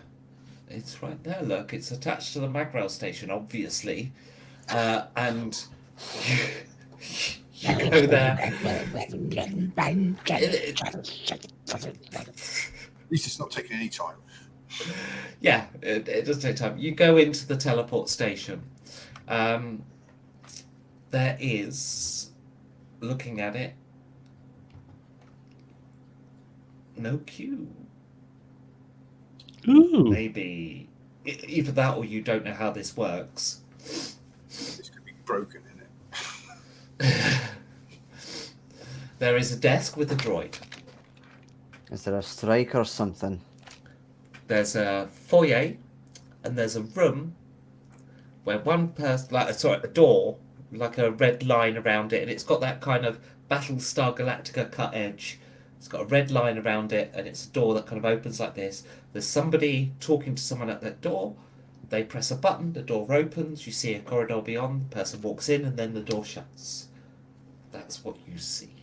"It's right there. Look, it's attached to the Magrail station, obviously." And you go there. At least it's not taking any time. Yeah, it does take time. You go into the teleport station. There is, looking at it, no queue. Ooh. Maybe either that or you don't know how this works. This could be broken, isn't it? There is a desk with a droid. Is there a strike or something? There's a foyer, and there's a room where one person, a door, like a red line around it, and it's got that kind of Battlestar Galactica cut edge. It's got a red line around it, and it's a door that kind of opens like this. There's somebody talking to someone at that door, They press a button, the door opens, you see a corridor beyond, the person walks in, and then the door shuts. That's what you see.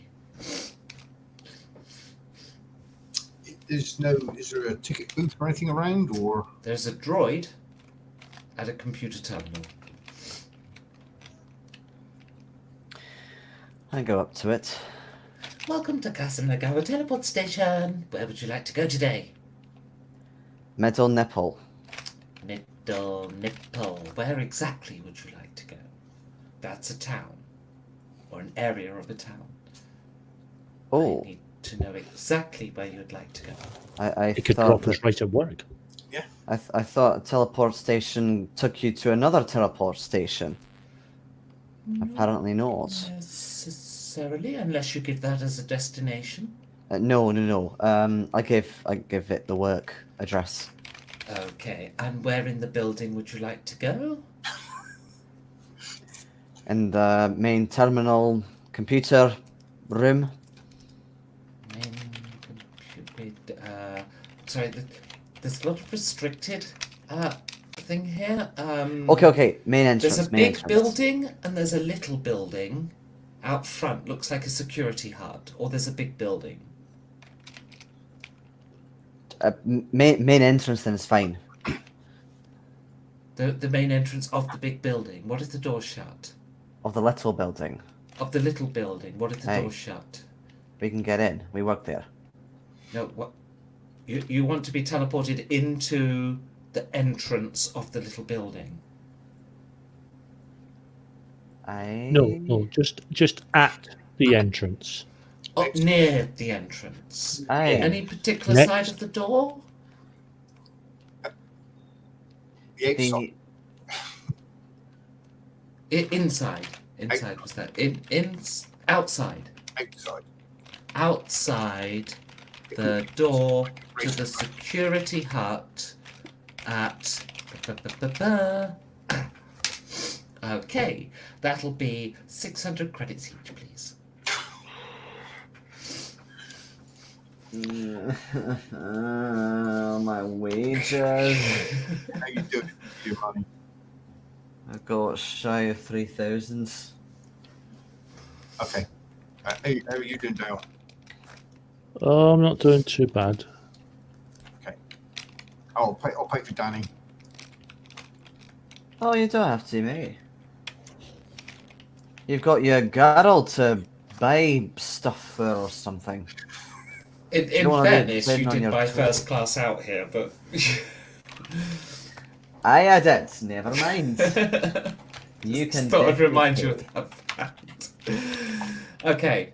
Is there a ticket booth or anything around, or? There's a droid at a computer terminal. I go up to it. Welcome to Casa Nagawa Teleport Station. Where would you like to go today? Middle nipple. Middle Nipple. Where exactly would you like to go? That's a town. Or an area of a town. Oh, I need to know exactly where you'd like to go. I It could thought drop that, us right at work. I thought a teleport station took you to another teleport station. Apparently not. Necessarily, unless you give that as a destination. No. I give it the work address. Okay, and where in the building would you like to go? In the main terminal computer room. Main computer. Sorry, there's a lot of restricted thing here. Okay. Main entrance. There's a main big entrance. building and there's a little building out front. Looks like a security hut, or there's a big building. Main entrance then is fine. The main entrance of the big building. What if the door shut? Of the little building. Of the little building. What if the Hey. door shut? We can get in. We work there. No, what? You want to be teleported into the entrance of the little building. No, just at the entrance. Up near the entrance. Aye. Any particular Next. side of the door? The outside. Inside. Inside was that. Outside. Outside. Outside the door to the security hut at... Okay, that'll be 600 credits each, please. My wages. How you doing with your money? I've got shy of 3,000. Okay. How are you doing, Dale? Oh, I'm not doing too bad. Okay. I'll pay for Danny. Oh, you don't have to, mate. You've got your girl to buy stuff for or something. In don't wanna be fairness, playing you on did your buy toes. first class out here, but... I did. Never mind. You can. Just thought I'd definitely remind you pay. of that fact. Okay,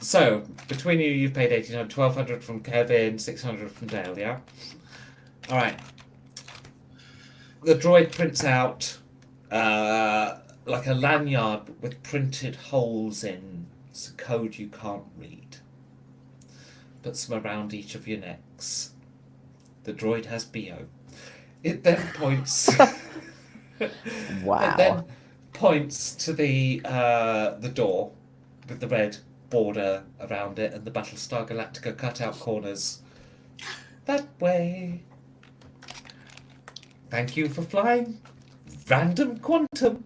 so between you, you've paid 1,800, 1,200 from Kevin, 600 from Dale, yeah? Alright. The droid prints out like a lanyard with printed holes in. It's a code you can't read. Puts them around each of your necks. The droid has BO. It then points... Wow. It then points to the door with the red border around it and the Battlestar Galactica cutout corners. That way. Thank you for flying. Random Quantum.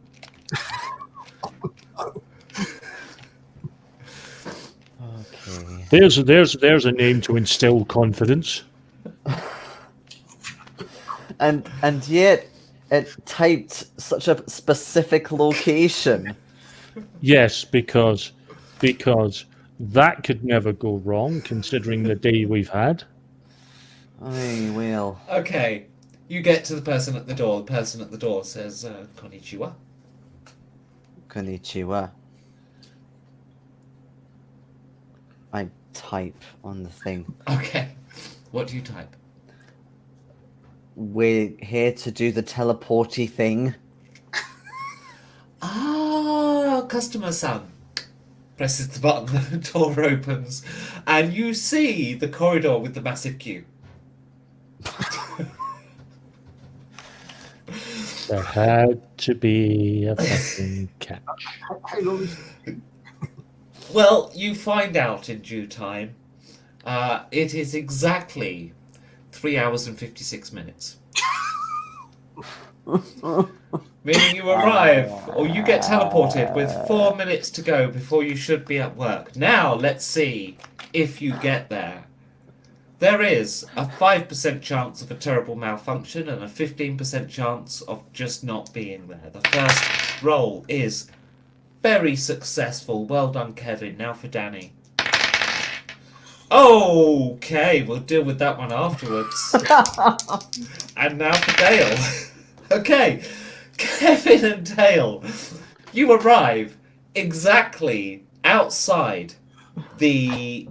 Okay. There's a name to instill confidence. And yet it typed such a specific location. Yes, because that could never go wrong, considering the day we've had. Aye, well. Okay. You get to the person at the door. The person at the door says, Konnichiwa. Konnichiwa. I type on the thing. Okay. What do you type? We're here to do the teleporty thing. Ah, customer-san. Presses the button, the door opens, and you see the corridor with the massive queue. There had to be a fucking catch. How long is Well, you find out in due time. It is exactly 3 hours and 56 minutes. Meaning you arrive, or you get teleported with 4 minutes to go before you should be at work. Now, let's see if you get there. There is a 5% chance of a terrible malfunction and a 15% chance of just not being there. The first roll is very successful. Well done, Kevin. Now for Danny. Okay, we'll deal with that one afterwards. And now for Dale. Okay, Kevin and Dale, you arrive exactly outside the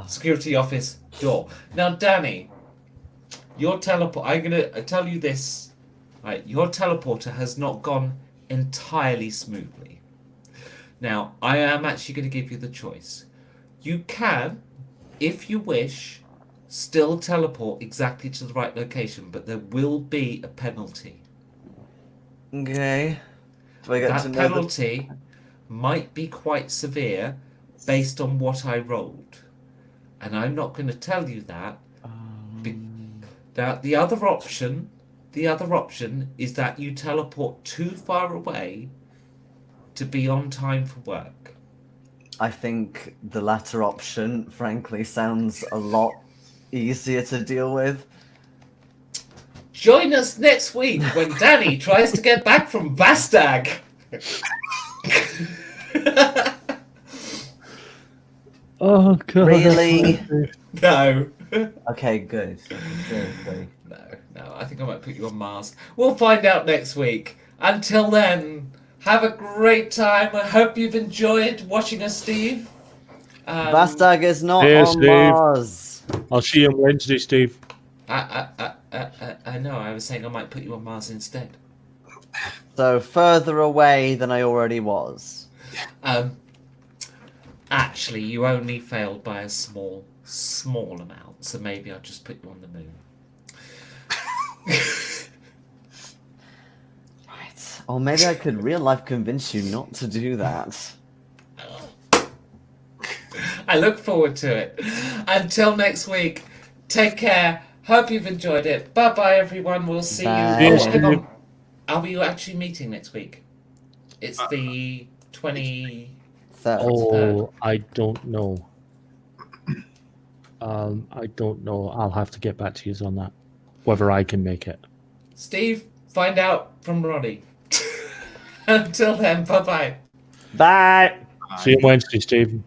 security office door. Now, Danny, your teleport. I'm gonna tell you this. Right, your teleporter has not gone entirely smoothly. Now, I am actually going to give you the choice. You can, if you wish, still teleport exactly to the right location, but there will be a penalty. Okay. Do I get to That know penalty might be quite severe based on what I rolled. And I'm not going to tell you that. Now, the other option is that you teleport too far away to be on time for work. I think the latter option, frankly, sounds a lot easier to deal with. Join us next week when Danny tries to get back from Vastag. Oh, God. Really? No. Okay, good. Good. No, I think I might put you on Mars. We'll find out next week. Until then, have a great time. I hope you've enjoyed watching us, Steve. Vastag is not Here, on Steve. Mars. I'll see you on Wednesday, Steve. I know, I was saying I might put you on Mars instead. So further away than I already was. Actually, you only failed by a small amount, so maybe I'll just put you on the moon. Right. Or maybe I could real life convince you not to do that. I look forward to it. Until next week, take care. Hope you've enjoyed it. Bye-bye, everyone. We'll see Bye. you. Yes, Hang on. Steve. Are we actually meeting next week? It's the 20... Third. Oh, I don't know. I don't know. I'll have to get back to you on that. Whether I can make it. Steve, find out from Ronnie. Until then, bye-bye. Bye. See you Wednesday, Steve.